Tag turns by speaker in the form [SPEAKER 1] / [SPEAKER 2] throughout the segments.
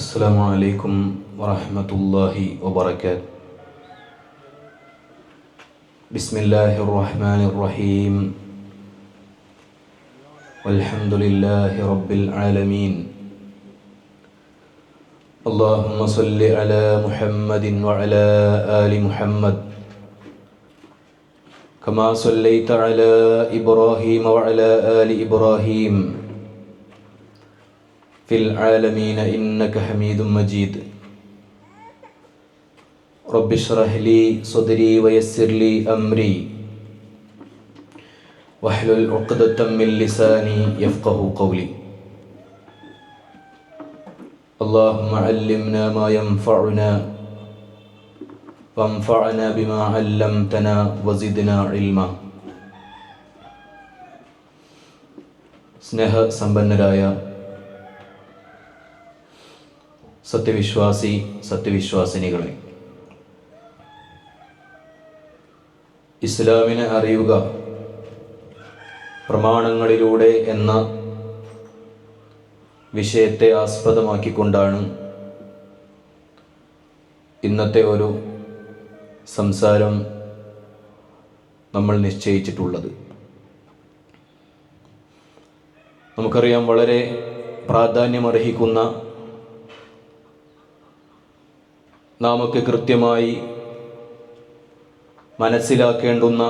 [SPEAKER 1] السلام عليكم ورحمة الله وبركاته. بسم الله الرحمن الرحيم. والحمد لله رب العالمين. اللهم صل على محمد وعلى آل محمد كما صليت على إبراهيم وعلى آل إبراهيم في العالمين إنك حميد مجيد. رب اشرح لي صدري ويسر لي أمري واحلل عقدة من لساني يفقه قولي. اللهم علمنا ما ينفعنا وانفعنا بما علمتنا وزدنا علما. സ്നേഹ സമ്പന്നരായ സത്യവിശ്വാസിനികളെ, ഇസ്ലാമിനെ അറിയുക പ്രമാണങ്ങളിലൂടെ എന്ന വിഷയത്തെ ആസ്പദമാക്കിക്കൊണ്ടാണ് ഇന്നത്തെ ഒരു സംസാരം നമ്മൾ നിശ്ചയിച്ചിട്ടുള്ളത്. നമുക്കറിയാം, വളരെ പ്രാധാന്യമർഹിക്കുന്ന, നാമൊക്കെ കൃത്യമായി മനസ്സിലാക്കേണ്ടുന്ന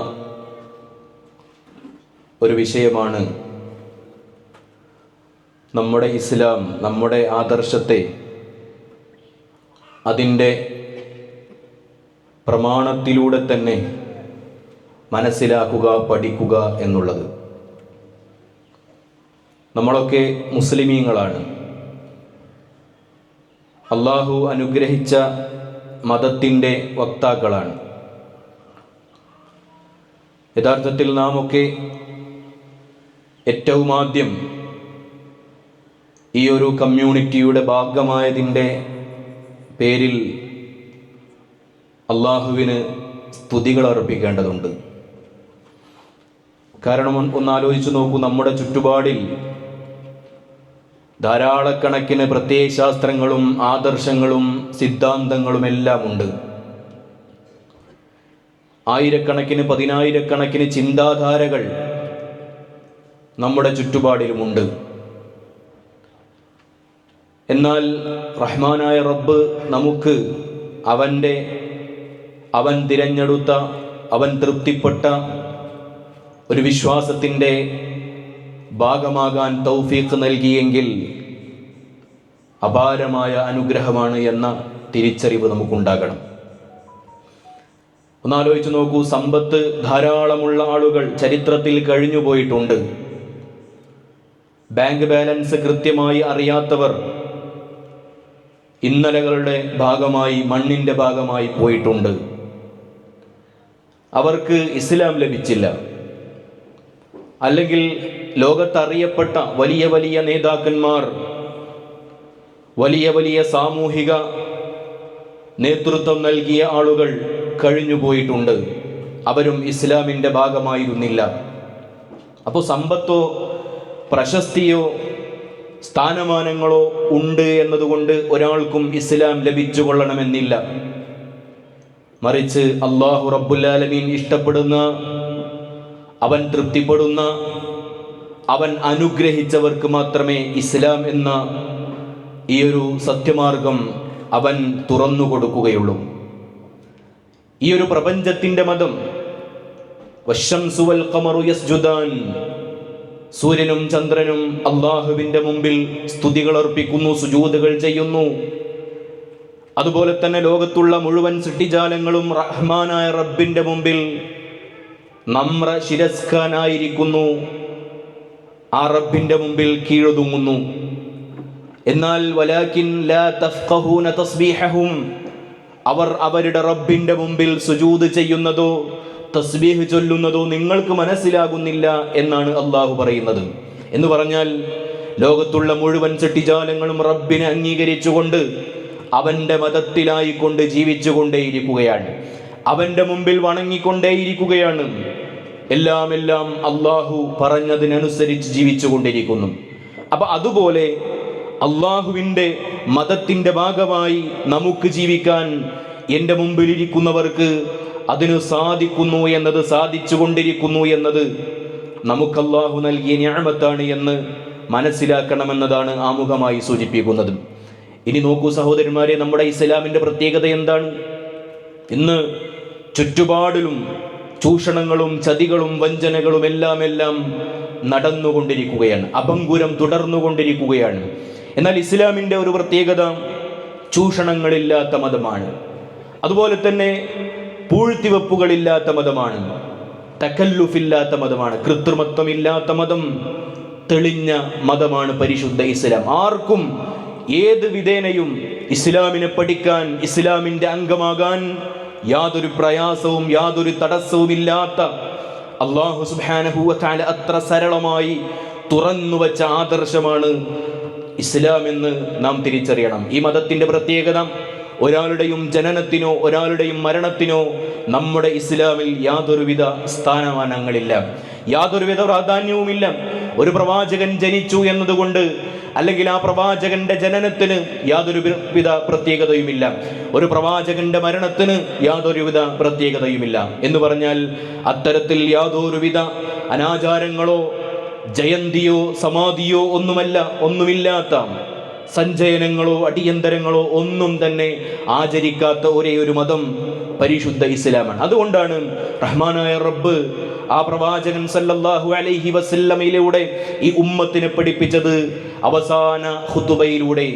[SPEAKER 1] ഒരു വിഷയമാണ് നമ്മുടെ ഇസ്ലാം, നമ്മുടെ ആദർശത്തെ അതിൻ്റെ പ്രമാണത്തിലൂടെ തന്നെ മനസ്സിലാക്കുക, പഠിക്കുക എന്നുള്ളത്. നമ്മളൊക്കെ മുസ്ലിമീങ്ങളാണ്. അള്ളാഹു അനുഗ്രഹിച്ച മതത്തിൻ്റെ വക്താക്കളാണ്. യഥാർത്ഥത്തിൽ നാം ഒക്കെ ഏറ്റവും ആദ്യം ഈ ഒരു കമ്മ്യൂണിറ്റിയുടെ ഭാഗമായതിൻ്റെ പേരിൽ അള്ളാഹുവിന് സ്തുതികൾ അർപ്പിക്കേണ്ടതുണ്ട്. കാരണം ഒന്നാലോചിച്ച് നോക്കൂ, നമ്മുടെ ചുറ്റുപാടിൽ ധാരാളക്കണക്കിന് പ്രത്യയശാസ്ത്രങ്ങളും ആദർശങ്ങളും സിദ്ധാന്തങ്ങളും എല്ലാം ഉണ്ട്. ആയിരക്കണക്കിന് പതിനായിരക്കണക്കിന് ചിന്താധാരകൾ നമ്മുടെ ചുറ്റുപാടിലുമുണ്ട്. എന്നാൽ റഹ്മാനായ റബ്ബ് നമുക്ക് അവൻ തിരഞ്ഞെടുത്ത, അവൻ തൃപ്തിപ്പെട്ട ഒരു വിശ്വാസത്തിൻ്റെ ഭാഗമാകാൻ തൗഫീഖ് നൽകിയെങ്കിൽ അപാരമായ അനുഗ്രഹമാണ് എന്ന തിരിച്ചറിവ് നമുക്കുണ്ടാകണം. ഒന്നാലോചിച്ച് നോക്കൂ, സമ്പത്ത് ധാരാളമുള്ള ആളുകൾ ചരിത്രത്തിൽ കഴിഞ്ഞു പോയിട്ടുണ്ട്. ബാങ്ക് ബാലൻസ് കൃത്യമായി അറിയാത്തവർ ഇന്നലകളുടെ ഭാഗമായി, മണ്ണിൻ്റെ ഭാഗമായി പോയിട്ടുണ്ട്. അവർക്ക് ഇസ്ലാം ലഭിച്ചില്ല. അല്ലെങ്കിൽ ലോകത്തറിയപ്പെട്ട വലിയ വലിയ നേതാക്കന്മാർ, വലിയ വലിയ സാമൂഹിക നേതൃത്വം നൽകിയ ആളുകൾ കഴിഞ്ഞുപോയിട്ടുണ്ട്. അവരും ഇസ്ലാമിൻ്റെ ഭാഗമായിരുന്നില്ല. അപ്പോൾ സമ്പത്തോ പ്രശസ്തിയോ സ്ഥാനമാനങ്ങളോ ഉണ്ട് എന്നതുകൊണ്ട് ഒരാൾക്കും ഇസ്ലാം ലഭിച്ചു കൊള്ളണമെന്നില്ല. മറിച്ച് അല്ലാഹു റബ്ബുൽ ആലമീൻ ഇഷ്ടപ്പെടുന്ന, അവൻ തൃപ്തിപ്പെടുന്ന, അവൻ അനുഗ്രഹിച്ചവർക്ക് മാത്രമേ ഇസ്ലാം എന്ന ഈ ഒരു സത്യമാർഗം അവൻ തുറന്നു കൊടുക്കുകയുള്ളൂ. ഈ ഒരു പ്രപഞ്ചത്തിൻ്റെ മതം, വശംസു വൽ ഖമറു യസ്ജുദാൻ, സൂര്യനും ചന്ദ്രനും അള്ളാഹുവിൻ്റെ മുമ്പിൽ സ്തുതികൾ അർപ്പിക്കുന്നു, സുജൂദുകൾ ചെയ്യുന്നു. അതുപോലെ തന്നെ ലോകത്തുള്ള മുഴുവൻ സൃഷ്ടിജാലങ്ങളും റഹ്മാനായ റബ്ബിൻ്റെ മുമ്പിൽ നമ്ര ശിരസ്ഖാനായിരിക്കുന്നു, ആ റബ്ബിൻ്റെ മുമ്പിൽ കീഴൊതുങ്ങുന്നു. എന്നാൽ വലാകിൻ ലാ തഫ്ഖഹൂന തസ്ബീഹഹും, അവർ അവരുടെ റബ്ബിൻ്റെ മുമ്പിൽ സുജൂദ് ചെയ്യുന്നതോ തസ്ബീഹ് ചൊല്ലുന്നതോ നിങ്ങൾക്ക് മനസ്സിലാകുന്നില്ല എന്നാണ് അള്ളാഹു പറയുന്നത്. എന്ന് പറഞ്ഞാൽ ലോകത്തുള്ള മുഴുവൻ സൃഷ്ടിജാലങ്ങളും റബ്ബിനെ അംഗീകരിച്ചുകൊണ്ട് അവൻ്റെ മതത്തിലായിക്കൊണ്ട് ജീവിച്ചുകൊണ്ടേയിരിക്കുകയാണ്. അവൻ്റെ മുമ്പിൽ വണങ്ങിക്കൊണ്ടേയിരിക്കുകയാണ്. എല്ലാം അള്ളാഹു പറഞ്ഞതിനനുസരിച്ച് ജീവിച്ചു കൊണ്ടിരിക്കുന്നു. അപ്പൊ അതുപോലെ അള്ളാഹുവിൻ്റെ മതത്തിൻ്റെ ഭാഗമായി നമുക്ക് ജീവിക്കാൻ എൻ്റെ മുമ്പിലിരിക്കുന്നവർക്ക് അതിന് സാധിക്കുന്നു എന്നത്, സാധിച്ചു കൊണ്ടിരിക്കുന്നു എന്നത് നമുക്ക് അള്ളാഹു നൽകിയ നിഅമത്താണ് എന്ന് മനസ്സിലാക്കണമെന്നതാണ് ആമുഖമായി സൂചിപ്പിക്കുന്നത്. ഇനി നോക്കൂ സഹോദരന്മാരെ, നമ്മുടെ ഇസ്ലാമിൻ്റെ പ്രത്യേകത എന്താണ്? ഇന്ന് ചുറ്റുപാടിലും ചൂഷണങ്ങളും ചതികളും വഞ്ചനകളും എല്ലാം നടന്നുകൊണ്ടിരിക്കുകയാണ്, അഭംഗുരം തുടർന്നുകൊണ്ടിരിക്കുകയാണ്. എന്നാൽ ഇസ്ലാമിൻ്റെ ഒരു പ്രത്യേകത ചൂഷണങ്ങളില്ലാത്ത മതമാണ്. അതുപോലെ തന്നെ പൂഴ്ത്തിവെപ്പുകളില്ലാത്ത മതമാണ്, തകല്ലുഫില്ലാത്ത മതമാണ്, കൃത്രിമത്വമില്ലാത്ത മതം, തെളിഞ്ഞ മതമാണ് പരിശുദ്ധ ഇസ്ലാം. ആർക്കും ഏത് വിധേനയും ഇസ്ലാമിനെ പഠിക്കാൻ, ഇസ്ലാമിൻ്റെ അംഗമാകാൻ യാതൊരു പ്രയാസവും യാതൊരു തടസ്സവും ഇല്ലാത്ത, അല്ലാഹു സുബ്ഹാനഹു വ തആല അത്ര സരളമായി തുറന്നു വച്ച ആദർശമാണ് ഇസ്ലാം എന്ന് നാം തിരിച്ചറിയണം. ഈ മതത്തിൻ്റെ പ്രത്യേകത, ഒരാളുടെയും ജനനത്തിനോ ഒരാളുടെയും മരണത്തിനോ നമ്മുടെ ഇസ്ലാമിൽ യാതൊരുവിധ സ്ഥാനമാനങ്ങളില്ല, യാതൊരുവിധ പ്രാധാന്യവുമില്ല. ഒരു പ്രവാചകൻ ജനിച്ചു എന്നതുകൊണ്ട് അല്ലെങ്കിൽ ആ പ്രവാചകന്റെ ജനനത്തിന് യാതൊരുവിധ പ്രത്യേകതയുമില്ല, ഒരു പ്രവാചകന്റെ മരണത്തിന് യാതൊരുവിധ പ്രത്യേകതയുമില്ല എന്ന് പറഞ്ഞാൽ അത്തരത്തിൽ യാതൊരുവിധ അനാചാരങ്ങളോ ജയന്തിയോ സമാധിയോ ഒന്നുമില്ലാത്ത, സഞ്ചയനങ്ങളോ അടിയന്തരങ്ങളോ ഒന്നും തന്നെ ആചരിക്കാത്ത ഒരേ ഒരു മതം പരിശുദ്ധ ഇസ്ലാമാണ്. അതുകൊണ്ടാണ് റഹ്മാനായ റബ്ബ് ആ പ്രവാചകൻ സല്ലല്ലാഹു അലൈഹി വസല്ലമയിലൂടെ ഈ ഉമ്മത്തിനെ പഠിപ്പിച്ചത് അവസാന ഖുതുബയിലൂടെ.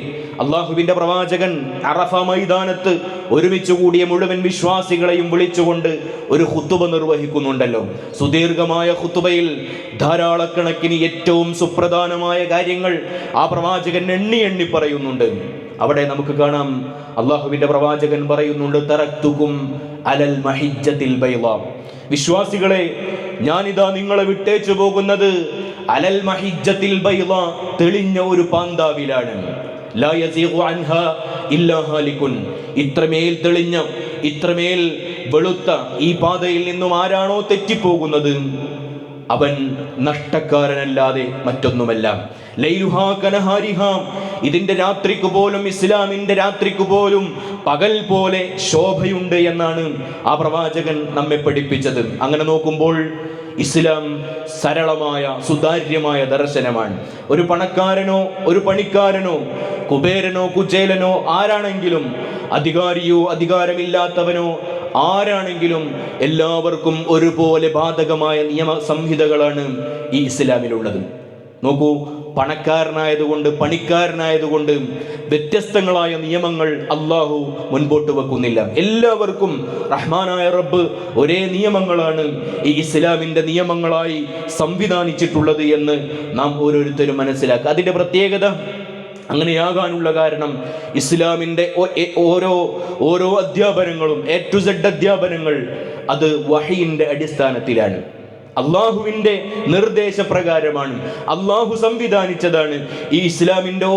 [SPEAKER 1] അള്ളാഹുവിൻ്റെ പ്രവാചകൻ അറഫ മൈതാനത്ത് ഒരുമിച്ച് കൂടിയ മുഴുവൻ വിശ്വാസികളെയും വിളിച്ചുകൊണ്ട് ഒരു ഖുതുബ നിർവഹിക്കുന്നുണ്ടല്ലോ. സുദീർഘമായ ഖുതുബയിൽ ധാരാളക്കണക്കിന് ഏറ്റവും സുപ്രധാനമായ കാര്യങ്ങൾ ആ പ്രവാചകൻ എണ്ണി പറയുന്നുണ്ട്. അവിടെ നമുക്ക് കാണാം, അള്ളാഹുവിൻ്റെ പ്രവാചകൻ പറയുന്നുണ്ട്, തറക്തുകും അലൽ മഹിജ്ജത്തിൽ ബൈളാ, വിശ്വാസികളെ ഞാനിതാ നിങ്ങളെ വിട്ടേച്ചു പോകുന്നത് അലൽ മഹിജ്ജത്തിൽ ബൈളാ, തെളിഞ്ഞ ഒരു പാന്താവിലാണ്. ലാ യസീഖു അൻഹാ ഇല്ലാ ഹാലികുൻ, ഇത്രമേൽ തെളിഞ്ഞ, ഇത്രമേൽ വെളുത്ത ഈ പാതയിൽ നിന്നും ആരാണോ തെറ്റിപ്പോകുന്നത് അവൻ നഷ്ടക്കാരനല്ലാതെ മറ്റൊന്നുമല്ല. ലൈലുഹാ കനഹാരിഹാ, ഇതിന്റെ രാത്രിക്ക് പോലും, ഇസ്ലാമിന്റെ രാത്രിക്ക് പോലും പകൽ പോലെ ശോഭയുണ്ട് എന്നാണ് ആ പ്രവാചകൻ നമ്മെ പഠിപ്പിച്ചത്. അങ്ങനെ നോക്കുമ്പോൾ ഇസ്ലാം സരളമായ സുതാര്യമായ ദർശനമാണ്. ഒരു പണക്കാരനോ ഒരു പണിക്കാരനോ കുബേരനോ കുചേലനോ ആരാണെങ്കിലും, അധികാരിയോ അധികാരമില്ലാത്തവനോ ആരാണെങ്കിലും എല്ലാവർക്കും ഒരുപോലെ ബാധകമായ നിയമ സംഹിതകളാണ് ഈ ഇസ്ലാമിലുള്ളത്. നോക്കൂ, പണക്കാരനായതുകൊണ്ട് പണിക്കാരനായതുകൊണ്ട് വ്യത്യസ്തങ്ങളായ നിയമങ്ങൾ അള്ളാഹു മുൻപോട്ട് വെക്കുന്നില്ല. എല്ലാവർക്കും റഹ്മാനായ റബ്ബ് ഒരേ നിയമങ്ങളാണ് ഈ ഇസ്ലാമിൻ്റെ നിയമങ്ങളായി സംവിധാനിച്ചിട്ടുള്ളത് എന്ന് നാം ഓരോരുത്തരും മനസ്സിലാക്കുക. അതിൻ്റെ പ്രത്യേകത അങ്ങനെയാകാനുള്ള കാരണം ഇസ്ലാമിൻ്റെ ഓരോ അധ്യാപനങ്ങളും A to Z അധ്യാപനങ്ങൾ അത് വഹയിൻ്റെ അടിസ്ഥാനത്തിലാണ്, അള്ളാഹുവിൻ്റെ നിർദ്ദേശപ്രകാരമാണ്, അള്ളാഹു സംവിധാനിച്ചതാണ് ഈ ഇസ്ലാമിൻ്റെ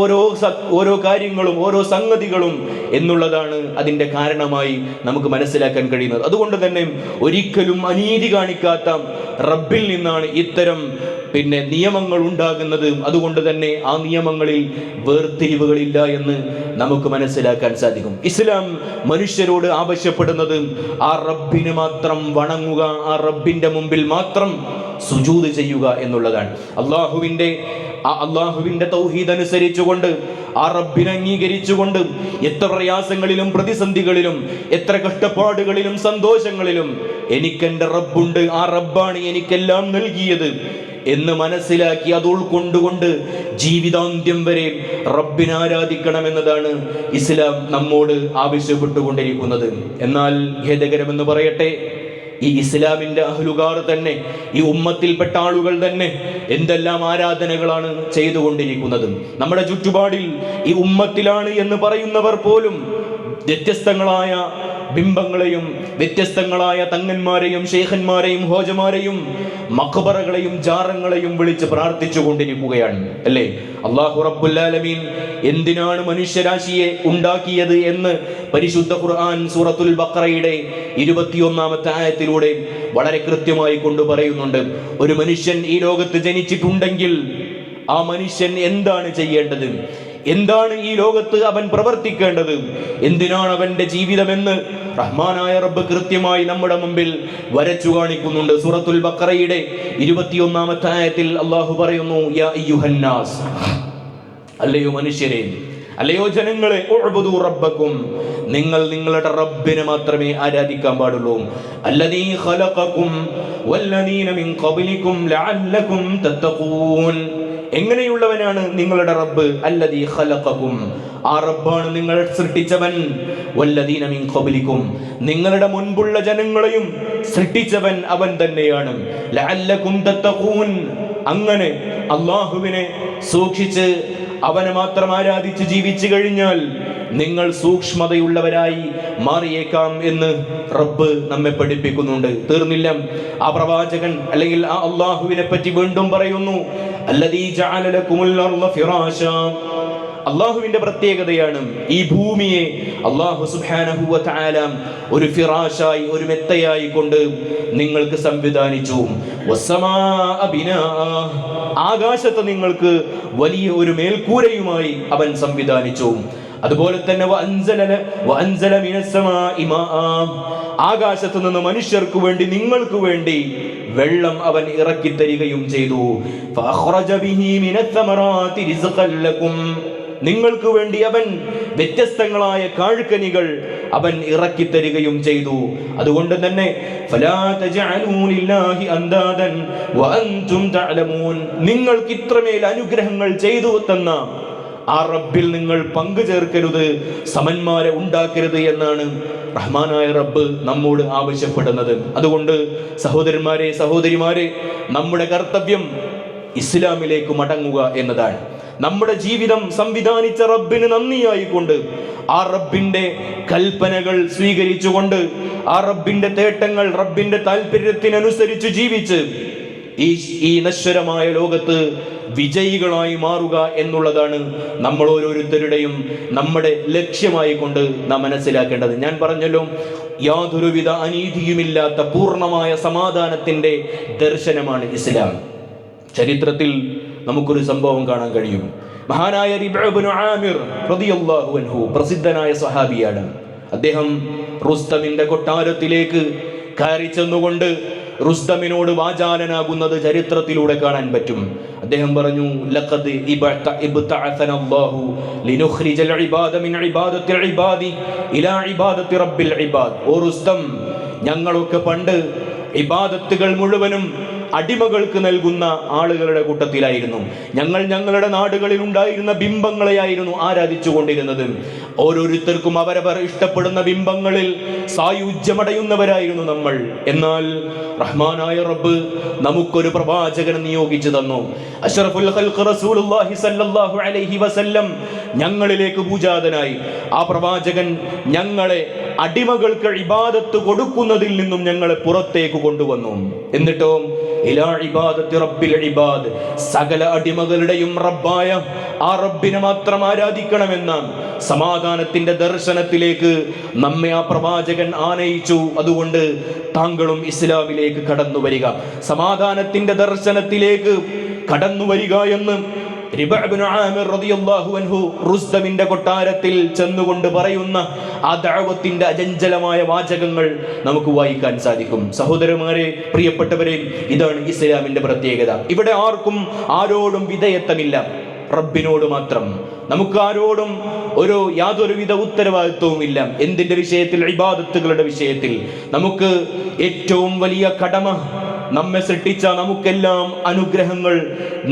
[SPEAKER 1] ഓരോ കാര്യങ്ങളും ഓരോ സംഗതികളും എന്നുള്ളതാണ് അതിൻ്റെ കാരണമായി നമുക്ക് മനസ്സിലാക്കാൻ കഴിയുന്നത്. അതുകൊണ്ട് തന്നെ ഒരിക്കലും അനീതി കാണിക്കാത്ത റബ്ബിൽ നിന്നാണ് ഇത്തരം നിയമങ്ങൾ ഉണ്ടാകുന്നത്. അതുകൊണ്ട് തന്നെ ആ നിയമങ്ങളിൽ വേർതിരിവുകളില്ല എന്ന് നമുക്ക് മനസ്സിലാക്കാൻ സാധിക്കും. ഇസ്ലാം മനുഷ്യരോട് ആവശ്യപ്പെടുന്നത് ആ റബ്ബിന് മാത്രം വണങ്ങുക, ആ റബ്ബിൻ്റെ മുമ്പിൽ മാത്രം സുജൂദ് ചെയ്യുക എന്നുള്ളതാണ്. അള്ളാഹുവിൻ്റെ തൗഹീദ് അനുസരിച്ചുകൊണ്ട് ആ റബ്ബിനെ അംഗീകരിച്ചുകൊണ്ട് എത്ര പ്രയാസങ്ങളിലും പ്രതിസന്ധികളിലും എത്ര കഷ്ടപ്പാടുകളിലും സന്തോഷങ്ങളിലും എനിക്കെൻ്റെ റബ്ബുണ്ട്, ആ റബ്ബാണ് എനിക്കെല്ലാം നൽകിയത് എന്ന് മനസ്സിലാക്കി അത് ഉൾക്കൊണ്ടുകൊണ്ട് ജീവിതാന്ത്യം വരെ റബ്ബിനെ ആരാധിക്കണമെന്നതാണ് ഇസ്ലാം നമ്മോട് ആവശ്യപ്പെട്ടുകൊണ്ടിരിക്കുന്നത്. എന്നാൽ ഖേദകരമെന്ന് പറയട്ടെ, ഈ ഇസ്ലാമിൻ്റെ അഹ്ലുകാർ തന്നെ, ഈ ഉമ്മത്തിൽപ്പെട്ട ആളുകൾ തന്നെ എന്തെല്ലാം ആരാധനകളാണ് ചെയ്തുകൊണ്ടിരിക്കുന്നത്. നമ്മുടെ ചുറ്റുപാടിൽ ഈ ഉമ്മത്തിലാണ് എന്ന് പറയുന്നവർ പോലും വ്യത്യസ്തങ്ങളായ ബിംബങ്ങളെയും വ്യത്യസ്തങ്ങളായ തങ്ങന്മാരെയും ഷെയ്ഖന്മാരെയും ഹോജമാരെയും മഖബറകളെയും ജാറങ്ങളെയും വിളിച്ച് പ്രാർത്ഥിച്ചു കൊണ്ടിരിക്കുകയാണ് അല്ലേ? അല്ലാഹു റബ്ബുൽ ആലമീൻ എന്തിനാണ് മനുഷ്യരാശിയെ ഉണ്ടാക്കിയത് എന്ന് പരിശുദ്ധ ഖുർആൻ സൂറത്തുൽ ബഖറയുടെ 21-ാമത്തെ ആയത്തിലൂടെ വളരെ കൃത്യമായി കൊണ്ട് പറയുന്നുണ്ട്. ഒരു മനുഷ്യൻ ഈ ലോകത്ത് ജനിച്ചിട്ടുണ്ടെങ്കിൽ ആ മനുഷ്യൻ എന്താണ് ചെയ്യേണ്ടത്, എന്താണ് ഈ ലോകത്ത് അവൻ പ്രവർത്തിക്കേണ്ടത്, എന്തിനാണ് അവന്റെ ജീവിതമെന്ന് റഹ്മാനായ റബ്ബ് കൃത്യമായി നമ്മുടെ മുമ്പിൽ വരച്ചു കാണിക്കുന്നുണ്ട്. സൂറത്തുൽ ബഖറയുടെ 21-ാമത്തെ ആയത്തിൽ അല്ലാഹു പറയുന്നു, യാ അയ്യുഹന്നാസ്, അല്ലയോ മനുഷ്യരെ, അല്ലയോ ജനങ്ങളെ, ഉഅ്ബുദൂ റബ്ബക്കും, നിങ്ങൾ നിങ്ങളുടെ റബ്ബിനെ മാത്രമേ ആരാധിക്കാൻ പാടുള്ളൂ. അല്ലദീ ഖലഖക്കും വല്ലദീന മിൻ ഖബ്ലിക്കും ലഅല്ലക്കും തത്തഖൂൻ. എങ്ങനെയുള്ളവനാണ് നിങ്ങളുടെ റബ്ബ്? അല്ലദീ ഖലഖക്കും, ആ റബ്ബാണ് നിങ്ങളെ സൃഷ്ടിച്ചവൻ. വല്ലദീന മിൻ ഖബ്ലിക്കും, നിങ്ങളുടെ മുൻപുള്ള ജനങ്ങളെയും സൃഷ്ടിച്ചവൻ അവൻ തന്നെയാണ്. ലഅല്ലക്കും തത്തഖൂൻ, അങ്ങനെ അല്ലാഹുവിനെ സൂക്ഷിച്ച് അവനെ മാത്രം ആരാധിച്ച് ജീവിച്ചു കഴിഞ്ഞാൽ നിങ്ങൾ സൂക്ഷ്മതയുള്ളവരായി മാറിയേക്കാം എന്ന് റബ്ബ് നമ്മെ പഠിപ്പിക്കുന്നുണ്ട്. തീർന്നില്ല, ആ പ്രവാചകൻ അല്ലെങ്കിൽ ആ അല്ലാഹുവിനെ പറ്റി വീണ്ടും പറയുന്നു, അല്ലദീ ജഅല ലക്കുമുൽ അർള ഫിറാശാ. അല്ലാഹുവിന്റെ പ്രത്യേകതയാണ് ഈ ഭൂമിയെ അല്ലാഹു സുബ്ഹാനഹു വ തആല ഒരു ഫിറാശായി, ഒരു മെത്തയായി കൊണ്ട് നിങ്ങൾക്ക് സംവിധാനിച്ചു. വസ്സമാഅ ബിനാഅ, ആകാശത്തെ നിങ്ങൾക്ക് വലിയ ഒരു മേൽക്കൂരയുമായി അവൻ സംവിധാനിച്ചു. അതുപോലെ തന്നെ വഅൻസല മിനസ്സമാഇ മാഅ, ആകാശത്ത് നിന്ന് മനുഷ്യർക്ക് വേണ്ടി, നിങ്ങൾക്ക് വേണ്ടി വെള്ളം അവൻ ഇറക്കി തരികയും ചെയ്തു. ഫഅഖ്റജ ബിഹി മിനസ്സമറാതി റിസ്ഖൻ ലക്കും, നിങ്ങൾക്ക് വേണ്ടി അവൻ വ്യത്യസ്തങ്ങളായ കാഴ്കനികൾ അവൻ ഇറക്കി തരികയും ചെയ്തു. അതുകൊണ്ട് തന്നെ ഫലാ തജഅലൂ ലില്ലാഹി അൻദാദൻ വഅൻതും തഅലമൂൻ, നിങ്ങൾക്ക് ഇത്രമേൽ അനുഗ്രഹങ്ങൾ ചെയ്തു തന്ന ആ റബ്ബിൽ നിങ്ങൾ പങ്കു ചേർക്കരുത്, സമന്മാരെ ഉണ്ടാക്കരുത് എന്നാണ് റഹ്മാനായ റബ്ബ് നമ്മോട് ആവശ്യപ്പെടുന്നത്. അതുകൊണ്ട് സഹോദരന്മാരെ, സഹോദരിമാരെ, നമ്മുടെ കർത്തവ്യം ഇസ്ലാമിലേക്ക് മടങ്ങുക എന്നതാണ്. നമ്മുടെ ജീവിതം സംവിധാനിച്ച റബ്ബിന് നന്ദിയായിക്കൊണ്ട്, ആ റബ്ബിന്റെ കൽപ്പനകൾ സ്വീകരിച്ചുകൊണ്ട്, ആ റബ്ബിന്റെ തേട്ടങ്ങൾ, റബ്ബിന്റെ താല്പര്യത്തിനനുസരിച്ച് ജീവിച്ച് ഈ നശ്വരമായ ലോകത്ത് വിജയികളായി മാറുക എന്നുള്ളതാണ് നമ്മൾ ഓരോരുത്തരുടെയും നമ്മുടെ ലക്ഷ്യമായി കൊണ്ട് നാം മനസ്സിലാക്കേണ്ടത്. ഞാൻ പറഞ്ഞല്ലോ, യാതൊരുവിധ അനീതിയുമില്ലാത്ത പൂർണ്ണമായ സമാധാനത്തിന്റെ ദർശനമാണ് ഇസ്ലാം. ചരിത്രത്തിൽ നമുക്കൊരു സംഭവം കാണാൻ കഴിയും. മഹാനായ റിബ്ഇ ഇബ്നു ആമിർ റളിയല്ലാഹു അൻഹു പ്രസിദ്ധനായ സ്വഹാബിയാണ്. അദ്ദേഹം റുസ്തമിന്റെ കൊട്ടാരത്തിലേക്ക് കയറി ചെന്നുകൊണ്ട് റുസ്തമിനോട് വാചാലനാകുന്നത് ചരിത്രത്തിലൂടെ കാണാൻ പറ്റും. അദ്ദേഹം പറഞ്ഞു, ലഖദ് ഇബ്തഅസനല്ലാഹു ലിനുഖ്രിജൽ ഇബാദ മിൻ ഇബാദത്തിൽ ഇബാദി ഇലാ ഇബാദത്തി റബ്ബിൽ ഇബാദ്. ഓ റുസ്തം, ഞങ്ങളൊക്കെ പണ്ട് ഇബാദത്തുകൾ മുഴുവനും അടിമകൾക്ക് നൽകുന്ന ആളുകളുടെ കൂട്ടത്തിലായിരുന്നു. ഞങ്ങൾ ഞങ്ങളുടെ നാടുകളിൽ ഉണ്ടായിരുന്ന ബിംബങ്ങളെയായിരുന്നു ആരാധിച്ചു കൊണ്ടിരുന്നത്. ഓരോരുത്തർക്കും അവരവർ ഇഷ്ടപ്പെടുന്ന ബിംബങ്ങളിൽ സായുജ്യമടയുന്നവരായിരുന്നു നമ്മൾ. എന്നാൽ റഹ്മാനായ റബ്ബ് നമുക്കൊരു പ്രവാചകനെ നിയോഗിച്ചു തന്നു. അഷ്റഫുൽ ഖൽഖ് റസൂലുള്ളാഹി സ്വല്ലല്ലാഹു അലൈഹി വസല്ലം ഞങ്ങളിലേക്ക് പൂജാതനായി. ആ പ്രവാചകൻ ഞങ്ങളെ അടിമകൾക്ക് ഇബാദത്ത് കൊടുക്കുന്നതിൽ നിന്നും ഞങ്ങളെ പുറത്തേക്ക് കൊണ്ടുവന്നു. എന്നിട്ടോ ഇലാ ഇബാദത്തി റബ്ബിൽ ഇബാദ്, സകല അടിമകളുടെയും റബ്ബായ ആ റബ്ബിനെ മാത്രം ആരാധിക്കണമെന്ന സമാധാനത്തിന്റെ ദർശനത്തിലേക്ക് നമ്മെ ആ പ്രവാചകൻ ആനയിച്ചു. അതുകൊണ്ട് താങ്കളും ഇസ്ലാമിലേക്ക് കടന്നു വരിക, സമാധാനത്തിന്റെ ദർശനത്തിലേക്ക് കടന്നു വരിക എന്ന് റിബ്ഇ ഇബ്നു ആമിർ റളിയല്ലാഹു അൻഹു റുസ്തമിന്റെ കൊട്ടാരത്തിൽ ചെന്നുകൊണ്ട് പറയുന്ന ആ ദഅവത്തിന്റെ അജഞ്ചലമായ വാചകങ്ങൾ നമുക്ക് വായിക്കാൻ സാധിക്കും. സഹോദരന്മാരെ, പ്രിയപ്പെട്ടവരെ, ഇതാണ് ഇസ്ലാമിന്റെ പ്രത്യേകത. ഇവിടെ ആർക്കും ആരോടും വിധേയത്വമില്ല, റബ്ബിനോട് മാത്രം. നമുക്ക് ആരോടും യാതൊരുവിധ ഉത്തരവാദിത്വവും ഇല്ല. എന്തിന്റെ വിഷയത്തിൽ? ഇബാദത്തുകളുടെ വിഷയത്തിൽ. നമുക്ക് ഏറ്റവും വലിയ കടമ നമ്മെ സൃഷ്ടിച്ച, നമുക്കെല്ലാം അനുഗ്രഹങ്ങൾ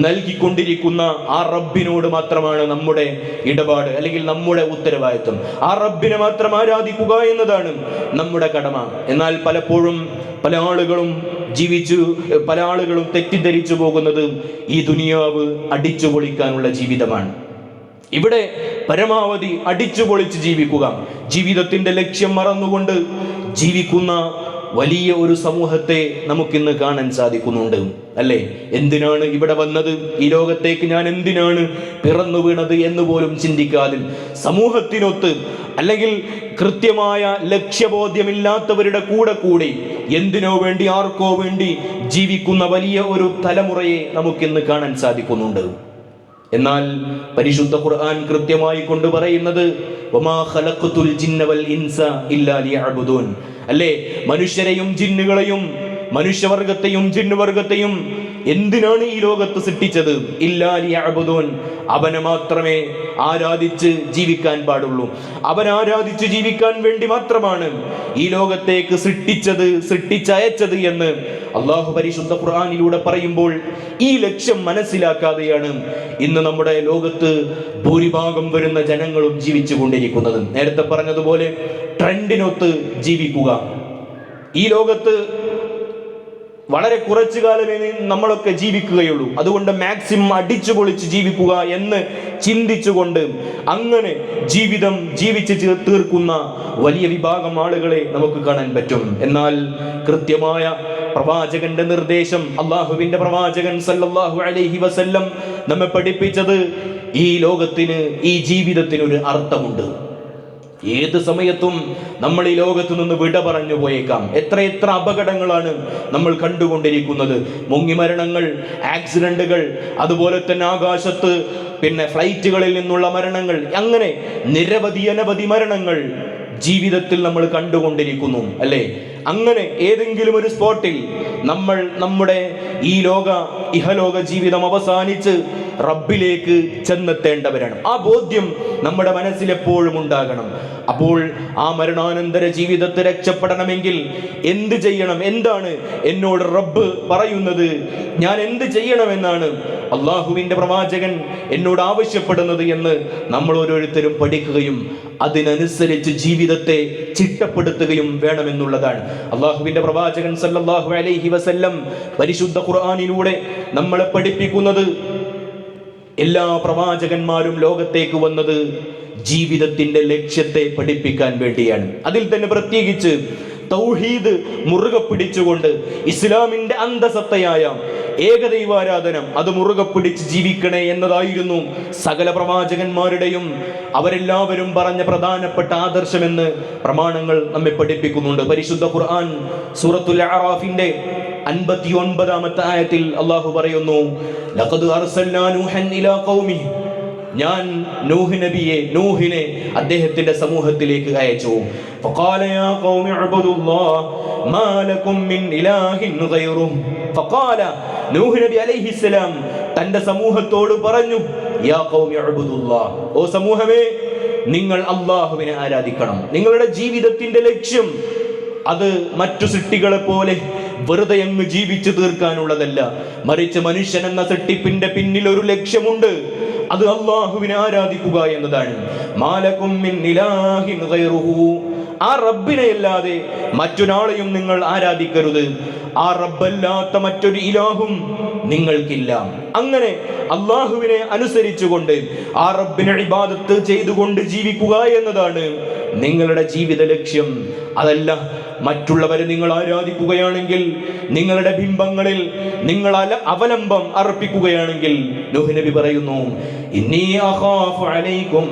[SPEAKER 1] നൽകിക്കൊണ്ടിരിക്കുന്ന ആ റബ്ബിനോട് മാത്രമാണ് നമ്മുടെ ഇടപാട്, അല്ലെങ്കിൽ നമ്മുടെ ഉത്തരവാദിത്വം. ആ റബ്ബിനെ മാത്രം ആരാധിക്കുക എന്നതാണ് നമ്മുടെ കടമ. എന്നാൽ പലപ്പോഴും പല ആളുകളും തെറ്റിദ്ധരിച്ചു പോകുന്നത് ഈ ദുനിയാവ് അടിച്ചു പൊളിക്കാനുള്ള ജീവിതമാണ്. ഇവിടെ പരമാവധി അടിച്ചു പൊളിച്ച് ജീവിക്കുക, ജീവിതത്തിന്റെ ലക്ഷ്യം മറന്നുകൊണ്ട് ജീവിക്കുന്ന വലിയ ഒരു സമൂഹത്തെ നമുക്കിന്ന് കാണാൻ സാധിക്കുന്നുണ്ട്, അല്ലേ? എന്തിനാണ് ഇവിടെ വന്നത്, ഈ ലോകത്തേക്ക് ഞാൻ എന്തിനാണ് പിറന്നു വീണത് എന്ന് പോലും ചിന്തിക്കാതെ സമൂഹത്തിനൊത്ത്, അല്ലെങ്കിൽ കൃത്യമായ ലക്ഷ്യബോധ്യമില്ലാത്തവരുടെ കൂടെ എന്തിനോ വേണ്ടി, ആർക്കോ വേണ്ടി ജീവിക്കുന്ന വലിയ ഒരു തലമുറയെ നമുക്കിന്ന് കാണാൻ സാധിക്കുന്നുണ്ട്. എന്നാൽ പരിശുദ്ധ ഖുർആൻ കൃത്യമായി കൊണ്ട് പറയുന്നത് വമാ ഖലഖതുൽ ജിന്ന വൽ ഇൻസ ഇല്ലാ ലിയഅ്ബുദൂൻ, അല്ലേ? മനുഷ്യരെയും ജിന്നുകളെയും, മനുഷ്യവർഗത്തെയും ജിന്നുവർഗത്തെയും എന്തിനാണ് ഈ ലോകത്ത് സൃഷ്ടിച്ചത്? ഇല്ലാ ലിയഅ്ബുദൂൻ, അവനെ മാത്രമേ ആരാധിച്ച് ജീവിക്കാൻ പാടുള്ളൂ. അവൻ ആരാധിച്ച് ജീവിക്കാൻ വേണ്ടി മാത്രമാണ് ഈ ലോകത്തേക്ക് സൃഷ്ടിച്ചയച്ചത് എന്ന് അള്ളാഹു പരിശുദ്ധ ഖുർആനിലൂടെ പറയുമ്പോൾ ഈ ലക്ഷ്യം മനസ്സിലാക്കാതെയാണ് ഇന്ന് നമ്മുടെ ലോകത്ത് ഭൂരിഭാഗം വരുന്ന ജനങ്ങളും ജീവിച്ചു കൊണ്ടിരിക്കുന്നത്. നേരത്തെ പറഞ്ഞതുപോലെ ട്രെൻഡിനൊത്ത് ജീവിക്കുക. ഈ ലോകത്ത് വളരെ കുറച്ചു കാലമേ നമ്മളൊക്കെ ജീവിക്കുകയുള്ളൂ, അതുകൊണ്ട് മാക്സിമം അടിച്ചു പൊളിച്ച് ജീവിക്കുക എന്ന് ചിന്തിച്ചുകൊണ്ട് അങ്ങനെ ജീവിതം ജീവിച്ച് തീർക്കുന്ന വലിയ വിഭാഗം ആളുകളെ നമുക്ക് കാണാൻ പറ്റും. എന്നാൽ കൃത്യമായ പ്രവാചകന്റെ നിർദ്ദേശം, അള്ളാഹുവിന്റെ പ്രവാചകൻ സല്ലല്ലാഹു അലൈഹി വസല്ലം നമ്മെ പഠിപ്പിച്ചത് ഈ ലോകത്തിന്, ഈ ജീവിതത്തിന് ഒരു അർത്ഥമുണ്ട്. ഏത് സമയത്തും നമ്മൾ ഈ ലോകത്ത് നിന്ന് വിട പറഞ്ഞു പോയേക്കാം. എത്ര അപകടങ്ങളാണ് നമ്മൾ കണ്ടുകൊണ്ടിരിക്കുന്നത്. മുങ്ങിമരണങ്ങൾ, ആക്സിഡന്റുകൾ, അതുപോലെ തന്നെ ആകാശത്ത് ഫ്ലൈറ്റുകളിൽ നിന്നുള്ള മരണങ്ങൾ, അങ്ങനെ അനവധി മരണങ്ങൾ ജീവിതത്തിൽ നമ്മൾ കണ്ടുകൊണ്ടിരിക്കുന്നു, അല്ലേ? അങ്ങനെ ഏതെങ്കിലും ഒരു സ്പോട്ടിൽ നമ്മൾ നമ്മുടെ ഈ ഇഹലോക ജീവിതം അവസാനിച്ച് റബ്ബിലേക്ക് ചെന്നെത്തേണ്ടവരാണ്. ആ ബോധ്യം നമ്മുടെ മനസ്സിൽ എപ്പോഴും ഉണ്ടാകണം. അപ്പോൾ ആ മരണാനന്തര ജീവിതത്തെ രക്ഷപ്പെടണമെങ്കിൽ എന്ത് ചെയ്യണം? എന്താണ് എന്നോട് റബ്ബ് പറയുന്നത്? ഞാൻ എന്ത് ചെയ്യണമെന്നാണ് അള്ളാഹുവിന്റെ പ്രവാചകൻ എന്നോട് ആവശ്യപ്പെടുന്നത് എന്ന് നമ്മൾ ഓരോരുത്തരും പഠിക്കുകയും അതിനനുസരിച്ച് ജീവിതത്തെ ചിട്ടപ്പെടുത്തുകയും വേണമെന്നുള്ളതാണ്. അള്ളാഹുവിന്റെ പ്രവാചകൻ സല്ലല്ലാഹു അലൈഹി വസല്ലം പരിശുദ്ധ ഖുർആനിലൂടെ നമ്മളെ പഠിപ്പിക്കുന്നത്, എല്ലാ പ്രവാചകന്മാരും ലോകത്തേക്ക് വന്നത് ജീവിതത്തിന്റെ ലക്ഷ്യത്തെ പഠിപ്പിക്കാൻ വേണ്ടിയാണ്. അതിൽ തന്നെ പ്രത്യേകിച്ച് തൗഹീദ് മുറുകെ പിടിച്ചുകൊണ്ട് ഇസ്ലാമിന്റെ അന്തസത്തയായ ഏകദൈവാരാധനം അത് മുറുകെ പിടിച്ച് ജീവിക്കണേ എന്നതായിരുന്നു സകല പ്രവാചകന്മാരുടെയും, അവരെല്ലാവരും പറഞ്ഞ പ്രധാനപ്പെട്ട ആദർശമെന്ന് പ്രമാണങ്ങൾ നമ്മെ പഠിപ്പിക്കുന്നുണ്ട്. പരിശുദ്ധ ഖുർആൻ സൂറത്തുൽ അറാഫിന്റെ 59-ാമത്തെ ആയത്തിൽ അല്ലാഹു പറയുന്നു, ലഖദ് അർസൽനാ നൂഹൻ ഇലാ ഖൗമിഹി, ഞാൻ നൂഹിനെ അദ്ദേഹത്തിന്റെ സമൂഹത്തിലേക്ക് അയച്ചു. ഫഖാല യാ ഖൗമി ഉബ്ദുല്ലാഹ് മാ ലക്കും മിൻ ഇലാഹിൻ ഗൈറുഹു. ഫഖാല, നൂഹ് നബി അലൈഹിസ്സലാം തന്റെ സമൂഹത്തോട് പറഞ്ഞു, യാ ഖൗമി ഉബ്ദുല്ലാഹ്, ഓ സമൂഹമേ, നിങ്ങൾ അല്ലാഹുവിനെ ആരാധിക്കണം. നിങ്ങളുടെ ജീവിതത്തിന്റെ ലക്ഷ്യം അത് മറ്റു സൃഷ്ടികളെ പോലെ വെറുതെ അങ്ങ് ജീവിച്ചു തീർക്കാനുള്ളതല്ല, മറിച്ച് മനുഷ്യൻ എന്ന സൃഷ്ടിപ്പിന്റെ പിന്നിൽ ഒരു ലക്ഷ്യമുണ്ട്. അത് അല്ലാഹുവിനെ ആരാധിക്കുക എന്നതാണ്. മാലകും മിൻ ഇലാഹിൻ ഗൈറുഹു, ആ റബ്ബിനെ അല്ലാതെ മറ്റൊരാളെയും നിങ്ങൾ ആരാധിക്കരുത്. ആ റബ്ബല്ലാത്ത മറ്റൊരു ഇലാഹും നിങ്ങൾക്കില്ല. അങ്ങനെ അല്ലാഹുവിനെ അനുസരിച്ചുകൊണ്ട് ആ റബ്ബിനെ ഇബാദത്ത് ചെയ്തുകൊണ്ട് ജീവിക്കുക എന്നതാണ് നിങ്ങളുടെ ജീവിത ലക്ഷ്യം. അതല്ല മറ്റുള്ളവരെ നിങ്ങൾ ആരാധിക്കുകയാണെങ്കിൽ, നിങ്ങളുടെ ബിംബങ്ങളിൽ നിങ്ങൾ അവലംബം അർപ്പിക്കുകയാണെങ്കിൽ, നൂഹ് നബി പറയുന്നു, ഇന്നി അഖാഫു അലൈക്കും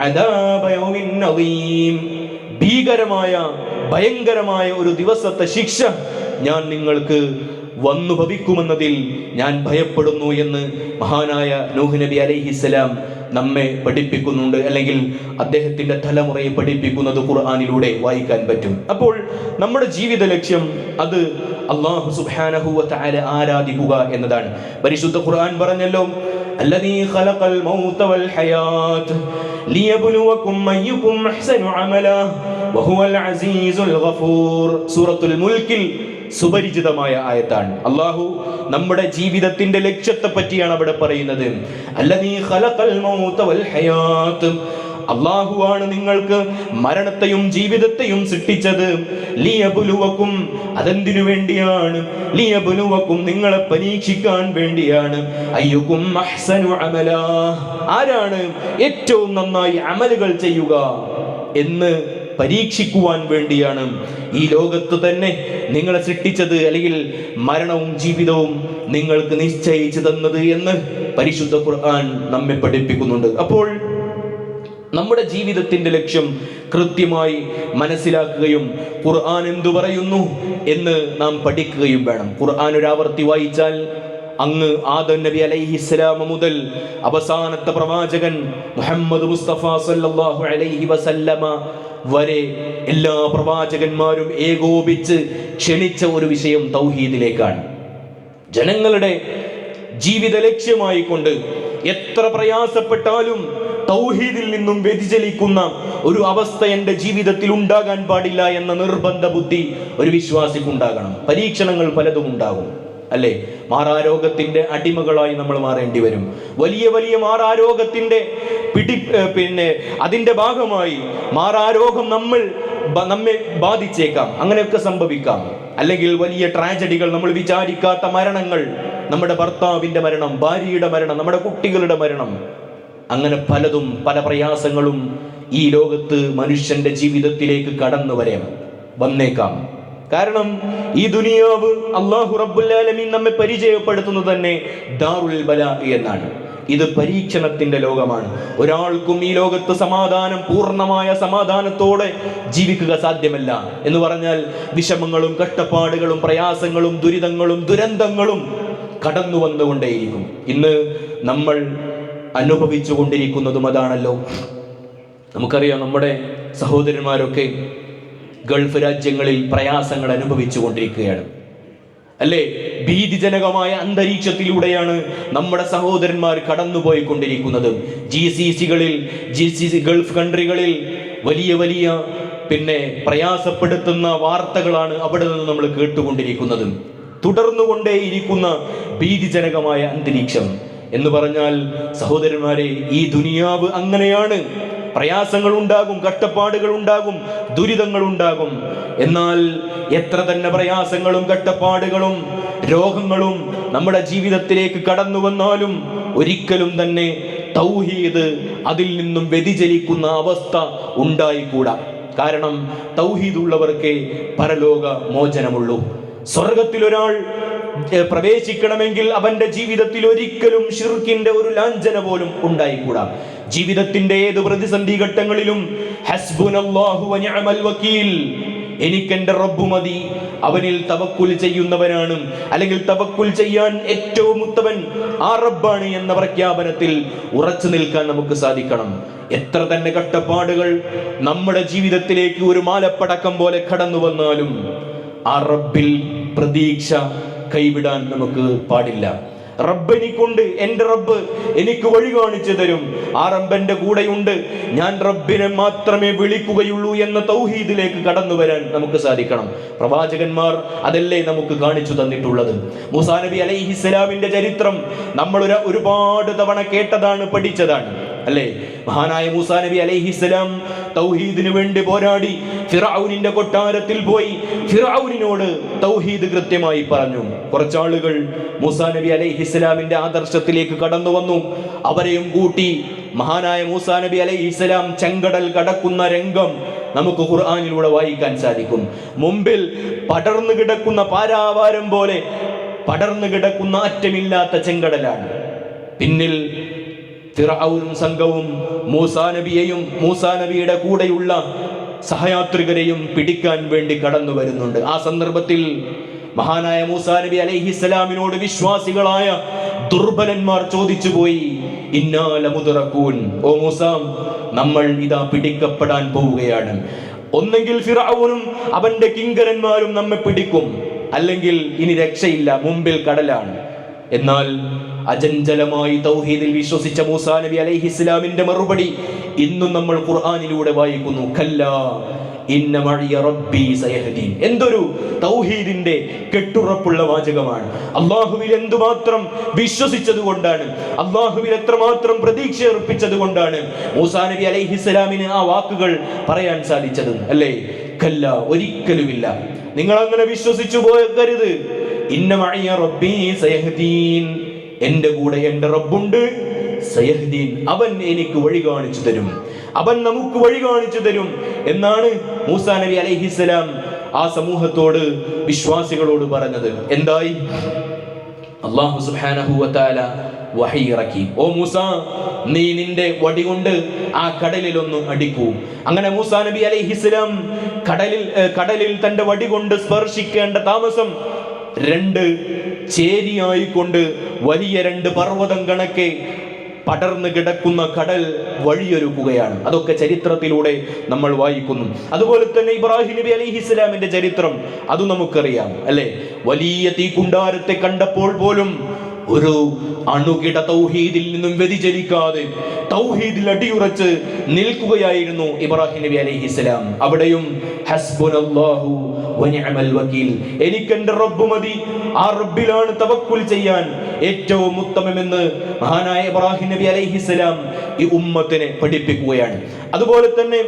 [SPEAKER 1] അദാബ യൗമിൻ അദീം, ഭയങ്കരമായ ഒരു ദിവസത്തെ ശിക്ഷ ഞാൻ നിങ്ങൾക്ക് വന്നു ഭവിക്കുമെന്നതിൽ ഞാൻ ഭയപ്പെടുന്നു എന്ന് മഹാനായ നൂഹ് നബി അലൈഹിസ്സലാം നമ്മെ പഠിപ്പിക്കുന്നുണ്ട്. അല്ലെങ്കിൽ അദ്ദേഹത്തിന്റെ തലമുറയെ പഠിപ്പിക്കുന്നത് ഖുർആനിലൂടെ വായിക്കാൻ പറ്റും. അപ്പോൾ നമ്മുടെ ജീവിത ലക്ഷ്യം അത് അല്ലാഹു സുബ്ഹാനഹു വ തആല ആരാധിക്കുക എന്നതാണ്. പരിശുദ്ധ ഖുർആൻ പറഞ്ഞല്ലോ, അല്ലദീ ഖലഖൽ മൗത വൽ ഹയാത്ത് ലിയബ്ലുവകും അയ്യുകും അഹ്സനു അമലാ വഹുവൽ അസീസുൽ ഗഫൂർ. സൂറത്തുൽ മുൽക്കിൽ സുപരിചിതമായ ആയത്താണ്. അല്ലാഹു നമ്മുടെ ജീവിതത്തിന്റെ ലക്ഷ്യത്തെ പറ്റിയാണ് അവിടെ പറയുന്നത്. അല്ലദീ ഖലഖൽ മൗത വൽ ഹയാത്ത്, അല്ലാഹുവാണ് നിങ്ങൾക്ക് മരണത്തെയും ജീവിതത്തെയും സൃഷ്ടിച്ചത്. ലിയബ്ലുവകും, അതെന്തിനു വേണ്ടിയാണ്? ലിയബ്ലുവകും, നിങ്ങളെ പരീക്ഷിക്കാൻ വേണ്ടിയാണ്. അയ്യുകും അഹ്സനു അമലാ, ആരാണ് ഏറ്റവും നന്നായി അമലുകൾ ചെയ്യുക എന്ന് പരീക്ഷിക്കുവാൻ വേണ്ടിയാണ് ഈ ലോകത്ത് തന്നെ നിങ്ങളെ സൃഷ്ടിച്ചത്, അല്ലെങ്കിൽ മരണവും ജീവിതവും നിങ്ങൾക്ക് നിശ്ചയിച്ചു തന്നത് എന്ന് പരിശുദ്ധ ഖുർആൻ നമ്മെ പഠിപ്പിക്കുന്നുണ്ട്. അപ്പോൾ നമ്മുടെ ജീവിതത്തിന്റെ ലക്ഷ്യം കൃത്യമായി മനസ്സിലാക്കുകയും ഖുർആൻ എന്തു പറയുന്നു എന്ന് നാം പഠിക്കുകയും വേണം. ഖുർആൻ ഒരാവർത്തി വായിച്ചാൽ അങ്ങ് ആദം നബി അലൈഹിസ്സലാം മുതൽ അവസാനത്തെ പ്രവാചകൻ മുഹമ്മദ് മുസ്തഫ സല്ലല്ലാഹു അലൈഹി വസല്ലമ വരെ എല്ലാ പ്രവാചകന്മാരും ഏകോപിച്ച് ക്ഷണിച്ച ഒരു വിഷയം തൗഹീദിലേക്കാണ്. ജനങ്ങളുടെ ജീവിത ലക്ഷ്യമായി കൊണ്ട് എത്ര പ്രയാസപ്പെട്ടാലും തൗഹീദിൽ നിന്നും വ്യതിചലിക്കുന്ന ഒരു അവസ്ഥ എൻ്റെ ജീവിതത്തിൽ ഉണ്ടാകാൻ പാടില്ല എന്ന നിർബന്ധ ബുദ്ധി ഒരു വിശ്വാസിക്കുണ്ടാകണം. പരീക്ഷണങ്ങൾ പലതും ഉണ്ടാകും, അല്ലേ? മാറാരോഗത്തിന്റെ അടിമകളായി നമ്മൾ മാറേണ്ടി വരും. വലിയ വലിയ മാറാരോഗത്തിന്റെ അതിന്റെ ഭാഗമായി മാറാരോഗം നമ്മെ ബാധിച്ചേക്കാം, അങ്ങനെയൊക്കെ സംഭവിക്കാം. അല്ലെങ്കിൽ വലിയ ട്രാജഡികൾ, നമ്മൾ വിചാരിക്കാത്ത മരണങ്ങൾ, നമ്മുടെ ഭർത്താവിന്റെ മരണം, ഭാര്യയുടെ മരണം, നമ്മുടെ കുട്ടികളുടെ മരണം, അങ്ങനെ പലതും പല പ്രയാസങ്ങളും ഈ ലോകത്ത് മനുഷ്യന്റെ ജീവിതത്തിലേക്ക് കടന്നു വന്നേക്കാം. കാരണം ഈ ദുനിയാവ് അല്ലാഹു റബ്ബുൽ ആലമീൻ നമ്മെ പരിചയപ്പെടുത്തുന്നത് തന്നെ ദാറുൽ ബലാ എന്നാണ്. ഇത് പരീക്ഷണത്തിന്റെ ലോകമാണ്. ഒരാൾക്കും ഈ ലോകത്ത് പൂർണ്ണമായ സമാധാനത്തോടെ ജീവിക്കുക സാധ്യമല്ല. എന്ന് പറഞ്ഞാൽ വിഷമങ്ങളും കഷ്ടപ്പാടുകളും പ്രയാസങ്ങളും ദുരിതങ്ങളും ദുരന്തങ്ങളും കടന്നു വന്നുകൊണ്ടേയിരിക്കും. ഇന്ന് നമ്മൾ അനുഭവിച്ചു കൊണ്ടിരിക്കുന്നതും അതാണല്ലോ. നമുക്കറിയാം, നമ്മുടെ സഹോദരന്മാരൊക്കെ ഗൾഫ് രാജ്യങ്ങളിൽ പ്രയാസങ്ങൾ അനുഭവിച്ചു കൊണ്ടിരിക്കുകയാണ്, അല്ലേ? ഭീതിജനകമായ അന്തരീക്ഷത്തിലൂടെയാണ് നമ്മുടെ സഹോദരന്മാർ കടന്നുപോയിക്കൊണ്ടിരിക്കുന്നത്. GCC ഗൾഫ് കൺട്രികളിൽ വലിയ വലിയ പ്രയാസപ്പെടുത്തുന്ന വാർത്തകളാണ് അവിടെ നിന്ന് നമ്മൾ കേട്ടുകൊണ്ടിരിക്കുന്നത്. തുടർന്നുകൊണ്ടേയിരിക്കുന്ന ഭീതിജനകമായ അന്തരീക്ഷം എന്ന് പറഞ്ഞാൽ, സഹോദരന്മാരെ, ഈ ദുനിയാവ് അങ്ങനെയാണ്. പ്രയാസങ്ങൾ ഉണ്ടാകും, കഷ്ടപ്പാടുകൾ ഉണ്ടാകും, ദുരിതങ്ങൾ ഉണ്ടാകും. എന്നാൽ എത്ര തന്നെ പ്രയാസങ്ങളും കഷ്ടപ്പാടുകളും രോഗങ്ങളും നമ്മുടെ ജീവിതത്തിലേക്ക് കടന്നു വന്നാലും ഒരിക്കലും തന്നെ തൗഹീദ് അതിൽ നിന്നും വ്യതിചലിക്കുന്ന അവസ്ഥ ഉണ്ടായിക്കൂടാ. കാരണം തൗഹീദ് ഉള്ളവർക്കേ പരലോക മോചനമുള്ളൂ. സ്വർഗത്തിൽ ഒരാൾ പ്രവേശിക്കണമെങ്കിൽ അവന്റെ ജീവിതത്തിൽ ഒരിക്കലും ശിർക്കിന്റെ ഒരു ലാഞ്ചന പോലും ഉണ്ടായിക്കൂടാ. ജീവിതത്തിന്റെ ഏത് പ്രതിസന്ധി ഘട്ടങ്ങളിലും ഹസ്ബുനല്ലാഹു വനിഅമൽ വകീൽ, എനിക്കെന്റെ റബ്ബ് മതി, അവനിൽ തവക്കുൽ ചെയ്യുന്നവനാണ്, അല്ലെങ്കിൽ തവക്കുൽ ചെയ്യാൻ ഏറ്റവും ഉത്തമൻ ആ റബ്ബാണ് എന്ന പ്രഖ്യാപനത്തിൽ ഉറച്ചു നിൽക്കാൻ നമുക്ക് സാധിക്കണം. എത്ര തന്നെ കഷ്ടപ്പാടുകൾ നമ്മുടെ ജീവിതത്തിലേക്ക് ഒരു മാലപ്പടക്കം പോലെ കടന്നു വന്നാലും ആ റബ്ബിൽ പ്രതീക്ഷ കൈവിടാൻ നമുക്ക് പാടില്ല. റബ്ബ് എനിക്കുണ്ട്, എൻ്റെ റബ്ബ് എനിക്ക് വഴി കാണിച്ചു തരും, ആ റബ്ബന്റെ കൂടെയുണ്ട്, ഞാൻ റബ്ബിനെ മാത്രമേ വിളിക്കുകയുള്ളൂ എന്ന തൗഹീദിലേക്ക് കടന്നു വരാൻ നമുക്ക് സാധിക്കണം. പ്രവാചകന്മാർ അതല്ലേ നമുക്ക് കാണിച്ചു തന്നിട്ടുള്ളത്. മൂസാ നബി അലൈഹിസ്സലാമിന്റെ ചരിത്രം നമ്മൾ ഒരുപാട് തവണ കേട്ടതാണ്, പഠിച്ചതാണ്, അല്ലേ? മഹാനായ മൂസാ നബി അലൈഹിസ്സലാം തൗഹീദിന് വേണ്ടി പോരാടി ഫിർഔനിന്റെ കൊട്ടാരത്തിൽ പോയി ഫിർഔനിനോട് തൗഹീദ് കൃത്യമായി പറഞ്ഞു. കുറച്ചാളുകൾ മൂസാ നബി അലൈഹിസ്സലാമിന്റെ ആദർശത്തിലേക്ക് കടന്നു വന്നു. അവരെയും കൂട്ടി മഹാനായ മൂസാ നബി അലൈഹിസ്സലാം ചെങ്കടൽ കടക്കുന്ന രംഗം നമുക്ക് ഖുർആനിലൂടെ വായിക്കാൻ സാധിക്കും. മുമ്പിൽ പടർന്നു കിടക്കുന്ന പാരാവാരം പോലെ പടർന്നു കിടക്കുന്ന അറ്റമില്ലാത്ത ചെങ്കടലാണ്. പിന്നിൽ ഫിർഔനും സംഘവും മൂസാ നബിയെയും മൂസാ നബിയുടെ കൂടെയുള്ള സഹയാത്രികരെയും പിടിക്കാൻ വേണ്ടി കടന്നു വരുന്നുണ്ട്. ആ സന്ദർഭത്തിൽ മഹാനായ മൂസാ നബി അലൈഹിസ്സലാമിനോട് വിശ്വാസികളായ ദുർബലന്മാർ ചോദിച്ചു പോയി, ഇന്നാ ലമുദ്റകൂൻ, ഓ മൂസാ, നമ്മൾ ഇതാ പിടിക്കപ്പെടാൻ പോവുകയാണ്. ഒന്നെങ്കിൽ ഫിർഔനും അവന്റെ കിങ്കരന്മാരും നമ്മെ പിടിക്കും, അല്ലെങ്കിൽ ഇനി രക്ഷയില്ല, മുമ്പിൽ കടലാണ്. എന്നാൽ അചഞ്ചലമായി തൗഹീദിൽ വിശ്വസിച്ച മൂസാ നബി അലൈഹിസ്സലാമിന്റെ മറുപടി ഇന്നും നമ്മൾ ഖുർആനിലൂടെ വായിക്കുന്നു, കല്ലാ ഇന്ന മഅിയ റബ്ബി സയഹ്ദീൻ. എന്തൊരു തൗഹീദിന്റെ കെട്ടുറപ്പുള്ള വാചകമാണ്. അല്ലാഹുവിൽ എന്തുമാത്രം വിശ്വസിച്ചത് കൊണ്ടാണ്, അല്ലാഹുവിൽ എത്രമാത്രം പ്രതീക്ഷ അർപ്പിച്ചത് കൊണ്ടാണ് മൂസാ നബി അലൈഹിസ്സലാമിന് ആ വാക്കുകൾ പറയാൻ സാധിച്ചത്, അല്ലേ? കല്ല, ഒരിക്കലുമില്ല, നിങ്ങൾ അങ്ങനെ വിശ്വസിച്ചു പോകരുത്. ഇന്ന മഅിയ റബ്ബി സയഹ്ദീൻ, എന്റെ കൂടെ എന്റെ റബ്ബുണ്ട്, സയഹ്ദീൻ, അവൻ എനിക്ക് വഴി കാണിച്ചു തരും, അവൻ നമുക്ക് വഴി കാണിച്ചു തരും എന്നാണ് മൂസാ നബി അലൈഹിസ്സലാം ആ സമൂഹത്തോട്, വിശ്വാസികളോട് പറഞ്ഞത്. എന്തായി? അല്ലാഹു സുബ്ഹാനഹു വ തആല വഹി ഇറക്കി, ഓ മൂസാ, നീ നിന്റെ വടി കൊണ്ട് ആ കടലിൽ ഒന്ന് അടിക്കൂ. അങ്ങനെ മൂസാ നബി അലൈഹിസ്സലാം കടലിൽ തന്റെ വടി കൊണ്ട് സ്പർശിക്കേണ്ട താമസം രണ്ട് ചേരിയായിക്കൊണ്ട് വലിയ രണ്ട് പർവ്വതം കണക്കെ പടർന്നു കിടക്കുന്ന കടൽ വഴിയൊരുക്കുകയാണ്. അതൊക്കെ ചരിത്രത്തിലൂടെ നമ്മൾ വായിക്കുന്നു. അതുപോലെ തന്നെ ഇബ്രാഹിം നബി അലൈഹിസ്സലാമിന്റെ ചരിത്രം അത് നമുക്കറിയാം അല്ലെ. വലിയ തീക്കുണ്ടാരത്തെ കണ്ടപ്പോൾ പോലും ഒരു അണുകിട തൗഹീദിൽ നിന്നും വ്യതിചലിക്കാതെ തൗഹീദിൽ അടിയുറച്ച് നിൽക്കുകയായിരുന്നു ഇബ്രാഹിം നബി അലൈഹിസ്സലാം. അവിടെയും ഹസ്ബുനല്ലാഹു വനിഅമൽ വകീൽ, എനിക്കെന്റെ റബ്ബ് മതി, ആ റബ്ബിലാണ് തവക്കുൽ ചെയ്യാൻ ഏറ്റവും ഉത്തമമെന്ന് മഹാനായ ഇബ്രാഹിം നബി അലൈഹിസ്സലാം ഈ ഉമ്മത്തിനെ പഠിപ്പിക്കുകയാണ്. അതുപോലെ തന്നെ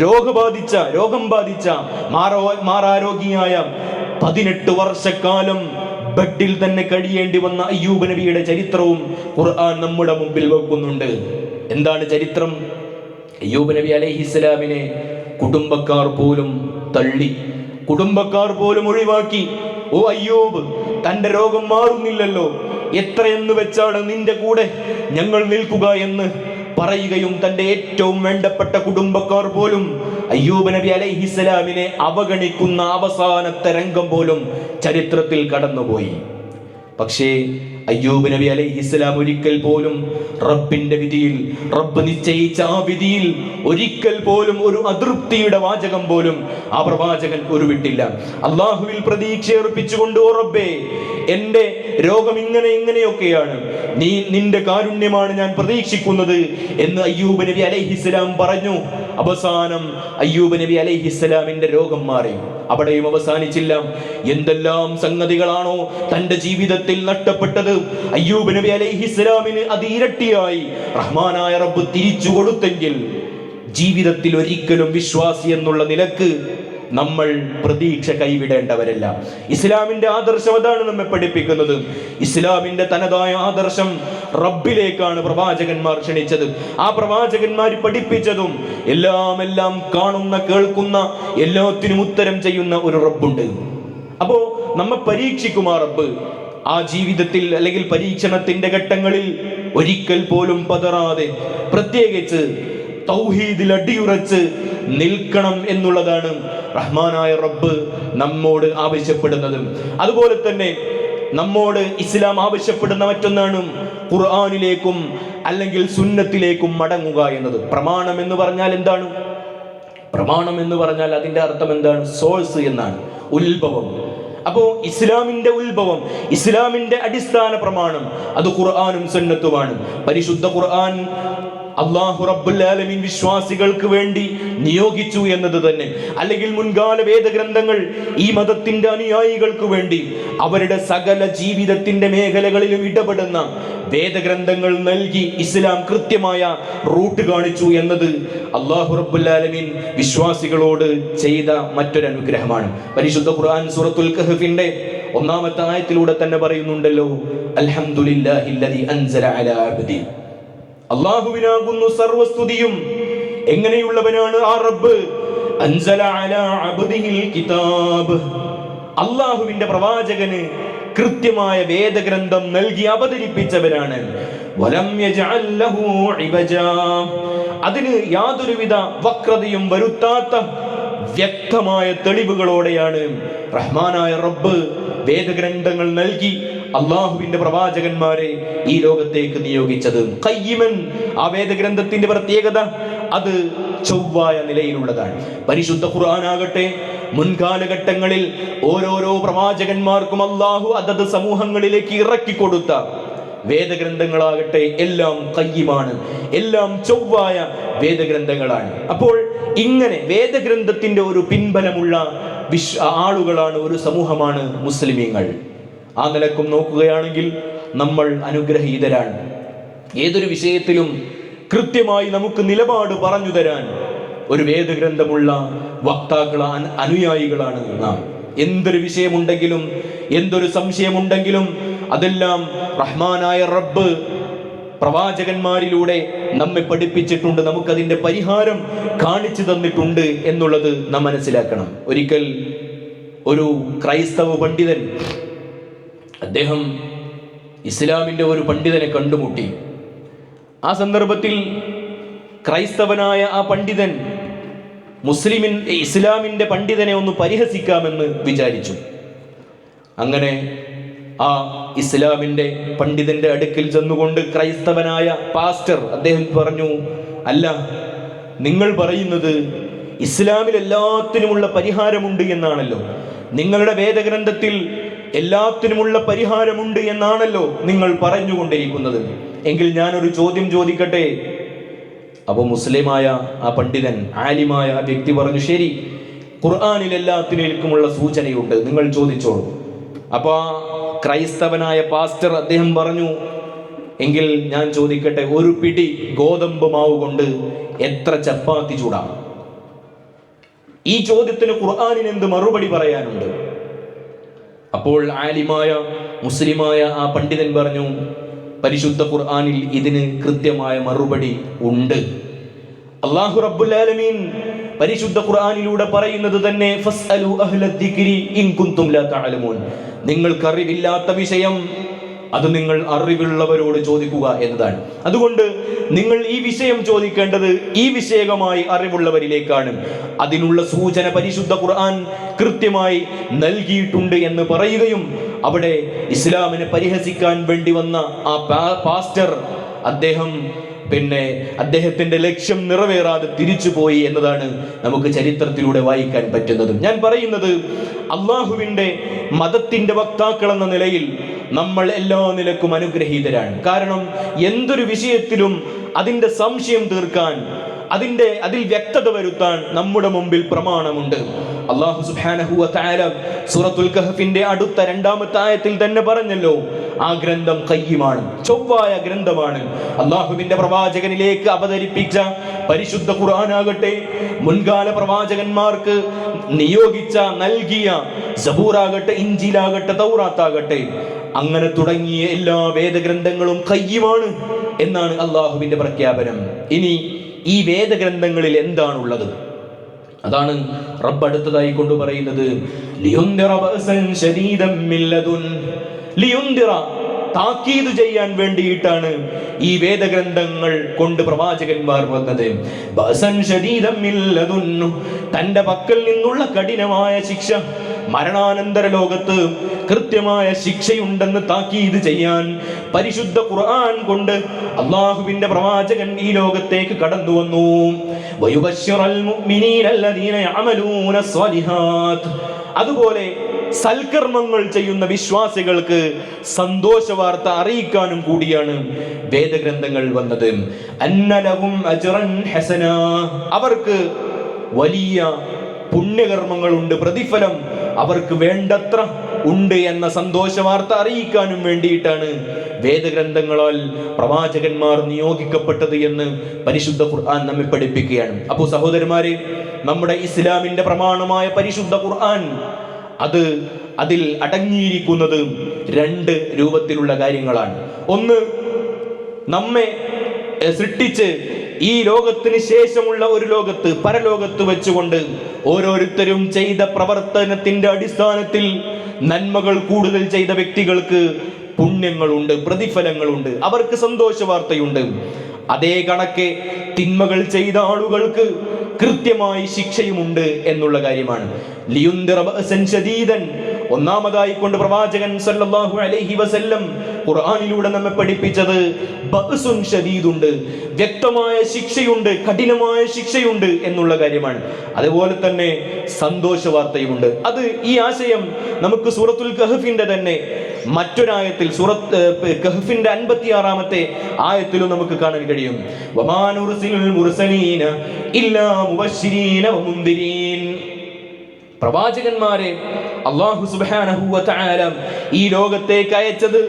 [SPEAKER 1] രോഗം ബാധിച്ച മാറാരോഗിയായ 18 വർഷക്കാലം ബെഡിൽ തന്നെ കഴിയേണ്ടി വന്ന അയ്യൂബ് നബിയുടെ ചരിത്രവും ഖുർആൻ നമ്മുടെ മുമ്പിൽ വെക്കുന്നുണ്ട്. എന്താണ് ചരിത്രം? അയ്യൂബ് നബി അലൈഹിസ്സലാമിനെ കുടുംബക്കാർ പോലും തള്ളി, കുടുംബക്കാർ പോലും ഒഴിവാക്കി. ഓ അയ്യൂബ്, തന്റെ രോഗം മാറുന്നില്ലല്ലോ, എത്രയെന്ന് വെച്ചാണ് നിന്റെ കൂടെ ഞങ്ങൾ നിൽക്കുക എന്ന് പറയുകയും തന്റെ ഏറ്റവും വേണ്ടപ്പെട്ട കുടുംബക്കാർ പോലും അയ്യൂബ് നബി അലൈഹിസ്സലാമിനെ അവഗണിക്കുന്ന അവസാനത്തെ രംഗം പോലും ചരിത്രത്തിൽ കടന്നുപോയി. പക്ഷേ അയ്യൂബ് നബി അലൈഹിസ്സലാം ഒരിക്കൽ പോലും റബ്ബിന്റെ വിധിയിൽ, റബ്ബ് നിശ്ചയിച്ച ആ വിധിയിൽ ഒരിക്കൽ പോലും ഒരു അതൃപ്തിയുടെ വാചകം പോലും ആ പ്രവാചകൻ ഉരുവിട്ടില്ല. അള്ളാഹുവിൽ പ്രതീക്ഷ അർപ്പിച്ചുകൊണ്ട്, ഓ റബ്ബേ, എന്റെ രോഗം ഇങ്ങനെയൊക്കെയാണ്, നിന്റെ കാരുണ്യമാണ് ഞാൻ പ്രതീക്ഷിക്കുന്നത് എന്ന് അയ്യൂബ് നബി അലൈഹിസ്സലാം പറഞ്ഞു. അവസാനം അയ്യൂബ് നബി അലൈഹിസ്സലാമിന്റെ രോഗം മാറി. അവിടെയും അവസാനിച്ചില്ല. എന്തെല്ലാം സംഗതികളാണോ തന്റെ ജീവിതത്തിൽ നഷ്ടപ്പെട്ടത്, അയ്യൂബ് നബി അലൈഹിസ്സലാമിന് അത് ഇരട്ടിയായി റഹ്മാനായ റബ്ബ് തിരിച്ചു കൊടുത്തെങ്കിൽ ജീവിതത്തിൽ ഒരിക്കലും വിശ്വാസി എന്നുള്ള നിലക്ക് നമ്മൾ പ്രതീക്ഷ കൈവിടേണ്ടവരല്ല. ഇസ്ലാമിന്റെ ആദർശം അതാണ് നമ്മെ പഠിപ്പിക്കുന്നത്. ഇസ്ലാമിന്റെ തനതായ ആദർശം റബ്ബിലേക്കാണ് പ്രവാചകന്മാർ ക്ഷണിച്ചത്. ആ പ്രവാചകന്മാർ പഠിപ്പിച്ചതും എല്ലാം കാണുന്ന, കേൾക്കുന്ന, എല്ലാത്തിനും ഉത്തരം ചെയ്യുന്ന ഒരു റബ്ബുണ്ട്. അപ്പോ നമ്മെ പരീക്ഷിക്കുമാ റബ്ബ്. ആ ജീവിതത്തിൽ അല്ലെങ്കിൽ പരീക്ഷണത്തിന്റെ ഘട്ടങ്ങളിൽ ഒരിക്കൽ പോലും പതറാതെ പ്രത്യേകിച്ച് തൗഹീദിൽ അടിയുറച്ച് നിൽക്കണം എന്നുള്ളതാണ് റഹ്മാനായ റബ്ബ് നമ്മോട് ആവശ്യപ്പെടുന്നത്. അതുപോലെ തന്നെ നമ്മോട് ഇസ്ലാം ആവശ്യപ്പെടുന്ന മറ്റൊന്നാണ് ഖുർആനിലേക്കും അല്ലെങ്കിൽ സുന്നത്തിലേക്കും മടങ്ങുക എന്നത്. പ്രമാണം എന്ന് പറഞ്ഞാൽ എന്താണ്? പ്രമാണം എന്ന് പറഞ്ഞാൽ അതിന്റെ അർത്ഥം എന്താണ്? സോഴ്സ് എന്നാണ്, ഉത്ഭവം. അപ്പോ ഇസ്ലാമിന്റെ ഉത്ഭവം, ഇസ്ലാമിന്റെ അടിസ്ഥാന പ്രമാണം അത് ഖുർആനും സുന്നത്തുമാണ്. പരിശുദ്ധ ഖുർആൻ അല്ലാഹു റബ്ബുൽ ആലമീൻ വിശ്വാസികൾക്ക് വേണ്ടി നിയോഗിച്ചു എന്നത് തന്നെ, അല്ലെങ്കിൽ മുൻകാല വേദഗ്രന്ഥങ്ങൾ ഈ മതത്തിന്റെ അനുയായികൾക്ക് വേണ്ടി അവരുടെ സകല ജീവിതത്തിന്റെ മേഖലകളിലും ഇടപെടുന്ന വേദഗ്രന്ഥങ്ങൾ നൽകി ഇസ്ലാം കൃത്യമായ റൂട്ട് കാണിച്ചു എന്നത് അല്ലാഹു റബ്ബുൽ ആലമീൻ വിശ്വാസികളോട് ചെയ്ത മറ്റൊരു അനുഗ്രഹമാണ്. പരിശുദ്ധ ഖുർആൻ സൂറത്തുൽ കഹ്ഫിന്റെ 1-ാമത്തെ ആയത്തിലൂടെ തന്നെ പറയുന്നുണ്ടല്ലോ, അൽഹംദുലില്ലാഹില്ലദീ അൻസല അലാ അബ്ദി, അല്ലാഹുവിനാകുന്നു സർവസ്തുതിയും. എങ്ങനെയുള്ളവനാണ് ആ റബ്ബ്? അൻസല അലാ അബ്ദിഹിൽ കിതാബ്, അല്ലാഹുവിന്റെ പ്രവാചകന് കൃത്യമായ വേദഗ്രന്ഥം നൽകി അവതരിപ്പിച്ചവരാണ്. വലം യജ്അൽ ലഹു ഇബജാ, അതിന് യാതൊരുവിധ വക്രതയും വരുത്താത്ത വ്യക്തമായ തെളിവുകളോടെയാണ് റഹ്മാനായ റബ്ബ് വേദഗ്രന്ഥങ്ങൾ നൽകി അള്ളാഹുവിന്റെ പ്രവാചകന്മാരെ ഈ ലോകത്തേക്ക് നിയോഗിച്ചത്. ഖയ്യിമൻ, ആ വേദഗ്രന്ഥത്തിന്റെ പ്രത്യേകത അത് ചൊവ്വായ നിലയിലുള്ളതാണ്. പരിശുദ്ധ ഖുർആനാകട്ടെ മുൻകാലഘട്ടങ്ങളിൽ ഓരോരോ പ്രവാചകന്മാർക്കും അള്ളാഹു അതത് സമൂഹങ്ങളിലേക്ക് ഇറക്കിക്കൊടുത്ത വേദഗ്രന്ഥങ്ങളാകട്ടെ എല്ലാം ഖയ്യിമാണ്, എല്ലാം ചൊവ്വായ വേദഗ്രന്ഥങ്ങളാണ്. അപ്പോൾ ഇങ്ങനെ വേദഗ്രന്ഥത്തിന്റെ ഒരു പിൻബലമുള്ള ആളുകളാണ്, ഒരു സമൂഹമാണ് മുസ്ലിമീങ്ങൾ. ആ നിലക്കും നോക്കുകയാണെങ്കിൽ നമ്മൾ അനുഗ്രഹീതരാണ്. ഏതൊരു വിഷയത്തിലും കൃത്യമായി നമുക്ക് നിലപാട് പറഞ്ഞു തരാൻ ഒരു വേദഗ്രന്ഥമുള്ള വക്താക്കൾ, അനുയായികളാണ് നാം. എന്തൊരു വിഷയമുണ്ടെങ്കിലും, എന്തൊരു സംശയമുണ്ടെങ്കിലും അതെല്ലാം റഹ്മാനായ റബ്ബ് പ്രവാചകന്മാരിലൂടെ നമ്മെ പഠിപ്പിച്ചിട്ടുണ്ട്, നമുക്കതിന്റെ പരിഹാരം കാണിച്ചു തന്നിട്ടുണ്ട് എന്നുള്ളത് നാം മനസ്സിലാക്കണം. ഒരിക്കൽ ഒരു ക്രൈസ്തവ പണ്ഡിതൻ, അദ്ദേഹം ഇസ്ലാമിന്റെ ഒരു പണ്ഡിതനെ കണ്ടുമുട്ടി. ആ സന്ദർഭത്തിൽ ക്രൈസ്തവനായ ആ പണ്ഡിതൻ ഇസ്ലാമിന്റെ പണ്ഡിതനെ ഒന്ന് പരിഹസിക്കാമെന്ന് വിചാരിച്ചു. അങ്ങനെ ആ ഇസ്ലാമിൻ്റെ പണ്ഡിതന്റെ അടുക്കൽ ചെന്നുകൊണ്ട് ക്രൈസ്തവനായ പാസ്റ്റർ അദ്ദേഹം പറഞ്ഞു, അല്ല, നിങ്ങൾ പറയുന്നത് ഇസ്ലാമിൽ എല്ലാത്തിനുമുള്ള പരിഹാരമുണ്ട് എന്നാണല്ലോ, നിങ്ങളുടെ വേദഗ്രന്ഥത്തിൽ എല്ലാത്തിനുമുള്ള പരിഹാരമുണ്ട് എന്നാണല്ലോ നിങ്ങൾ പറഞ്ഞുകൊണ്ടിരിക്കുന്നത്. എങ്കിൽ ഞാനൊരു ചോദ്യം ചോദിക്കട്ടെ. അപ്പോൾ മുസ്ലിമായ ആ പണ്ഡിതൻ, ആലിമായ ആ വ്യക്തി പറഞ്ഞു, ശരി, ഖുർആനിൽ എല്ലാത്തിനേക്കുമുള്ള സൂചനയുണ്ട്, നിങ്ങൾ ചോദിച്ചോളൂ. അപ്പോൾ ആ ക്രൈസ്തവനായ പാസ്റ്റർ അദ്ദേഹം പറഞ്ഞു, എങ്കിൽ ഞാൻ ചോദിക്കട്ടെ, ഒരു പിടി ഗോതമ്പ് മാവ് കൊണ്ട് എത്ര ചപ്പാത്തി ചൂടാം? ഈ ചോദ്യത്തിന് ഖുർആനിന് എന്ത് മറുപടി പറയാനുണ്ട്? അപ്പോൾ ആലിമായ മുസ്ലിമായ ആ പണ്ഡിതൻ പറഞ്ഞു, പരിശുദ്ധ ഖുർആനിൽ ഇതിന് കൃത്യമായ മറുപടി ഉണ്ട്. അല്ലാഹു റബ്ബുൽ ആലമീൻ പരിശുദ്ധ ഖുർആനിലൂടെ പറയുന്നത് തന്നെ ഫസ്അലു അഹ്ലദ്ദിക്രി ഇൻ കുൻതും ലാ തഅലമൂൻ, നിങ്ങൾക്ക് അറിവില്ലാത്ത വിഷയം അത് നിങ്ങൾ അറിവുള്ളവരോട് ചോദിക്കുക എന്നതാണ്. അതുകൊണ്ട് നിങ്ങൾ ഈ വിഷയം ചോദിക്കേണ്ടത് ഈ വിഷയകമായി അറിവുള്ളവരിലേക്കാണ്. അതിനുള്ള സൂചന പരിശുദ്ധ ഖുർആൻ കൃത്യമായി നൽകിയിട്ടുണ്ട് എന്ന് പറയുകയും അവിടെ ഇസ്ലാമിനെ പരിഹസിക്കാൻ വേണ്ടി വന്ന ആ പാസ്റ്റർ അദ്ദേഹത്തിന്റെ ലക്ഷ്യം നിറവേറാതെ തിരിച്ചുപോയി എന്നതാണ് നമുക്ക് ചരിത്രത്തിലൂടെ വായിക്കാൻ പറ്റുന്നത്. ഞാൻ പറയുന്നത്, അള്ളാഹുവിൻ്റെ മതത്തിന്റെ വക്താക്കൾ എന്ന നിലയിൽ നമ്മൾ എല്ലാ നിലക്കും അനുഗ്രഹീതരാണ്. കാരണം എന്തൊരു വിഷയത്തിലും അതിന്റെ സംശയം തീർക്കാൻ, അതിൽ വ്യക്തത വരുത്താൻ നമ്മുടെ മുമ്പിൽ പ്രമാണമുണ്ട്. അല്ലാഹു സുബ്ഹാനഹു വ തആല സൂറത്തുൽ കഹ്ഫിന്റെ അടുത്ത 2-ാമത്തെ ആയത്തിൽ തന്നെ പറഞ്ഞല്ലോ, ആ ഗ്രന്ഥം ഖയ്യിമാണ്, ചൊവ്വായ ഗ്രന്ഥമാണ്. അല്ലാഹുവിന്റെ പ്രവാചകനിലേക്ക് അവതരിപ്പിച്ച പരിശുദ്ധ ഖുർആനാകട്ടെ, മുൻകാല പ്രവാചകന്മാർക്ക് നൽകിയ സബൂറാകട്ടെ, ഇഞ്ചീലാകട്ടെ, തൗറാത്താകട്ടെ, അങ്ങനെ തുടങ്ങിയ എല്ലാ വേദഗ്രന്ഥങ്ങളും ഖയ്യിമാണ് എന്നാണ് അല്ലാഹുവിന്റെ പ്രഖ്യാപനം. ഇനി ഈ വേദഗ്രന്ഥങ്ങളിൽ എന്താണുള്ളത്? അതാണ് റബ്ബ് അടുത്തതായി കൊണ്ട് പറയുന്നത്, താക്കീത് ചെയ്യാൻ വേണ്ടിയിട്ടാണ് ഈ വേദഗ്രന്ഥങ്ങൾ കൊണ്ട് പ്രവാചകന്മാർ വന്നത്. തന്റെ പക്കൽ നിന്നുള്ള കഠിനമായ ശിക്ഷ, മരണാനന്തര ലോകത്ത് കൃത്യമായ ശിക്ഷയുണ്ടെന്ന് താക്കീത് ചെയ്യാൻ പരിശുദ്ധ ഖുർആൻ കൊണ്ട് അല്ലാഹുവിന്റെ പ്രവാചകൻ ഈ ലോകത്തേക്ക് കടന്നു വന്നു. അതുപോലെ സൽക്കർമ്മങ്ങൾ ചെയ്യുന്ന വിശ്വാസികൾക്ക് സന്തോഷ വാർത്ത അറിയിക്കാനും കൂടിയാണ് വേദഗ്രന്ഥങ്ങൾ വന്നത്. അന്നലഹും അജ്റൻ ഹസന, അവർക്ക് വലിയ പുണ്യകർമ്മങ്ങളുണ്ട്, പ്രതിഫലം അവർക്ക് വേണ്ടത്ര ഉണ്ട് എന്ന സന്തോഷ വാർത്ത അറിയിക്കാനും വേണ്ടിയിട്ടാണ് വേദഗ്രന്ഥങ്ങളാൽ പ്രവാചകന്മാർ നിയോഗിക്കപ്പെട്ടത് എന്ന് പരിശുദ്ധ ഖുർആൻ നമ്മെ പഠിപ്പിക്കുകയാണ്. അപ്പോൾ സഹോദരന്മാരെ, നമ്മുടെ ഇസ്ലാമിന്റെ പ്രമാണമായ പരിശുദ്ധ ഖുർആൻ അതിൽ അടങ്ങിയിരിക്കുന്നത് 2 രൂപത്തിലുള്ള കാര്യങ്ങളാണ്. ഒന്ന്, നമ്മെ സൃഷ്ടിച്ച് ഈ ലോകത്തിന് ശേഷമുള്ള ഒരു ലോകത്ത്, പരലോകത്ത് വെച്ചുകൊണ്ട് ഓരോരുത്തരും ചെയ്ത പ്രവർത്തനത്തിന്റെ അടിസ്ഥാനത്തിൽ നന്മകൾ കൂടുതൽ ചെയ്ത വ്യക്തികൾക്ക് പുണ്യങ്ങളുണ്ട്, പ്രതിഫലങ്ങളുണ്ട്, അവർക്ക് സന്തോഷ വാർത്തയുണ്ട്. അതേ കണക്കെ തിന്മകൾ ചെയ്ത ആളുകൾക്ക് കൃത്യമായി ശിക്ഷയുമുണ്ട് എന്നുള്ള കാര്യമാണ്. ഒന്നാമതായി കൊണ്ട് പ്രവാചകൻ സല്ലല്ലാഹു അലൈഹി വസല്ലം ഖുർആനിലൂടെ നമ്മെ പഠിപ്പിച്ചത് ബഅസുൻ ഷദീദുണ്ട്, വ്യക്തമായ ശിക്ഷയുണ്ട്, കഠിനമായ ശിക്ഷയുണ്ട് എന്നുള്ള കാര്യമാണ്. അതുപോലെ തന്നെ സന്തോഷ വാർത്തയുമുണ്ട്. ഈ ആശയം നമുക്ക് സൂറത്തുൽ കഹ്ഫിന്റെ തന്നെ മറ്റൊരായത്തിൽ, സൂറത്ത് കഹ്ഫിന്റെ 56-ാമത്തെ ആയത്തിലും നമുക്ക് കാണാൻ കഴിയും. വമാ നുർസിലുൽ മുർസലീന ഇല്ലാ മുബശ്ശിരീന വമുൻദിരീൻ. പ്രവാചകന്മാരെ അല്ലാഹു സുബ്ഹാനഹു വ തആല ഈ ലോകത്തേക്ക് അയച്ചത്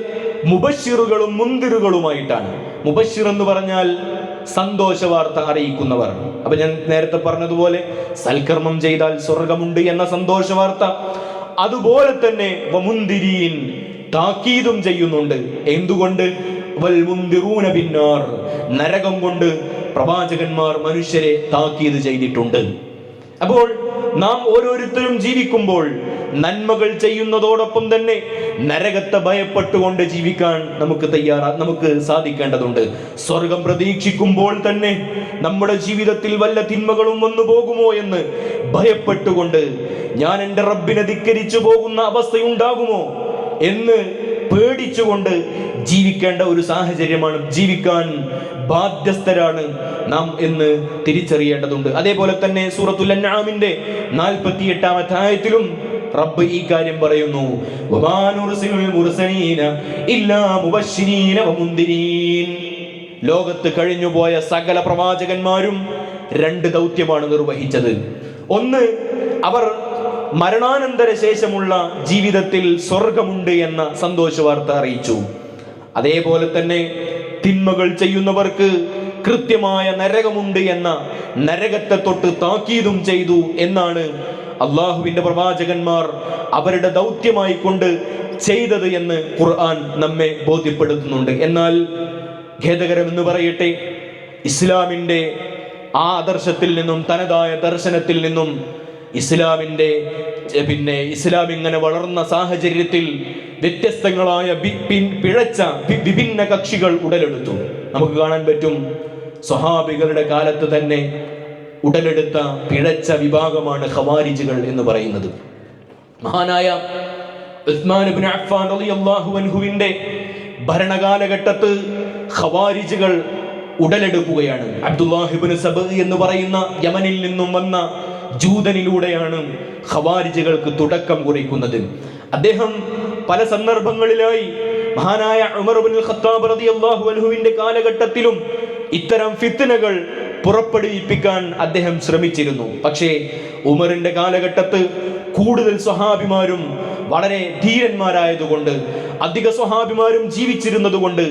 [SPEAKER 1] മുബശ്ശിറുകളും മുൻദിറുകളുമായിട്ടാണ്. മുബശ്ശിർ എന്ന് പറഞ്ഞാൽ സന്തോഷ വാർത്ത അറിയിക്കുന്നവർ. അപ്പൊ ഞാൻ നേരത്തെ പറഞ്ഞതുപോലെ സൽക്കർമ്മം ചെയ്താൽ സ്വർഗമുണ്ട് എന്ന സന്തോഷ വാർത്ത, അതുപോലെ തന്നെ വമുൻദിരീൻ, താക്കീതും ചെയ്യുന്നുണ്ട്. എന്തുകൊണ്ട്? വൽ മുൻദിറൂന ബിന്നാർ, നരകം കൊണ്ട് പ്രവാചകന്മാർ മനുഷ്യരെ താക്കീത് ചെയ്തിട്ടുണ്ട്. അപ്പോൾ നാം ഓരോരുത്തരും ജീവിക്കുമ്പോൾ നന്മകൾ ചെയ്യുന്നതോടൊപ്പം തന്നെ നരകത്തെ ഭയപ്പെട്ടുകൊണ്ട് ജീവിക്കാൻ നമുക്ക് സാധിക്കേണ്ടതുണ്ട്. സ്വർഗം പ്രതീക്ഷിക്കുമ്പോൾ തന്നെ നമ്മുടെ ജീവിതത്തിൽ വല്ല തിന്മകളും വന്നു പോകുമോ എന്ന് ഭയപ്പെട്ടുകൊണ്ട് ഞാൻ എൻ്റെ റബ്ബിനെ ധിക്കരിച്ചു പോകുന്ന അവസ്ഥയുണ്ടാകുമോ എന്ന് പേടിച്ചുകൊണ്ട് ജീവിക്കേണ്ട ഒരു സാഹചര്യമാണ്, ജീവിക്കാൻ ബാധ്യസ്ഥരാണ് നാം എന്ന് തിരിച്ചറിയേണ്ടതുണ്ട്. അതേപോലെ തന്നെ സൂറത്തുൽ അൻആമിന്റെ 48-ാമത്തെ ആയത്തിലും റബ്ബ് ഈ കാര്യം പറയുന്നു, വമാ നുർസിലുൽ മുർസലീന ഇല്ലാ മുബശ്ശിരീന വമുൻദിരീൻ. ലോകത്ത് കഴിഞ്ഞുപോയ സകല പ്രവാചകന്മാരും 2 ദൗത്യമാണ് നിർവഹിച്ചത്. ഒന്ന്, അവർ മരണാനന്തര ശേഷമുള്ള ജീവിതത്തിൽ സ്വർഗമുണ്ട് എന്ന സന്തോഷ വാർത്ത അറിയിച്ചു. അതേപോലെ തന്നെ തിന്മകൾ ചെയ്യുന്നവർക്ക് കൃത്യമായ നരകമുണ്ട് എന്ന നരകത്തെ തൊട്ട് താക്കീതും ചെയ്തു എന്നാണ് അള്ളാഹുവിന്റെ പ്രവാചകന്മാർ അവരുടെ ദൗത്യമായി കൊണ്ട് ചെയ്തത് എന്ന് ഖുർആൻ നമ്മെ ബോധ്യപ്പെടുത്തുന്നുണ്ട്. എന്നാൽ ഖേദകരം എന്ന് പറയട്ടെ, ഇസ്ലാമിന്റെ ആ ആദർശത്തിൽ നിന്നും തനതായ ദർശനത്തിൽ നിന്നും ഇസ്ലാം ഇങ്ങനെ വളർന്ന സാഹചര്യത്തിൽ വ്യത്യസ്തങ്ങളായ പിഴച്ച വിഭിന്ന കക്ഷികൾ ഉടലെടുത്തു. നമുക്ക് കാണാൻ പറ്റും, സ്വഹാബികളുടെ കാലത്ത് തന്നെ ഉടലെടുത്ത പിഴച്ച വിഭാഗമാണ് ഖവാരിജുകൾ എന്ന് പറയുന്നത്. മഹാനായ ഉസ്മാൻ ഇബ്നു അഫ്ഫാൻ റളിയല്ലാഹു അൻഹുവിന്റെ ഭരണകാലഘട്ടത്ത് ഖവാരിജുകൾ ഉടലെടുക്കുകയാണ്. അബ്ദുല്ലാഹ് ഇബ്നു സബ് എന്ന് പറയുന്ന യമനിൽ നിന്നും വന്ന ജൂതനിലൂടെയാണ് ഖവാരിജുകൾക്ക് തുടക്കം കുറിക്കുന്നത്. അദ്ദേഹം പല സന്ദർഭങ്ങളിലായി മഹാനായ ഉമർ ഇബ്നുൽ ഖത്താബ് റളിയല്ലാഹു അൻഹുവിന്റെ കാലഘട്ടത്തിലും ഇത്തരം ഫിത്നകൾ പുറപ്പെടുവിപ്പിക്കാൻ അദ്ദേഹം ശ്രമിച്ചിരുന്നു. പക്ഷേ ഉമറിന്റെ കാലഘട്ടത്ത് കൂടുതൽ സ്വഹാബിമാരും വളരെ ധീരന്മാരായതുകൊണ്ട്, അധിക സ്വഹാബിമാരും ജീവിച്ചിരുന്നത് കൊണ്ട്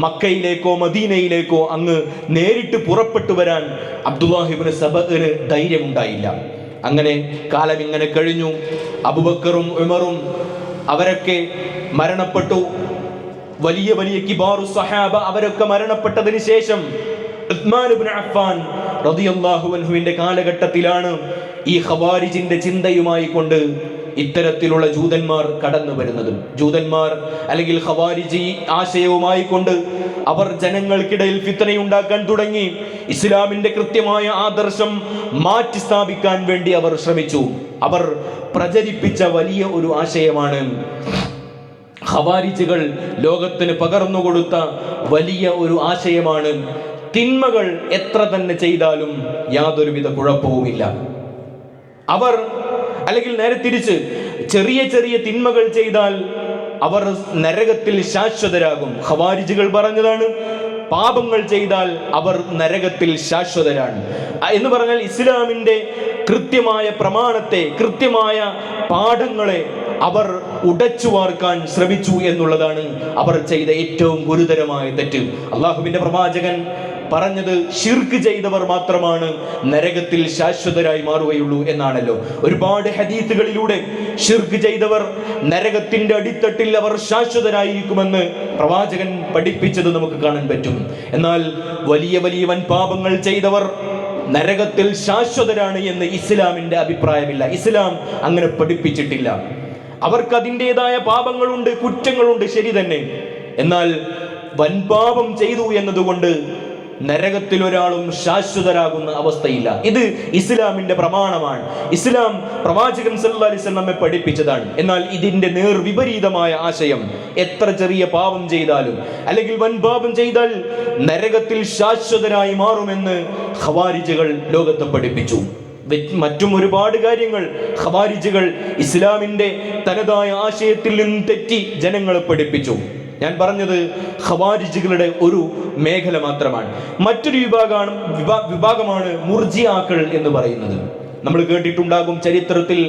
[SPEAKER 1] മക്കയിലേക്കോ മദീനയിലേക്കോ അങ്ങ് നേരിട്ട് പുറപ്പെട്ടു വരാൻ അബ്ദുല്ലാഹ് ഇബ്നു സബഇന് ധൈര്യമുണ്ടായില്ല. അങ്ങനെ കാലം ഇങ്ങനെ കഴിഞ്ഞു. അബൂബക്കറും ഉമറും അവരൊക്കെ മരണപ്പെട്ടു. വലിയ വലിയ കിബാറു സ്വഹാബ അവരൊക്കെ മരണപ്പെട്ടതിന് ശേഷം ഉസ്മാൻ ഇബ്നു അഫ്ഫാൻ റളിയല്ലാഹു അൻഹുവിന്റെ കാലഘട്ടത്തിലാണ് ഈ ഖവാരിജിന്റെ ചിന്തയുമായി കൊണ്ട് ഇത്തരത്തിലുള്ള ജൂതന്മാർ കടന്നു വരുന്നത്. ജൂതന്മാർ അല്ലെങ്കിൽ ഖവാരിജി ആശയവുമായി കൊണ്ട് അവർ ജനങ്ങൾക്കിടയിൽ ഫിത്നയുണ്ടാക്കാൻ തുടങ്ങി. ഇസ്ലാമിന്റെ കൃത്യമായ ആദർശം മാറ്റി സ്ഥാപിക്കാൻ വേണ്ടി അവർ ശ്രമിച്ചു. അവർ പ്രചരിപ്പിച്ച വലിയ ഒരു ആശയമാണ്, ഖവാരിജുകൾ ലോകത്തിന് പകർന്നുകൊടുത്ത വലിയ ഒരു ആശയമാണ്, തിന്മകൾ എത്ര തന്നെ ചെയ്താലും യാതൊരുവിധ കുഴപ്പവുമില്ല. അവർ അല്ലെങ്കിൽ നേരെ തിരിച്ച്, ചെറിയ ചെറിയ തിന്മകൾ ചെയ്താൽ അവർ നരകത്തിൽ ശാശ്വതരാകും. ഖവാരിജുകൾ പറഞ്ഞതാണ്, പാപങ്ങൾ ചെയ്താൽ അവർ നരകത്തിൽ ശാശ്വതരാണ് എന്ന് പറഞ്ഞാൽ ഇസ്ലാമിന്റെ കൃത്യമായ പ്രമാണത്തെ, കൃത്യമായ പാഠങ്ങളെ അവർ ഉടച്ചു വാർക്കാൻ ശ്രമിച്ചു എന്നുള്ളതാണ് അവർ ചെയ്ത ഏറ്റവും ഗുരുതരമായ തെറ്റ്. അള്ളാഹുവിന്റെ പ്രവാചകൻ പറഞ്ഞത് ശിർക്ക് ചെയ്തവർ മാത്രമാണ് നരകത്തിൽ ശാശ്വതരായി മാറുകയുള്ളൂ എന്നാണല്ലോ. ഒരുപാട് ഹദീസുകളിലൂടെ ശിർക്ക് ചെയ്തവർ നരകത്തിന്റെ അടിത്തട്ടിൽ അവർ ശാശ്വതരായിരിക്കുമെന്ന് പ്രവാചകൻ പഠിപ്പിച്ചത് നമുക്ക് കാണാൻ പറ്റും. എന്നാൽ വലിയ വലിയ വൻ പാപങ്ങൾ ചെയ്തവർ നരകത്തിൽ ശാശ്വതരാണ് എന്ന് ഇസ്ലാമിന്റെ അഭിപ്രായമില്ല. ഇസ്ലാം അങ്ങനെ പഠിപ്പിച്ചിട്ടില്ല. അവർക്ക് അതിൻ്റെതായ പാപങ്ങളുണ്ട്, കുറ്റങ്ങളുണ്ട്, ശരി തന്നെ. എന്നാൽ വൻപാപം ചെയ്തു എന്നതുകൊണ്ട് നരകത്തിൽ ഒരാളും ശാശ്വതരാകുന്ന അവസ്ഥയില്ല. ഇത് ഇസ്ലാമിന്റെ പ്രമാണമാണ്. ഇസ്ലാം പ്രവാചകൻ സല്ലല്ലാഹു അലൈഹി വസല്ലം നമ്മെ പഠിപ്പിച്ചതാണ്. എന്നാൽ ഇതിന്റെ നേർവിപരീതമായ ആശയം, എത്ര ചെറിയ പാപം ചെയ്താലും അല്ലെങ്കിൽ വൻപാപം ചെയ്താൽ നരകത്തിൽ ശാശ്വതരായി മാറുമെന്ന് ഖവാരിജുകൾ ലോകത്തെ പഠിപ്പിച്ചു. മറ്റും ഒരുപാട് കാര്യങ്ങൾ ഖവാരിജുകൾ ഇസ്ലാമിന്റെ തനതായ ആശയത്തിൽ നിന്ന് തെറ്റി ജനങ്ങളെ പഠിപ്പിച്ചു. ഞാൻ പറഞ്ഞത് ഖവാരിജുകളുടെ ഒരു മേഖല മാത്രമാണ്. മറ്റൊരു വിഭാഗമാണ് മുർജിആക്കൾ എന്ന് പറയുന്നത്. നമ്മൾ കേട്ടിട്ടുണ്ടാകും, ചരിത്രത്തിൽ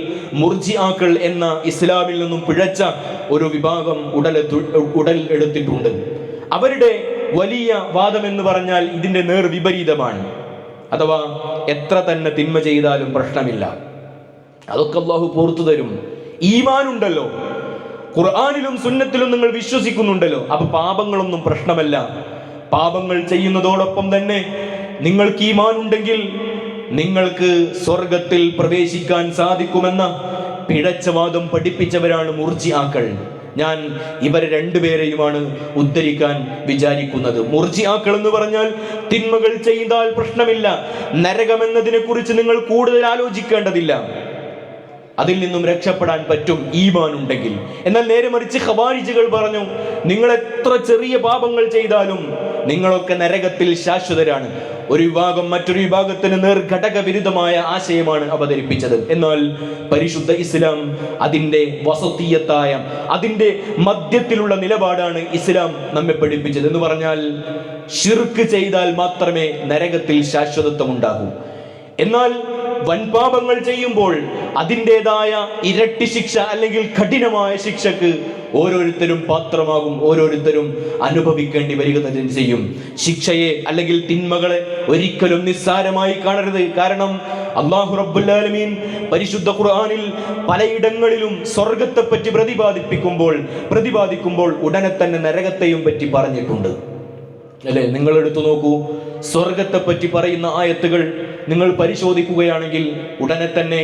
[SPEAKER 1] മുർജിആക്കൾ എന്ന ഇസ്ലാമിൽ നിന്നും പിഴച്ച ഒരു വിഭാഗം ഉടൽ എടുത്തിട്ടുണ്ട്. അവരുടെ വലിയ വാദം എന്ന് പറഞ്ഞാൽ ഇതിന്റെ നേർവിപരീതമാണ്. അഥവാ എത്ര തന്നെ തിന്മ ചെയ്താലും പ്രശ്നമില്ല, അതൊക്കെ അല്ലാഹു പുറത്തു തരും. ഈമാനുണ്ടല്ലോ, ഖുർആനിലും സുന്നത്തിലും നിങ്ങൾ വിശ്വസിക്കുന്നുണ്ടല്ലോ, അപ്പൊ പാപങ്ങളൊന്നും പ്രശ്നമല്ല. പാപങ്ങൾ ചെയ്യുന്നതോടൊപ്പം തന്നെ നിങ്ങൾക്ക് ഈമാനുണ്ടെങ്കിൽ നിങ്ങൾക്ക് സ്വർഗത്തിൽ പ്രവേശിക്കാൻ സാധിക്കുമെന്ന പിഴച്ചവാദം പഠിപ്പിച്ചവരാണ് മുർജിആക്കൾ. ഞാൻ ഇവരെ രണ്ടുപേരെയുമാണ് ഉദ്ധരിക്കാൻ വിചാരിക്കുന്നത്. മുർജിആക്കൾ എന്ന് പറഞ്ഞാൽ തിന്മകൾ ചെയ്താൽ പ്രശ്നമില്ല, നരകമെന്നതിനെ കുറിച്ച് നിങ്ങൾ കൂടുതൽ ആലോചിക്കേണ്ടതില്ല. അതിൽ നിന്നും രക്ഷപ്പെടാൻ പറ്റും ഈമാൻ ഉണ്ടെങ്കിൽ. എന്നാൽ നേരെ മറിച്ച് ഖവാരിജികൾ പറഞ്ഞു, നിങ്ങൾ എത്ര ചെറിയ പാപങ്ങൾ ചെയ്താലും നിങ്ങളൊക്കെ നരകത്തിൽ ശാശ്വതരാണ്. ഒരു വിഭാഗം മറ്റൊരു വിഭാഗത്തിന് നേർഘടക വിരുദ്ധമായ ആശയമാണ് അവതരിപ്പിച്ചത്. എന്നാൽ പരിശുദ്ധ ഇസ്ലാം അതിൻ്റെ വസതീയത്തായ, അതിൻ്റെ മധ്യത്തിലുള്ള നിലപാടാണ് ഇസ്ലാം നമ്മെ പഠിപ്പിച്ചത്. എന്ന് പറഞ്ഞാൽ ശിർക്ക് ചെയ്താൽ മാത്രമേ നരകത്തിൽ ശാശ്വതത്വം ഉണ്ടാകൂ. എന്നാൽ വൻപാപങ്ങൾ ചെയ്യുമ്പോൾ അതിൻ്റെതായ ഇരട്ടി ശിക്ഷ അല്ലെങ്കിൽ കഠിനമായ ശിക്ഷക്ക് ഓരോരുത്തരും പാത്രമാകും, ഓരോരുത്തരും അനുഭവിക്കേണ്ടി വരിക തന്നെ ചെയ്യും. ശിക്ഷയെ അല്ലെങ്കിൽ തിന്മകളെ ഒരിക്കലും നിസ്സാരമായി കാണരുത്. കാരണം അല്ലാഹു റബ്ബുൽ ആലമീൻ പരിശുദ്ധ ഖുർആനിൽ പലയിടങ്ങളിലും സ്വർഗത്തെ പറ്റി പ്രതിപാദിക്കുമ്പോൾ ഉടനെ തന്നെ നരകത്തെയും പറ്റി പറഞ്ഞിട്ടുണ്ട്. അല്ലെ, നിങ്ങൾ എടുത്തു നോക്കൂ, സ്വർഗത്തെ പറ്റി പറയുന്ന ആയത്തുകൾ നിങ്ങൾ പരിശോധിക്കുകയാണെങ്കിൽ ഉടനെ തന്നെ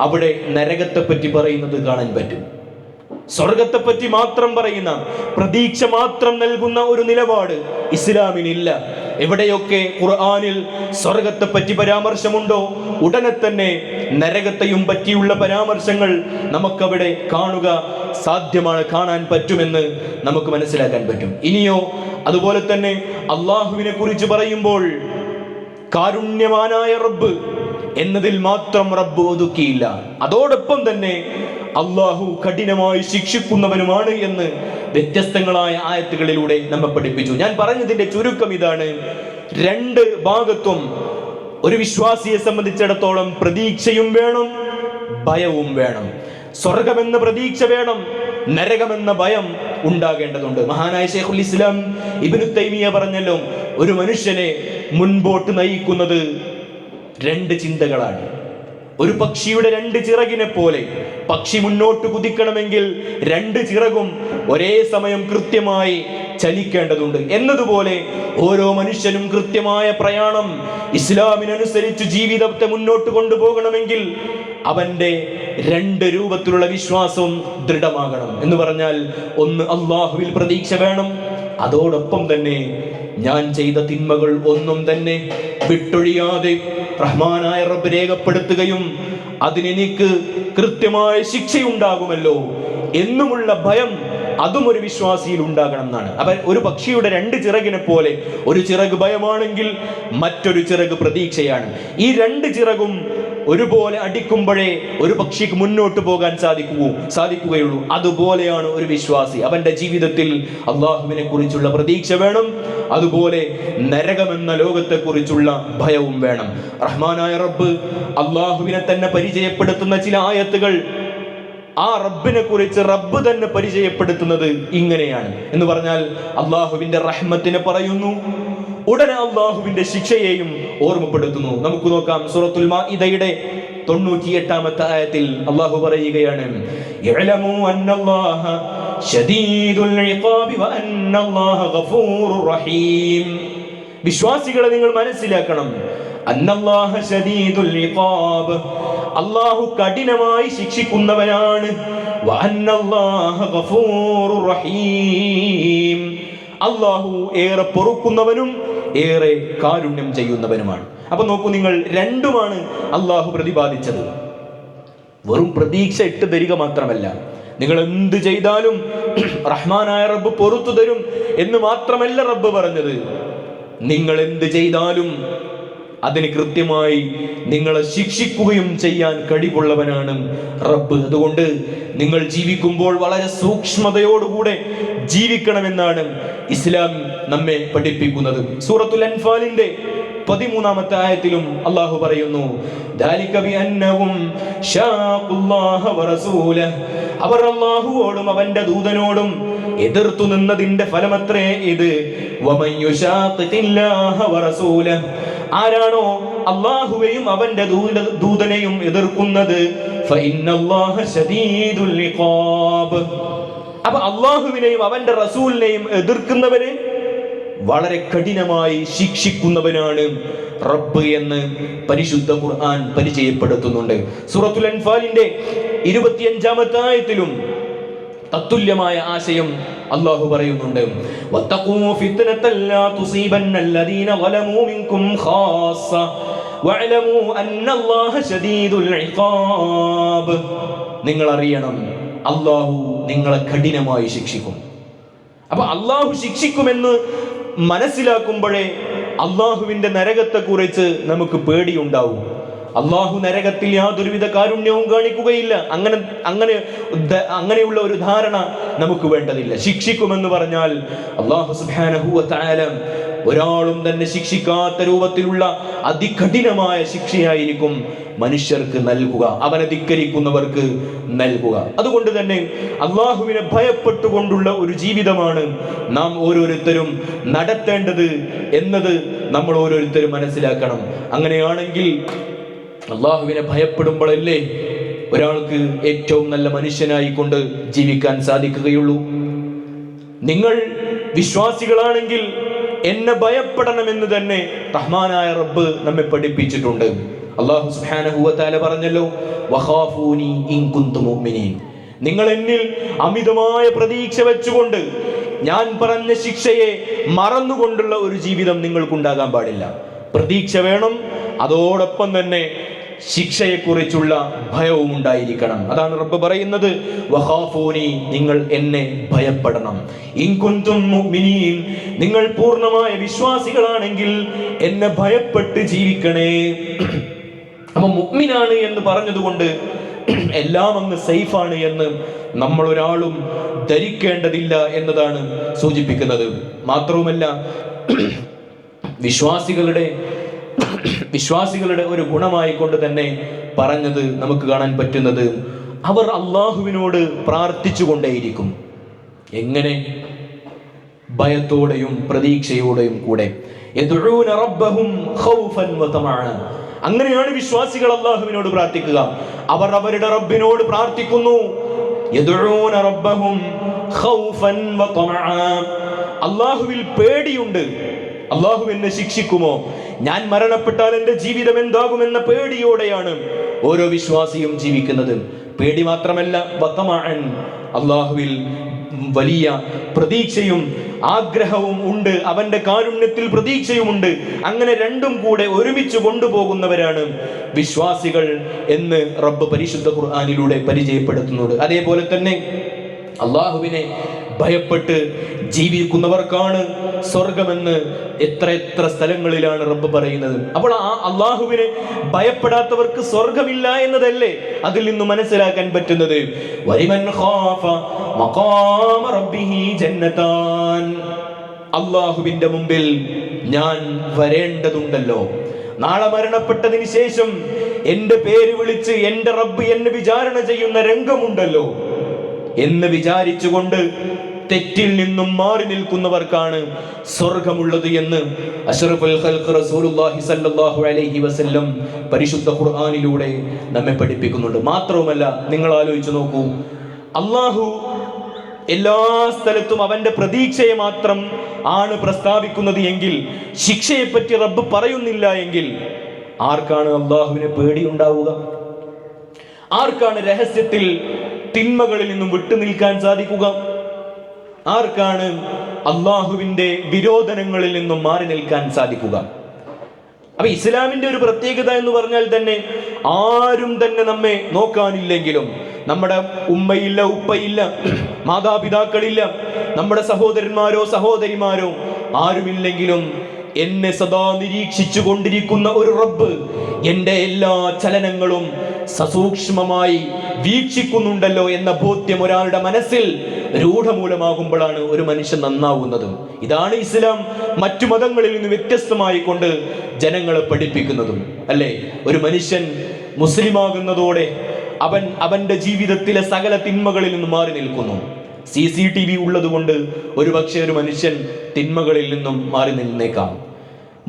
[SPEAKER 1] അവിടെ നരകത്തെ പറ്റി പറയുന്നത് കാണാൻ പറ്റും. സ്വർഗത്തെ പറ്റി മാത്രം പറയുന്ന, പ്രതീക്ഷ മാത്രം നൽകുന്ന ഒരു നിലപാട് ഇസ്ലാമിനില്ല. എവിടെയൊക്കെ ഖുർആനിൽ സ്വർഗത്തെ പറ്റി പരാമർശമുണ്ടോ ഉടനെ തന്നെ നരകത്തെയും പറ്റിയുള്ള പരാമർശങ്ങൾ നമുക്കവിടെ കാണാൻ പറ്റുമെന്ന് നമുക്ക് മനസ്സിലാക്കാൻ പറ്റും. ഇനിയോ അതുപോലെ തന്നെ അള്ളാഹുവിനെ കുറിച്ച് പറയുമ്പോൾ കാരുണ്യവാനായ റബ്ബ് എന്നതിൽ മാത്രം റബ്ബ് ഒതുക്കിയില്ല. അതോടൊപ്പം തന്നെ അള്ളാഹു കഠിനമായി ശിക്ഷിക്കുന്നവനുമാണ് എന്ന് വ്യത്യസ്തങ്ങളായ ആയത്തുകളിലൂടെ നമ്മെ പഠിപ്പിച്ചു. ഞാൻ പറഞ്ഞതിന്റെ ചുരുക്കം ഇതാണ്: രണ്ട് ഭാഗത്തും ഒരു വിശ്വാസിയെ സംബന്ധിച്ചിടത്തോളം പ്രതീക്ഷയും വേണം, ഭയവും വേണം. സ്വർഗമെന്ന പ്രതീക്ഷ വേണം, നരകമെന്ന ഭയം ഉണ്ടാകേണ്ടതുണ്ട്. മഹാനായ ശൈഖുൽ ഇസ്ലാം ഇബ്നു തൈമിയ പറഞ്ഞല്ലോ, ഒരു മനുഷ്യനെ മുൻപോട്ട് നയിക്കുന്നത് രണ്ട് ചിന്തകളാണ്. ഒരു പക്ഷിയുടെ രണ്ട് ചിറകിനെ പോലെ പക്ഷി മുന്നോട്ട് കുതിക്കണമെങ്കിൽ രണ്ട് ചിറകും ഒരേ സമയം കൃത്യമായി ചലിക്കേണ്ടതുണ്ട്. എന്നതുപോലെ ഓരോ മനുഷ്യനും കൃത്യമായ പ്രയാണം ഇസ്ലാമിനനുസരിച്ച് ജീവിതത്തെ മുന്നോട്ട് കൊണ്ടുപോകണമെങ്കിൽ അവന്റെ രണ്ട് രൂപത്തിലുള്ള വിശ്വാസവും ദൃഢമാകണം. എന്ന് പറഞ്ഞാൽ, ഒന്ന് അള്ളാഹുവിൽ പ്രതീക്ഷ വേണം, അതോടൊപ്പം തന്നെ ഞാൻ ചെയ്ത തിന്മകൾ ഒന്നും തന്നെ വിട്ടൊഴിയാതെ റഹ്മാനായ റബ്ബ് രേഖപ്പെടുത്തുകയും അതിനെനിക്ക് കൃത്യമായ ശിക്ഷയുണ്ടാകുമല്ലോ എന്നുമുള്ള ഭയം അതും ഒരു വിശ്വാസിയിൽ ഉണ്ടാകണം എന്നാണ്. അപ്പൊ ഒരു പക്ഷിയുടെ രണ്ട് ചിറകിനെ പോലെ ഒരു ചിറക് ഭയമാണെങ്കിൽ മറ്റൊരു ചിറക് പ്രതീക്ഷയാണ്. ഈ രണ്ട് ചിറകും ഒരുപോലെ അടിക്കുമ്പോഴേ ഒരു പക്ഷിക്ക് മുന്നോട്ട് പോകാൻ സാധിക്കുകയുള്ളൂ. അതുപോലെയാണ് ഒരു വിശ്വാസി. അവന്റെ ജീവിതത്തിൽ അള്ളാഹുവിനെ കുറിച്ചുള്ള പ്രതീക്ഷ വേണം, അതുപോലെ നരകമെന്ന ലോകത്തെ കുറിച്ചുള്ള ഭയവും വേണം. റഹ്മാനായ റബ്ബ് അള്ളാഹുവിനെ തന്നെ പരിചയപ്പെടുത്തുന്ന ചില ആയത്തുകൾ, ആ റബ്ബിനെ കുറിച്ച് റബ്ബ് തന്നെ പരിചയപ്പെടുത്തുന്നത് ഇങ്ങനെയാണ്. എന്ന് പറഞ്ഞാൽ അള്ളാഹുവിന്റെ റഹ്മത്തിനെ പറയുന്നു, ഉടനെ അള്ളാഹുവിന്റെ ശിക്ഷയെയും ഓർമ്മപ്പെടുത്തുന്നു. നമുക്ക് നോക്കാം, സൂറത്തുൽ മാഇദയുടെ 98-ാമത്തെ ആയത്തിൽ അള്ളാഹു പറയുകയാണ്, യഅലമു അന്നല്ലാഹ ശദീദുൽ ഇഖാബി വഅന്നല്ലാഹ ഗഫൂറുർ റഹീം. വിശ്വാസികളെ നിങ്ങൾ മനസ്സിലാക്കണം, അന്നല്ലാഹ ശദീദുൽ ഇഖാബ്, അള്ളാഹു കഠിനമായി ശിക്ഷിക്കുന്നവനാണ്, വഅന്നല്ലാഹ ഗഫൂറുർ റഹീം, അള്ളാഹു ഏറെ പൊറുക്കുന്നവനും ഏറെ കാരുണ്യം ചെയ്യുന്നവനുമാണ്. അപ്പൊ നോക്കൂ നിങ്ങൾ, രണ്ടുമാണ് അള്ളാഹു പ്രതിപാദിച്ചത്. വെറും പ്രതീക്ഷ ഇട്ട് തരിക മാത്രമല്ല, നിങ്ങൾ എന്ത് ചെയ്താലും റഹ്മാനായ റബ്ബ് പൊറുത്തു തരും എന്ന് മാത്രമല്ല റബ്ബ് പറഞ്ഞത്, നിങ്ങൾ എന്ത് ചെയ്താലും അതിന് കൃത്യമായി നിങ്ങളെ ശിക്ഷിക്കുകയും ചെയ്യാൻ കഴിവുള്ളവനാണ് റബ്ബ്. അതുകൊണ്ട് നിങ്ങൾ ജീവിക്കുമ്പോൾ വളരെ സൂക്ഷ്മതയോടുകൂടെ ജീവിക്കണമെന്നാണ് ഇസ്ലാം നമ്മെ പഠിപ്പിക്കുന്നത്. സൂറത്തുൽ അൻഫാലിന്റെ 13-ാമത്തെ ആയത്തിലും അള്ളാഹു പറയുന്നു, ദാലിക ബിഅന്നഹും ശാഖുല്ലാഹ വറസൂലഹു, അവർ അല്ലാഹുവോടും അവന്റെ ദൂതനോടും എതിർത്തു നിന്നതിന്റെ ഫലമത്രേ ഇത്. വമൻ യുശാഖിഖില്ലാഹ വറസൂലഹു, ആരാണോ അല്ലാഹുവെയും അവന്റെ ദൂതനെയും എതിർക്കുന്നത്, ഫഇന്നല്ലാഹ ശദീദുൽ ഇഖാബ്, അപ്പൊ അല്ലാഹുവിനെയും അവന്റെ റസൂലിനെയും എതിർക്കുന്നവരെ വളരെ കഠിനമായി ശിക്ഷിക്കുന്നവനാണ് റബ്ബ് എന്ന് പരിശുദ്ധ ഖുർആൻ പരിചയപ്പെടുത്തുന്നുണ്ട്. സൂറത്തുൽ അൻഫാലിന്റെ 25-ാമത്തെ ആയത്തിലും തത്തുല്യമായ ആശയം അല്ലാഹു പറയുന്നുണ്ട്, വത്തഖൂ ഫിത്നതൻ ലാ തുസീബന്നല്ലദീന ളലമൂ മിൻകും ഖാസ്സ വഅലമു അന്നല്ലാഹ ശദീദുൽ ഇഖാബ്. നിങ്ങൾ അറിയണം, അല്ലാഹു നിങ്ങളെ കഠിനമായി ശിക്ഷിക്കും. അപ്പൊ അല്ലാഹു ശിക്ഷിക്കുമെന്ന് മനസ്സിലാക്കുമ്പോഴേ അല്ലാഹുവിന്റെ നരകത്തെക്കുറിച്ച് നമുക്ക് പേടിയുണ്ടാവും. അല്ലാഹു നരകത്തിൽ യാതൊരുവിധ കാരുണ്യവും കാണിക്കുകയില്ല. അങ്ങനെയുള്ള ഒരു ധാരണ നമുക്ക് വേണ്ടതില്ല. ശിക്ഷിക്കുമെന്ന് പറഞ്ഞാൽ അല്ലാഹു സുബ്ഹാനഹു വ തആല ഒരാളും തന്നെ ശിക്ഷിക്കാത്ത രൂപത്തിലുള്ള അതികഠിനമായ ശിക്ഷയായിരിക്കും മനുഷ്യർക്ക് നൽകുക, അവനെ ധിക്കരിക്കുന്നവർക്ക് നൽകുക. അതുകൊണ്ട് തന്നെ അള്ളാഹുവിനെ ഭയപ്പെട്ടുകൊണ്ടുള്ള ഒരു ജീവിതമാണ് നാം ഓരോരുത്തരും നടത്തേണ്ടത് എന്നത് നമ്മൾ ഓരോരുത്തരും മനസ്സിലാക്കണം. അങ്ങനെയാണെങ്കിൽ അള്ളാഹുവിനെ ഭയപ്പെടുമ്പോഴല്ലേ ഒരാൾക്ക് ഏറ്റവും നല്ല മനുഷ്യനായി കൊണ്ട് ജീവിക്കാൻ സാധിക്കുകയുള്ളൂ. നിങ്ങൾ വിശ്വാസികളാണെങ്കിൽ എന്നെ ഭയപ്പെടണമെന്ന് തന്നെ റഹ്മാനായ റബ്ബ് നമ്മെ പഠിപ്പിച്ചിട്ടുണ്ട്. അല്ലാഹു സുബ്ഹാനഹു വ തആല പറഞ്ഞല്ലോ, വഖാഫൂനി ഇൻ കുൻതും മുഅ്മിനീൻ. നിങ്ങൾ എന്നിൽ അമിതമായ പ്രതീക്ഷ വെച്ചുകൊണ്ട് ഞാൻ പറഞ്ഞ ശിക്ഷയെ മറന്നുകൊണ്ടുള്ള ഒരു ജീവിതം നിങ്ങൾക്കുണ്ടാകാൻ പാടില്ല. പ്രതീക്ഷ വേണം, അതോടൊപ്പം തന്നെ ശിക്ഷയെക്കുറിച്ചുള്ള ഭയവും ഉണ്ടായിരിക്കണം. അതാണ് റബ്ബ് പറയുന്നത്, വഖാഫൂനി, നിങ്ങൾ എന്നെ ഭയപ്പെടണം. ഇൻ കുൻതും മുഅ്മിനീൻ, നിങ്ങൾ പൂർണ്ണമായ വിശ്വാസികളാണെങ്കിൽ എന്നെ ഭയപ്പെട്ട് ജീവിക്കണേ. അപ്പൊ മുഅ്മിനാണ് എന്ന് പറഞ്ഞതുകൊണ്ട് എല്ലാം അങ്ങ് സേഫാണ് എന്ന് നമ്മൾ ഒരാളും ധരിക്കേണ്ടതില്ല എന്നതാണ് സൂചിപ്പിക്കുന്നത്. മാത്രവുമല്ല, വിശ്വാസികളുടെ ഒരു ഗുണമായി കൊണ്ട് തന്നെ പറഞ്ഞത് നമുക്ക് കാണാൻ പറ്റുന്നത്, അവർ അള്ളാഹുവിനോട് പ്രാർത്ഥിച്ചു കൊണ്ടേയിരിക്കും. എങ്ങനെ? ഭയത്തോടെയും പ്രതീക്ഷയോടെയും കൂടെ. യദ്ഊന റബ്ബഹും ഖൗഫൻ വതമഅ. അങ്ങനെയാണ് വിശ്വാസികൾ അള്ളാഹുവിനോട് പ്രാർത്ഥിക്കുക. അവർ അവരുടെ റബ്ബിനോട് പ്രാർത്ഥിക്കുന്നു. യദ്ഊന റബ്ബഹും ഖൗഫൻ വതമഅ. അള്ളാഹുവിൽ പേടിയുണ്ട്. അള്ളാഹു എന്നെ ശിക്ഷിക്കുമോ, ഞാൻ മരണപ്പെട്ടാൽ എന്റെ ജീവിതം എന്താകുമെന്ന പേടിയോടെയാണ് ഓരോ വിശ്വാസിയും ജീവിക്കുന്നത്. പേടി മാത്രമല്ല, വതമഅൻ, അള്ളാഹുവിൽ വലിയ പ്രതീക്ഷയും ആഗ്രഹവും ഉണ്ട്, അവന്റെ കാരുണ്യത്തിൽ പ്രതീക്ഷയുമുണ്ട്. അങ്ങനെ രണ്ടും കൂടെ ഒരുമിച്ച് കൊണ്ടുപോകുന്നവരാണ് വിശ്വാസികൾ എന്ന് റബ്ബ് പരിശുദ്ധ ഖുർആനിലൂടെ പരിചയപ്പെടുത്തുന്നുണ്ട്. അതേപോലെ തന്നെ അള്ളാഹുവിനെ ഭയപ്പെട്ട് ജീവിക്കുന്നവർക്കാണ് സ്വർഗമെന്ന് എത്ര സ്ഥലങ്ങളിലാണ് റബ്ബ് പറയുന്നത്. അപ്പോൾ ആ അള്ളാഹുവിനെ ഭയപ്പെടാത്തവർക്ക് സ്വർഗമില്ല എന്നതല്ലേ അതിൽ നിന്ന് മനസ്സിലാക്കാൻ പറ്റുന്നത്. വലിമൻ ഖാഫ മഖാമ റബ്ബിഹി ജന്നതാൻ. അള്ളാഹുവിന്റെ മുമ്പിൽ ഞാൻ വരേണ്ടതുണ്ടല്ലോ. നാളെ മരണപ്പെട്ടതിന് ശേഷം എന്റെ പേര് വിളിച്ച് എന്റെ റബ്ബ് എന്നെ വിചാരണ ചെയ്യുന്ന രംഗമുണ്ടല്ലോ എന്ന് വിചാരിച്ചുകൊണ്ട് തെറ്റിൽ നിന്നും മാറി നിൽക്കുന്നവർക്കാണ് സ്വർഗമുള്ളത് എന്ന് അഷ്റഫുൽ ഖൽഖ് റസൂലുള്ളാഹി സ്വല്ലല്ലാഹു അലൈഹി വസല്ലം പരിശുദ്ധ ഖുർആനിലൂടെ നമ്മെ പഠിപ്പിക്കുന്നുണ്ട്. മാത്രവുമല്ല, നിങ്ങൾ ആലോചിച്ച് നോക്കൂ, അള്ളാഹു എല്ലാ സ്ഥലത്തും അവന്റെ പ്രതീക്ഷയെ മാത്രം ആണ് പ്രസ്താവിക്കുന്നത് എങ്കിൽ, ശിക്ഷയെപ്പറ്റി റബ്ബ് പറയുന്നില്ല എങ്കിൽ ആർക്കാണ് അള്ളാഹുവിനെ പേടിയുണ്ടാവുക? ആർക്കാണ് രഹസ്യത്തിൽ തിന്മകളിൽ നിന്നും വിട്ടുനിൽക്കാൻ സാധിക്കുക? ആർക്കാണ് അള്ളാഹുവിന്റെ വിരോധനങ്ങളിൽ നിന്നും മാറി നിൽക്കാൻ സാധിക്കുക? അപ്പൊ ഇസ്ലാമിന്റെ ഒരു പ്രത്യേകത എന്ന് പറഞ്ഞാൽ തന്നെ, ആരും തന്നെ നമ്മെ നോക്കാനില്ലെങ്കിലും, നമ്മുടെ ഉമ്മയില്ല, ഉപ്പയില്ല, മാതാപിതാക്കളില്ല, നമ്മുടെ സഹോദരന്മാരോ സഹോദരിമാരോ ആരുമില്ലെങ്കിലും എന്നെ സദാ നിരീക്ഷിച്ചു കൊണ്ടിരിക്കുന്ന ഒരു റബ്ബ് എൻ്റെ എല്ലാ ചലനങ്ങളും സസൂക്ഷ്മമായി വീക്ഷിക്കുന്നുണ്ടല്ലോ എന്ന ബോധ്യം ഒരാളുടെ മനസ്സിൽ രൂഢമൂലമാകുമ്പോഴാണ് ഒരു മനുഷ്യൻ നന്നാവുന്നത്. ഇതാണ് ഇസ്ലാം മറ്റു മതങ്ങളിൽ നിന്ന് വ്യത്യസ്തമായി കൊണ്ട് ജനങ്ങളെ പഠിപ്പിക്കുന്നതും, അല്ലേ? ഒരു മനുഷ്യൻ മുസ്ലിമാകുന്നതോടെ അവന്റെ ജീവിതത്തിലെ സകല തിന്മകളിൽ നിന്ന് മാറി നിൽക്കുന്നു. CCTV ഉള്ളത് കൊണ്ട് ഒരുപക്ഷെ ഒരു മനുഷ്യൻ തിന്മകളിൽ നിന്നും മാറി നിന്നേക്കാം.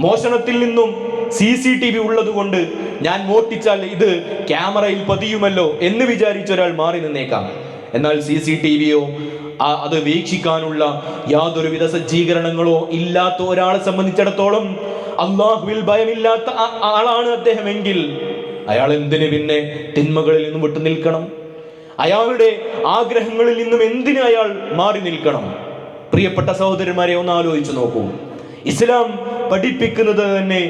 [SPEAKER 1] മോഷണത്തിൽ നിന്നും CCTV ഉള്ളത് കൊണ്ട് ഞാൻ മോഷ്ടിച്ചാൽ ഇത് ക്യാമറയിൽ പതിയുമല്ലോ എന്ന് വിചാരിച്ച ഒരാൾ മാറി നിന്നേക്കാം. എന്നാൽ CCTVയോ അത് വീക്ഷിക്കാനുള്ള യാതൊരുവിധ സജ്ജീകരണങ്ങളോ ഇല്ലാത്ത ഒരാളെ സംബന്ധിച്ചിടത്തോളം, അള്ളാഹുവിൽ ഭയമില്ലാത്ത ആളാണ് അദ്ദേഹമെങ്കിൽ അയാൾ എന്തിന് പിന്നെ തിന്മകളിൽ നിന്നും വിട്ടു നിൽക്കണം? അയാളുടെ ആഗ്രഹങ്ങളിൽ നിന്നും എന്തിന് അയാൾ മാറി നിൽക്കണം? പ്രിയപ്പെട്ട സഹോദരന്മാരെ, ഒന്ന് ആലോചിച്ചു നോക്കൂ. ഇസ്ലാം പഠിപ്പിക്കുന്നത് തന്നെ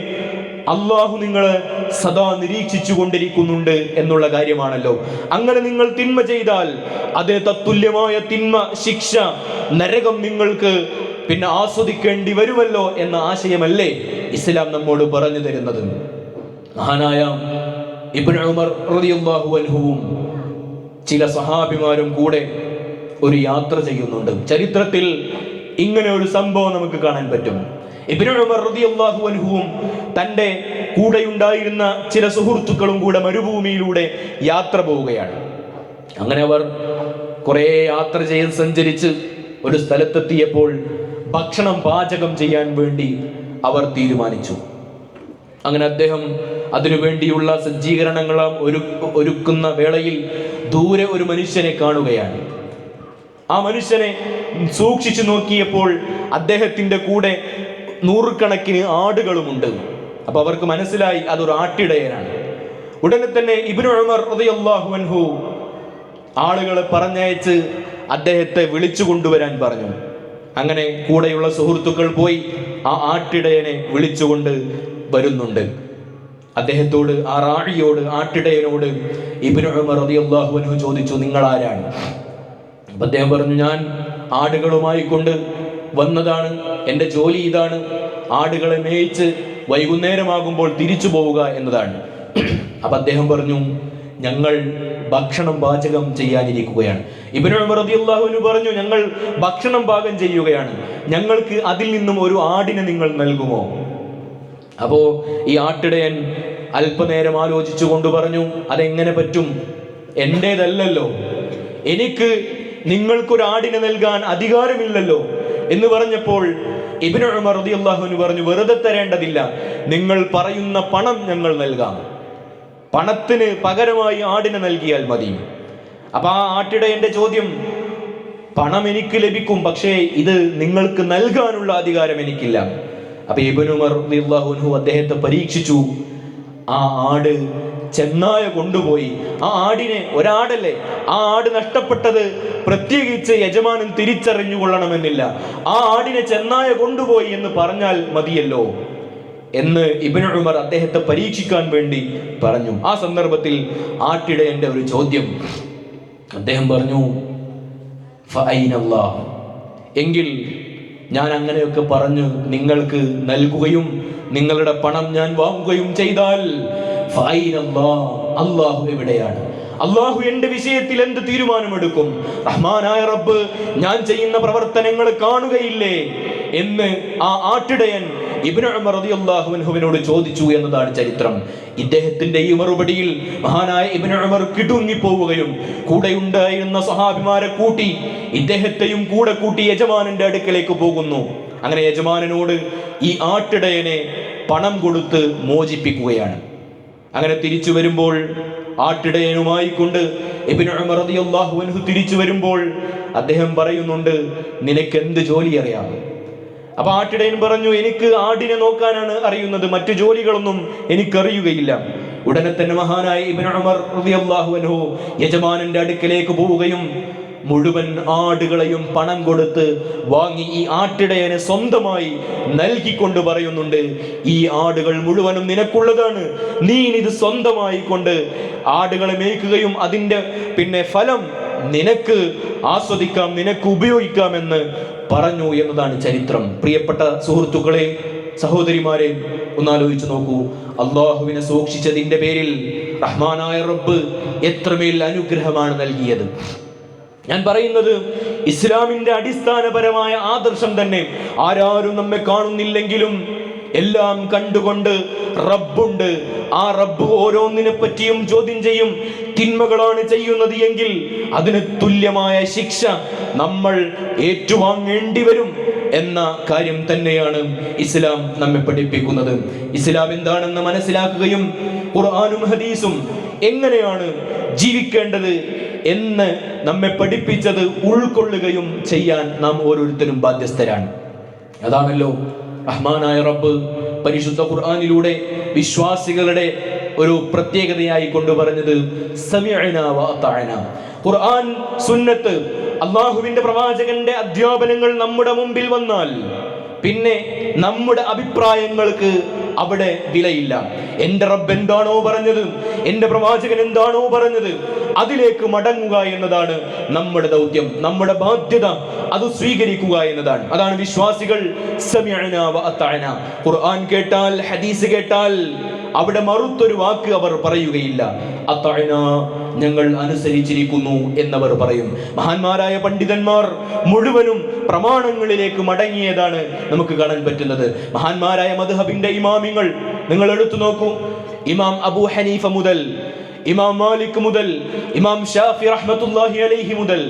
[SPEAKER 1] അള്ളാഹു നിങ്ങളെ സദാ നിരീക്ഷിച്ചു കൊണ്ടിരിക്കുന്നുണ്ട് എന്നുള്ള കാര്യമാണല്ലോ. അങ്ങനെ നിങ്ങൾ തിന്മ ചെയ്താൽ അതിന് തത്തുല്യമായ തിന്മ, ശിക്ഷ, നരകം നിങ്ങൾക്ക് പിന്നെ ആസ്വദിക്കേണ്ടി വരുമല്ലോ എന്ന ആശയമല്ലേ ഇസ്ലാം നമ്മോട് പറഞ്ഞു തരുന്നത്. മഹാനായ ഇബ്നു ഉമർ റളിയല്ലാഹു അൻഹുവും ചില സഹാബിമാരും കൂടെ ഒരു യാത്ര ചെയ്യുന്നുണ്ട്. ചരിത്രത്തിൽ ഇങ്ങനെ ഒരു സംഭവം നമുക്ക് കാണാൻ പറ്റും. ഇബ്നു ഉമർ റളിയല്ലാഹു അൻഹുവും തൻ്റെ കൂടെയുണ്ടായിരുന്ന ചില സുഹൃത്തുക്കളും കൂടെ മരുഭൂമിയിലൂടെ യാത്ര പോവുകയാണ്. അങ്ങനെ അവർ കുറേ യാത്ര ചെയ്ത് സഞ്ചരിച്ച് ഒരു സ്ഥലത്തെത്തിയപ്പോൾ ഭക്ഷണം പാചകം ചെയ്യാൻ വേണ്ടി അവർ തീരുമാനിച്ചു. അങ്ങനെ അദ്ദേഹം അതിനു വേണ്ടിയുള്ള സജ്ജീകരണങ്ങളും ഒരുക്കുന്ന വേളയിൽ ദൂരെ ഒരു മനുഷ്യനെ കാണുകയാണ്. ആ മനുഷ്യനെ സൂക്ഷിച്ചു നോക്കിയപ്പോൾ അദ്ദേഹത്തിൻ്റെ കൂടെ നൂറുകണക്കിന് ആടുകളുമുണ്ട്. അപ്പൊ അവർക്ക് മനസ്സിലായി അതൊരു ആട്ടിടയനാണ്. ഉടനെ തന്നെ ഇബ്നു ഉമർ റളിയല്ലാഹു അൻഹു ആളുകളെ പറഞ്ഞയച്ച് അദ്ദേഹത്തെ വിളിച്ചു കൊണ്ടുവരാൻ പറഞ്ഞു. അങ്ങനെ കൂടെയുള്ള സുഹൃത്തുക്കൾ പോയി ആ ആട്ടിടയനെ വിളിച്ചുകൊണ്ട് വരുന്നുണ്ട്. അദ്ദേഹത്തോട്, ആ റാഴിയോട്, ആട്ടിടയനോട് ഇബ്നു ഉമർ റളിയല്ലാഹു അൻഹു ചോദിച്ചു, നിങ്ങൾ ആരാണ്? അപ്പൊ അദ്ദേഹം പറഞ്ഞു, ഞാൻ ആടുകളുമായി കൊണ്ട് വന്നതാണ്, എൻ്റെ ജോലി ഇതാണ്, ആടുകളെ മേയിച്ച് വൈകുന്നേരമാകുമ്പോൾ തിരിച്ചു പോവുക എന്നതാണ്. അപ്പൊ അദ്ദേഹം പറഞ്ഞു, ഞങ്ങൾ ഭക്ഷണം പാചകം ചെയ്യാനിരിക്കുകയാണ്. ഇബ്നു ഉമർ റളിയല്ലാഹു അൻഹു പറഞ്ഞു, ഞങ്ങൾ ഭക്ഷണം പാകം ചെയ്യുകയാണ്, ഞങ്ങൾക്ക് അതിൽ നിന്നും ഒരു ആടിനെ നിങ്ങൾ നൽകുമോ? അപ്പോ ഈ ആട്ടിടയൻ അല്പനേരം ആലോചിച്ചു കൊണ്ട് പറഞ്ഞു, അതെങ്ങനെ പറ്റും, എൻ്റേതല്ലല്ലോ, എനിക്ക് നിങ്ങൾക്കൊരു ആടിനെ നൽകാൻ അധികാരമില്ലല്ലോ എന്ന് പറഞ്ഞപ്പോൾ ഇബ്നു ഉമർ റളിയല്ലാഹു അൻഹു പറഞ്ഞു, വെറുതെ തരേണ്ടതില്ല, നിങ്ങൾ പറയുന്ന പണം ഞങ്ങൾ നൽകാം, പണത്തിന് പകരമായി ആടിനെ നൽകിയാൽ മതി. അപ്പൊ ആ ആട്ടിടയന്റെ ചോദ്യം, പണം എനിക്ക് ലഭിക്കും, പക്ഷേ ഇത് നിങ്ങൾക്ക് നൽകാനുള്ള അധികാരം എനിക്കില്ല. അപ്പൊ ഇബ്നു ഉമർ റളിയല്ലാഹു അൻഹു അദ്ദേഹത്തെ പരീക്ഷിച്ചു. ആ ആട് ചെന്നായ കൊണ്ടുപോയി. ആ ആടിനെ, ഒരാടല്ലേ, ആ ആട് നഷ്ടപ്പെട്ടത് പ്രത്യേകിച്ച് യജമാനൻ തിരിച്ചറിഞ്ഞു കൊള്ളണമെന്നില്ല, ആ ആടിനെ ചെന്നായ കൊണ്ടുപോയി എന്ന് പറഞ്ഞാൽ മതിയല്ലോ എന്ന് ഇബ്നു ഉമർ അദ്ദേഹത്തെ പരീക്ഷിക്കാൻ വേണ്ടി പറഞ്ഞു. ആ സന്ദർഭത്തിൽ ആട്ടിടയന്റെ ഒരു ചോദ്യം, അദ്ദേഹം പറഞ്ഞു, ഫഅൈനല്ലാഹ്, എങ്കിൽ ഞാൻ അങ്ങനെയൊക്കെ പറഞ്ഞു നിങ്ങൾക്ക് നൽകുകയും നിങ്ങളുടെ പണം ഞാൻ വാങ്ങുകയും ചെയ്താൽ ഫഅൈനല്ലാഹ്, അല്ലാഹു എവിടെയാണ്? അല്ലാഹു എന്റെ വിഷയത്തിൽ എന്ത് തീരുമാനമെടുക്കും? റഹ്മാനായ റബ്ബ് ഞാൻ ചെയ്യുന്ന പ്രവർത്തനങ്ങൾ കാണുകയില്ലേ എന്ന് ആ ആട്ടിടയൻ ഇബ്നു ഉമർ റളിയല്ലാഹു അൻഹുവിനോട് ചോദിച്ചു എന്നതാണ് ചരിത്രം. ഇദ്ദേഹത്തിന്റെ ഈ മറുപടിയിൽ മഹാനായ ഇബ്നു ഉമർ കിടുങ്ങിപ്പോവുകയും കൂടെ ഉണ്ടായിരുന്ന സഹാബിമാരെ കൂട്ടി ഇദ്ദേഹത്തെയും കൂടെ കൂട്ടി യജമാനന്റെ അടുക്കലേക്ക് പോകുന്നു. അങ്ങനെ യജമാനനോട് ഈ ആട്ടിടയനെ പണം കൊടുത്ത് മോചിപ്പിക്കുകയാണ്. അങ്ങനെ തിരിച്ചു വരുമ്പോൾ ആട്ടിടയനുമായി കൊണ്ട് ഇബ്നു ഉമർ റളിയല്ലാഹു അൻഹു തിരിച്ചു വരുമ്പോൾ അദ്ദേഹം പറയുന്നുണ്ട്, നിനക്ക് എന്ത് ജോലി അറിയാം? അപ്പൊ ആട്ടിടയൻ പറഞ്ഞു, എനിക്ക് ആടിനെ നോക്കാനാണ് അറിയുന്നത്, മറ്റു ജോലികളൊന്നും എനിക്കറിയുകയില്ല. ഉടനെ തന്നെ മഹാനായ ഇബ്നു ഉമർ റളിയല്ലാഹു അൻഹു യജമാനന്റെ അടുക്കലേക്ക് പോവുകയും മുഴുവൻ ആടുകളെയും പണം കൊടുത്ത് വാങ്ങി ഈ ആട്ടിടയനെ സ്വന്തമായി നൽകിക്കൊണ്ട് പറയുന്നുണ്ട്, ഈ ആടുകൾ മുഴുവനും നിനക്കുള്ളതാണ്, നീ ഇത് സ്വന്തമായി കൊണ്ട് ആടുകളെ മേയ്ക്കുകയും അതിൻ്റെ പിന്നെ ഫലം നിനക്ക് ആസ്വദിക്കാം, നിനക്ക് ഉപയോഗിക്കാമെന്ന് പറഞ്ഞു എന്നതാണ് ചരിത്രം. പ്രിയപ്പെട്ട സുഹൃത്തുക്കളെ, സഹോദരിമാരെ, ഒന്നാലോചിച്ചു നോക്കൂ, അള്ളാഹുവിനെ സൂക്ഷിച്ചതിന്റെ പേരിൽ റഹ്മാനായ റബ്ബ് എത്രമേൽ അനുഗ്രഹമാണ് നൽകിയത്. ഞാൻ പറയുന്നത് ഇസ്ലാമിന്റെ അടിസ്ഥാനപരമായ ആദർശം തന്നെ ആരാരും നമ്മെ കാണുന്നില്ലെങ്കിലും എല്ലാം കണ്ടുകൊണ്ട് റബ്ബുണ്ട്. ആ റബ്ബ് ഓരോന്നിനെ പറ്റിയും ചോദ്യം ചെയ്യും. തിന്മകളാണ് ചെയ്യുന്നത് എങ്കിൽ അതിന് തുല്യമായ ശിക്ഷ നമ്മൾ ഏറ്റുവാങ്ങേണ്ടി വരും എന്ന കാര്യം തന്നെയാണ് ഇസ്ലാം നമ്മെ പഠിപ്പിക്കുന്നത്. ഇസ്ലാം എന്താണെന്ന് മനസ്സിലാക്കുകയും ഖുർആനും ഹദീസും എങ്ങനെയാണ് ജീവിക്കേണ്ടത് എന്ന് നമ്മെ പഠിപ്പിച്ചത് ഉൾക്കൊള്ളുകയും ചെയ്യാൻ നാം ഓരോരുത്തരും ബാധ്യസ്ഥരാണ്. അതാണല്ലോ റഹ്മാനായ റബ്ബ് പരിശുദ്ധ ഖുർആനിലൂടെ വിശ്വാസികളുടെ ഒരു പ്രത്യേകതയായി കൊണ്ടുപറഞ്ഞത് സമിഅനാ വ അതഅനാ. ഖുർആൻ, സുന്നത്ത്, അല്ലാഹുവിന്റെ പ്രവാചകന്റെ അധ്യാപനങ്ങൾ നമ്മുടെ മുമ്പിൽ വന്നാൽ പിന്നെ നമ്മുടെ അഭിപ്രായങ്ങൾക്ക് അവിടെ വിലയില്ല. എൻ്റെ റബ്ബ് എന്താണോ പറഞ്ഞത്, എൻ്റെ പ്രവാചകൻ എന്താണോ പറഞ്ഞത്, അതിലേക്ക് മടങ്ങുക എന്നതാണ് നമ്മുടെ ദൗത്യം, നമ്മുടെ ബാധ്യത. അത് സ്വീകരിക്കുക എന്നതാണ്. അതാണ് വിശ്വാസികൾ സമിഅനാ വ അതഅനാ. ഖുർആൻ കേട്ടാൽ, ഹദീസ് കേട്ടാൽ അവിടെ മറുത്തൊരു വാക്ക് അവർ പറയുകയില്ല. അതഅനാ, ഞങ്ങൾ അനുസരിച്ചിരിക്കുന്നു എന്നവർ പറയും. മഹാന്മാരായ പണ്ഡിതന്മാർ മുഴുവനും പ്രമാണങ്ങളിലേക്ക് മടങ്ങിയതാണ് നമുക്ക് കാണാൻ പറ്റുന്നത്. മഹാന്മാരായ മദ്ഹബിന്റെ ഇമാമിങ്ങൾ നിങ്ങൾ എടുത്തു നോക്കൂ. ഇമാം അബൂ ഹനീഫ മുതൽ, ഇമാം മാലിക് മുതൽ, ഇമാം ഷാഫി റഹ്മത്തുള്ളാഹി അലൈഹി മുതൽ,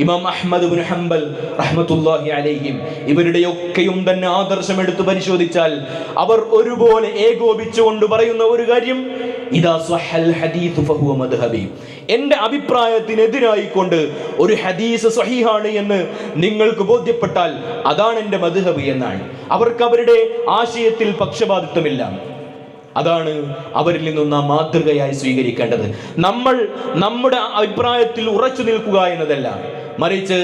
[SPEAKER 1] ഇമാം അഹ്മദ് ഇബ്നു ഹംബൽ റഹ്മത്തുള്ളാഹി അലൈഹിം, ഇവരുടെയൊക്കെയും തന്നെ ആദർശം എടുത്തു പരിശോധിച്ചാൽ അവർ ഒരുപോലെ ഏകോപിച്ചുകൊണ്ട് പറയുന്ന ഒരു കാര്യം, ഇദാ സ്വഹൽ ഹദീസ് ഫഹുവ മദ്ഹബി. എൻ്റെ അഭിപ്രായത്തിനെതിരായിക്കൊണ്ട് ഒരു ഹദീസ് സ്വഹീഹാണ് എന്ന് നിങ്ങൾക്ക് ബോധ്യപ്പെട്ടാൽ അതാണ് എൻ്റെ മദ്ഹബ് എന്നാണ്. അവർക്ക് അവരുടെ ആശയത്തിൽ പക്ഷപാതിത്വമില്ല. അതാണ് അവരിൽ നിന്നും നാം മാതൃകയായി സ്വീകരിക്കേണ്ടത്. നമ്മൾ നമ്മുടെ അഭിപ്രായത്തിൽ ഉറച്ചു നിൽക്കുക എന്നതല്ല, മറിച്ച്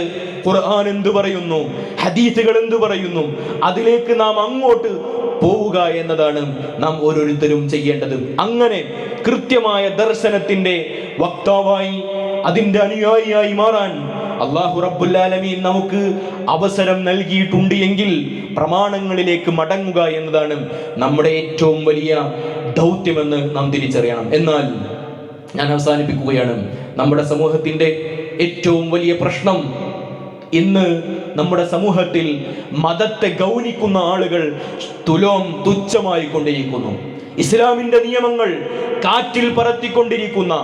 [SPEAKER 1] ഖുർആൻ എന്തു പറയുന്നു, ഹദീസുകൾ എന്തു പറയുന്നു, അതിലേക്ക് നാം അങ്ങോട്ട് പോവുക എന്നതാണ് നാം ഓരോരുത്തരും ചെയ്യേണ്ടത്. അങ്ങനെ കൃത്യമായ ദർശനത്തിന്റെ വക്താവായി, അതിന്റെ അനുയായിയായി മാറാൻ അല്ലാഹു റബ്ബുൽ ആലമീൻ നമുക്ക് അവസരം നൽകിയിട്ടുണ്ട് എങ്കിൽ പ്രമാണങ്ങളിലേക്ക് മടങ്ങുക എന്നതാണ് നമ്മുടെ ഏറ്റവും വലിയ ദൗത്യമെന്ന് നാം തിരിച്ചറിയണം. എന്നാൽ ഞാൻ അവസാനിപ്പിക്കുകയാണ്. നമ്മുടെ സമൂഹത്തിന്റെ ഏറ്റവും വലിയ പ്രശ്നം, ഇന്ന് നമ്മുടെ സമൂഹത്തിൽ മതത്തെ ഗൗനിക്കുന്ന ആളുകൾ തുച്ഛമായി കൊണ്ടിരിക്കുന്നു. ഇസ്ലാമിന്റെ നിയമങ്ങൾ കാറ്റിൽ പറത്തിക്കൊണ്ടിരിക്കുന്ന,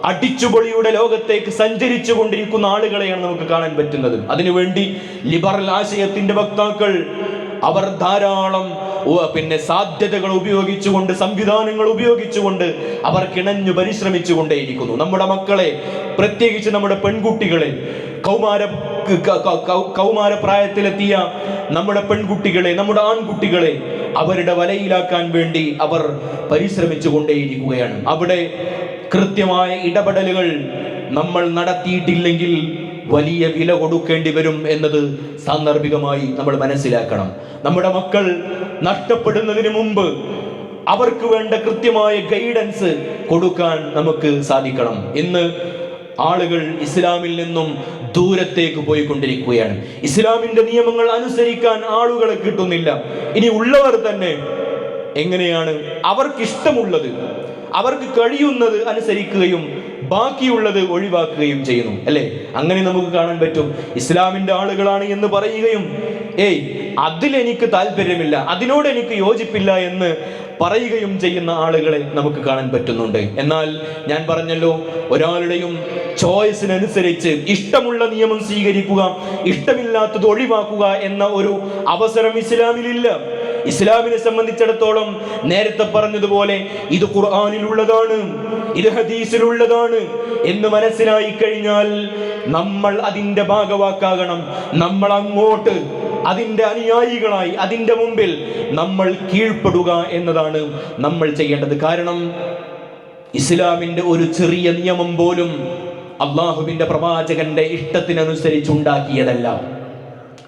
[SPEAKER 1] അടിച്ചുപൊളിയുടെ ലോകത്തേക്ക് സഞ്ചരിച്ചു കൊണ്ടിരിക്കുന്ന ആളുകളെയാണ് നമുക്ക് കാണാൻ പറ്റുന്നത്. അതിനുവേണ്ടി ലിബറൽ ആശയത്തിന്റെ വക്താക്കൾ അവർ ധാരാളം സാധ്യതകൾ ഉപയോഗിച്ചുകൊണ്ട്, സംവിധാനങ്ങൾ ഉപയോഗിച്ചുകൊണ്ട് അവർ കിണഞ്ഞു പരിശ്രമിച്ചു കൊണ്ടേയിരിക്കുന്നു. നമ്മുടെ മക്കളെ, പ്രത്യേകിച്ച് നമ്മുടെ പെൺകുട്ടികളെ, കൗമാരപ്രായത്തിലെത്തിയ നമ്മുടെ പെൺകുട്ടികളെ, നമ്മുടെ ആൺകുട്ടികളെ അവരുടെ വലയിലാക്കാൻ വേണ്ടി അവർ പരിശ്രമിച്ചു കൊണ്ടേയിരിക്കുകയാണ്. അവിടെ കൃത്യമായ ഇടപെടലുകൾ നമ്മൾ നടത്തിയിട്ടില്ലെങ്കിൽ വലിയ വില കൊടുക്കേണ്ടി വരും എന്നത് സാന്ദർഭികമായി നമ്മൾ മനസ്സിലാക്കണം. നമ്മുടെ മക്കൾ നഷ്ടപ്പെടുന്നതിന് മുമ്പ് അവർക്ക് വേണ്ട കൃത്യമായ ഗൈഡൻസ് കൊടുക്കാൻ നമുക്ക് സാധിക്കണം. ഇന്ന് ആളുകൾ ഇസ്ലാമിൽ നിന്നും ദൂരത്തേക്ക് പോയിക്കൊണ്ടിരിക്കുകയാണ്. ഇസ്ലാമിന്റെ നിയമങ്ങൾ അനുസരിക്കാൻ ആളുകളെ കിട്ടുന്നില്ല. ഇനി ഉള്ളവർ തന്നെ എങ്ങനെയാണ് അവർക്കിഷ്ടമുള്ളത്, അവർക്ക് കഴിയുന്നത് അനുസരിക്കുകയും ബാക്കിയുള്ളത് ഒഴിവാക്കുകയും ചെയ്യുന്നു, അല്ലേ? അങ്ങനെ നമുക്ക് കാണാൻ പറ്റും. ഇസ്ലാമിന്റെ ആളുകളാണ് എന്ന് പറയുകയും അതിലെനിക്ക് താല്പര്യമില്ല, അതിനോട് എനിക്ക് യോജിപ്പില്ല എന്ന് പറയുകയും ചെയ്യുന്ന ആളുകളെ നമുക്ക് കാണാൻ പറ്റുന്നുണ്ട്. എന്നാൽ ഞാൻ പറഞ്ഞല്ലോ, ഒരാളുടെയും ചോയ്സിനനുസരിച്ച് ഇഷ്ടമുള്ള നിയമം സ്വീകരിക്കുക, ഇഷ്ടമില്ലാത്തത് ഒഴിവാക്കുക എന്ന ഒരു അവസരം ഇസ്ലാമിലില്ല. ഇസ്ലാമിനെ സംബന്ധിച്ചിടത്തോളം നേരത്തെ പറഞ്ഞതുപോലെ ഇത് ഖുർആനിലുള്ളതാണ്, ഇത് ഹദീസിലുള്ളതാണ് എന്ന് മനസ്സിലായി കഴിഞ്ഞാൽ നമ്മൾ അതിന്റെ ഭാഗവാക്കാകണം. നമ്മൾ അങ്ങോട്ട് അതിന്റെ അനുയായികളായി അതിന്റെ മുമ്പിൽ നമ്മൾ കീഴ്പ്പെടുക എന്നതാണ് നമ്മൾ ചെയ്യേണ്ടത്. കാരണം ഇസ്ലാമിന്റെ ഒരു ചെറിയ നിയമം പോലും അള്ളാഹുവിന്റെ പ്രവാചകന്റെ ഇഷ്ടത്തിനനുസരിച്ചുണ്ടാക്കിയതല്ല.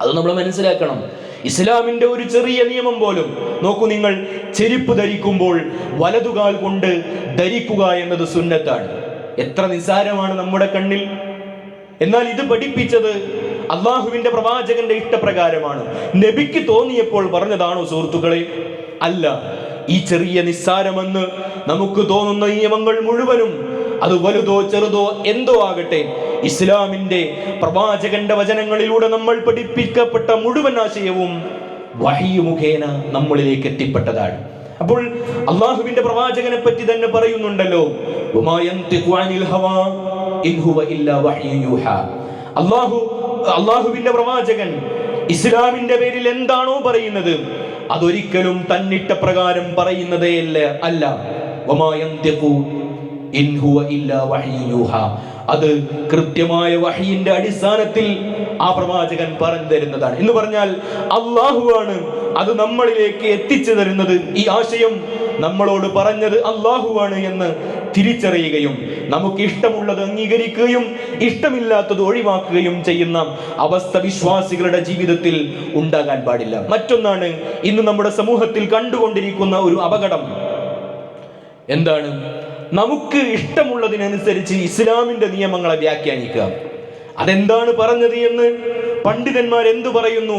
[SPEAKER 1] അത് നമ്മൾ മനസ്സിലാക്കണം. ഇസ്ലാമിന്റെ ഒരു ചെറിയ നിയമം പോലും നോക്കൂ, നിങ്ങൾ ചെരുപ്പ് ധരിക്കുമ്പോൾ വലതുകാൽ കൊണ്ട് ധരിക്കുക എന്നത് സുന്നത്താണ്. എത്ര നിസ്സാരമാണ് നമ്മുടെ കണ്ണിൽ. എന്നാൽ ഇത് പഠിപ്പിച്ചത് അള്ളാഹുവിന്റെ പ്രവാചകന്റെ ഇഷ്ടപ്രകാരമാണ്. നബിക്ക് തോന്നിയപ്പോൾ പറഞ്ഞതാണോ സുഹൃത്തുക്കളെ? അല്ല. ഈ ചെറിയ നിസ്സാരമെന്ന് നമുക്ക് തോന്നുന്ന നിയമങ്ങൾ മുഴുവനും, അത് വലുതോ ചെറുതോ എന്തോ ആകട്ടെ, ഇസ്ലാമിന്റെ പ്രവാചകന്റെ വചനങ്ങളിലൂടെ നമ്മൾ പഠിപ്പിക്കപ്പെട്ട മുഴുവൻ ആശയവും വഹി മുഖേന നമ്മളിലേക്ക് എത്തിപ്പെട്ടതാണ്. അപ്പോൾ അള്ളാഹുവിന്റെ പ്രവാചകനെ പറ്റി തന്നെ പറയുന്നുണ്ടല്ലോ, അള്ളാഹുവിന്റെ പ്രവാചകൻ ഇസ്ലാമിന്റെ പേരിൽ എന്താണോ പറയുന്നത് അതൊരിക്കലും തന്നിട്ട പ്രകാരം പറയുന്നതേ അല്ല. അത് കൃത്യമായ വഹയിന്റെ അടിസ്ഥാനത്തിൽ ആ പ്രവാചകൻ പറഞ്ഞു തരുന്നതാണ്. എന്ന് പറഞ്ഞാൽ അള്ളാഹുവാണ് അത് നമ്മളിലേക്ക് എത്തിച്ചു തരുന്നത്. ഈ ആശയം നമ്മളോട് പറഞ്ഞത് അള്ളാഹുവാണ് എന്ന് തിരിച്ചറിയുകയും നമുക്ക് ഇഷ്ടമുള്ളത് അംഗീകരിക്കുകയും ഇഷ്ടമില്ലാത്തത് ഒഴിവാക്കുകയും ചെയ്യുന്ന അവസ്ഥ വിശ്വാസികളുടെ ജീവിതത്തിൽ ഉണ്ടാകാൻ പാടില്ല. മറ്റൊന്നാണ് ഇന്ന് നമ്മുടെ സമൂഹത്തിൽ കണ്ടുകൊണ്ടിരിക്കുന്ന ഒരു അപകടം. എന്താണ്? നമുക്ക് ഇഷ്ടമുള്ളതിനനുസരിച്ച് ഇസ്ലാമിന്റെ നിയമങ്ങളെ വ്യാഖ്യാനിക്കുക. അതെന്താണ് പറഞ്ഞത് എന്ന്, പണ്ഡിതന്മാർ എന്തു പറയുന്നു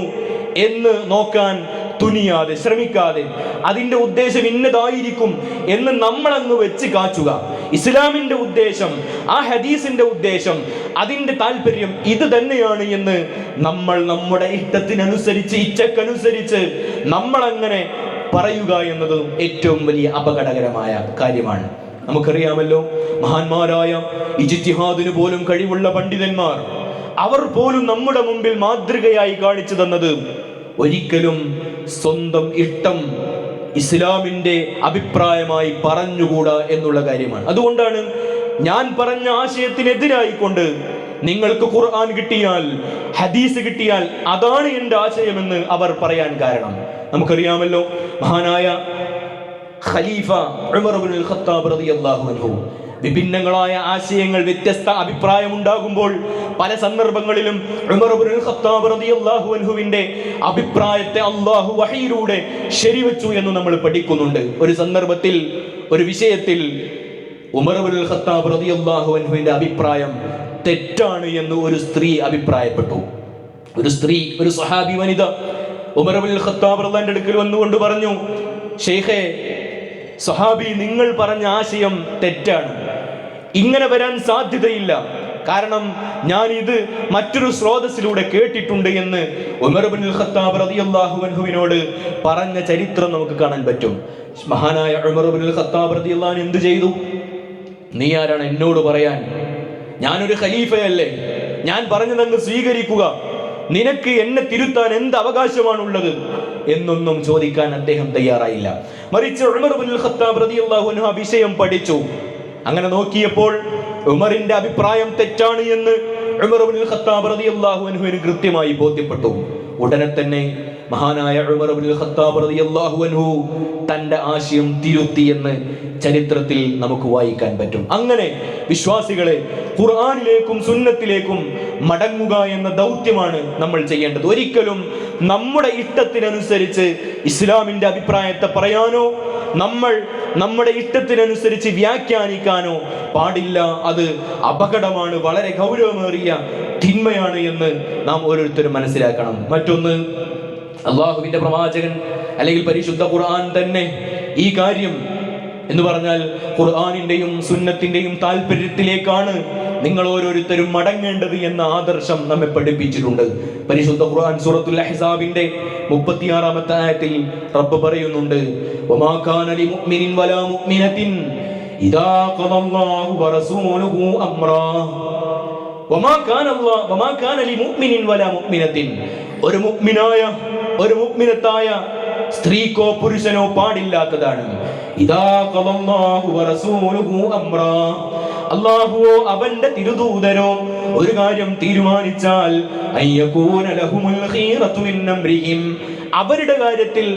[SPEAKER 1] എന്ന് നോക്കാൻ തുനിയാതെ, ശ്രമിക്കാതെ, അതിന്റെ ഉദ്ദേശം ഇന്നതായിരിക്കും എന്ന് നമ്മളങ്ങ് വെച്ച് കാച്ചുക. ഇസ്ലാമിന്റെ ഉദ്ദേശം, ആ ഹദീസിന്റെ ഉദ്ദേശം, അതിന്റെ താല്പര്യം ഇത് തന്നെയാണ് എന്ന് നമ്മൾ നമ്മുടെ ഇഷ്ടത്തിനനുസരിച്ച്, ഇച്ഛക്കനുസരിച്ച് നമ്മളങ്ങനെ പറയുക എന്നത് ഏറ്റവും വലിയ അപകടകരമായ കാര്യമാണ്. നമുക്കറിയാമല്ലോ, മഹാന്മാരായ ഇജ്തിഹാദിന് പോലും കഴിവുള്ള പണ്ഡിതന്മാർ, അവർ പോലും നമ്മുടെ മുമ്പിൽ മാതൃകയായി കാണിച്ചു തന്നത് ഒരിക്കലും സ്വന്തം ഇഷ്ടം ഇസ്ലാമിന്റെ അഭിപ്രായമായി പറഞ്ഞുകൂടാ എന്നുള്ള കാര്യമാണ്. അതുകൊണ്ടാണ് ഞാൻ പറഞ്ഞ ആശയത്തിനെതിരായിക്കൊണ്ട് നിങ്ങൾക്ക് ഖുർആൻ കിട്ടിയാൽ, ഹദീസ് കിട്ടിയാൽ അതാണ് എൻ്റെ ആശയമെന്ന് അവർ പറയാൻ കാരണം. നമുക്കറിയാമല്ലോ, മഹാനായ ഖലീഫ ഉമർ ഇബ്നുൽ ഖത്താബ് റളിയല്ലാഹു അൻഹു വിഭിന്നങ്ങളായ ആശയങ്ങൾ, വ്യത്യസ്ത അഭിപ്രായമുണ്ടാകുമ്പോൾ പല സന്ദർഭങ്ങളിലും ഉമർ ഇബ്നുൽ ഖത്താബ് റളിയല്ലാഹു അൻഹുവിന്റെ അഭിപ്രായത്തെ അല്ലാഹു വഹയിലൂടെ ശരിവെച്ചു എന്ന് നമ്മൾ പഠിക്കുന്നുണ്ട്. ഒരു സന്ദർഭത്തിൽ, ഒരു വിഷയത്തിൽ ഉമർ ഇബ്നുൽ ഖത്താബ് റളിയല്ലാഹു അൻഹുവിന്റെ അഭിപ്രായം തെറ്റാണ് എന്ന് ഒരു സ്ത്രീ അഭിപ്രായപ്പെട്ടു. ഒരു സ്ത്രീ, ഒരു സ്വഹാബി വനിത ഉമർ ഇബ്നുൽ ഖത്താബ് റളിയല്ലാഹുവിന്റെ അടുക്കൽ വന്നുകൊണ്ട് പറഞ്ഞു, ഷെയ്ഖേ, സ്വഹാബി, നിങ്ങൾ പറഞ്ഞ ആശയം തെറ്റാണ്, ഇങ്ങനെ വരാൻ സാധ്യതയില്ല, കാരണം ഞാൻ ഇത് മറ്റൊരു സ്രോതസ്സിലൂടെ കേട്ടിട്ടുണ്ട് എന്ന് ഉമർ ഇബ്നുൽ ഖത്താബ് റളിയല്ലാഹു അൻഹുവിനോട് പറഞ്ഞ ചരിത്രം നമുക്ക് കാണാൻ പറ്റും. മഹാനായ ഉമർ ഇബ്നുൽ ഖത്താബ് റളിയല്ലാഹു അൻഹു എന്ത് ചെയ്തു? നീ ആരാണ് എന്നോട് പറയാൻ? ഞാനൊരു ഖലീഫയല്ലേ, ഞാൻ പറഞ്ഞതങ്ങ് സ്വീകരിക്കുക, നിനക്ക് എന്നെ തിരുത്താൻ എന്ത് അവകാശമാണുള്ളത് എന്നൊന്നും ചോദിക്കാൻ അദ്ദേഹം തയ്യാറായില്ല. മറിച്ച് ഉമർ ഇബ്നുൽ ഖത്താബ് റളിയല്ലാഹു അൻഹു ആ വിഷയം പഠിച്ചു. അങ്ങനെ നോക്കിയപ്പോൾ ഉമറിന്റെ അഭിപ്രായം തെറ്റാണ് എന്ന് ഉമർ ഇബ്നുൽ ഖത്താബ് റളിയല്ലാഹു അൻഹുവിന് കൃത്യമായി ബോധ്യപ്പെട്ടു. ഉടനെ തന്നെ മഹാനായ ഉമർ ഇബ്നുൽ ഖത്താബ് റളിയല്ലാഹു അൻഹു തന്റെ ആശയം തിരുത്തി എന്ന് ചരിത്രത്തിൽ നമുക്ക് വായിക്കാൻ പറ്റും. അങ്ങനെ വിശ്വാസികളെ, ഖുർആനിലേക്കും സുന്നത്തിലേക്കും മടങ്ങുക എന്ന ദൗത്യമാണ് നമ്മൾ ചെയ്യേണ്ടത്. ഒരിക്കലും നമ്മുടെ ഇഷ്ടത്തിനനുസരിച്ച് ഇസ്ലാമിന്റെ അഭിപ്രായത്തെ പറയാനോ നമ്മൾ നമ്മുടെ ഇഷ്ടത്തിനനുസരിച്ച് വ്യാഖ്യാനിക്കാനോ പാടില്ല. അത് അപകടമാണ്, വളരെ ഗൗരവമേറിയ തിന്മയാണ് എന്ന് നാം ഓരോരുത്തരും മനസ്സിലാക്കണം. മറ്റൊന്ന്, അള്ളാഹുവിന്റെ പ്രവാചകൻ അല്ലെങ്കിൽ പരിശുദ്ധ ഖുർആൻ തന്നെ ഈ കാര്യം എന്ന് പറഞ്ഞാൽ ഖുർആനിന്റെയും സുന്നത്തിന്റെയും താല്പര്യത്തിലേക്കാണ് നിങ്ങൾ ഓരോരുത്തരും മടങ്ങേണ്ടത് എന്ന ആദർശം നമ്മെ പഠിപ്പിച്ചിട്ടുണ്ട്. പരിശുദ്ധ ഖുർആൻ സൂറത്തുൽ അഹ്സാബിന്റെ 36-ാമത്തെ ആയത്തിൽ റബ്ബ് പറയുന്നുണ്ട്, വമാ കാന ലിമുഅ്മിനിൻ വലാ മുഅ്മിനത്തിൻ ഇദാ ഖദല്ലാഹു വറസൂലുഹു അംറാ. വമാ കാന ലിമുഅ്മിനിൻ വലാ മുഅ്മിനത്തിൻ, ഒരു മുഅ്മിനായ, ഒരു മുഅ്മിനത്തായ സ്ത്രീക്കോ പുരുഷനോ പാടില്ലാത്തതാണ് ഇദാ ഖദല്ലാഹു വറസൂലുഹു അംറാ, അല്ലാഹുവോ അവന്റെ തിരുദൂതരോ ഒരു കാര്യം തീരുമാനിച്ചാൽ അയ്യകൂന ലഹുമുൽ ഖീറതു മിൻ അംരിഹിം, അവരുടെ കാര്യത്തിൽ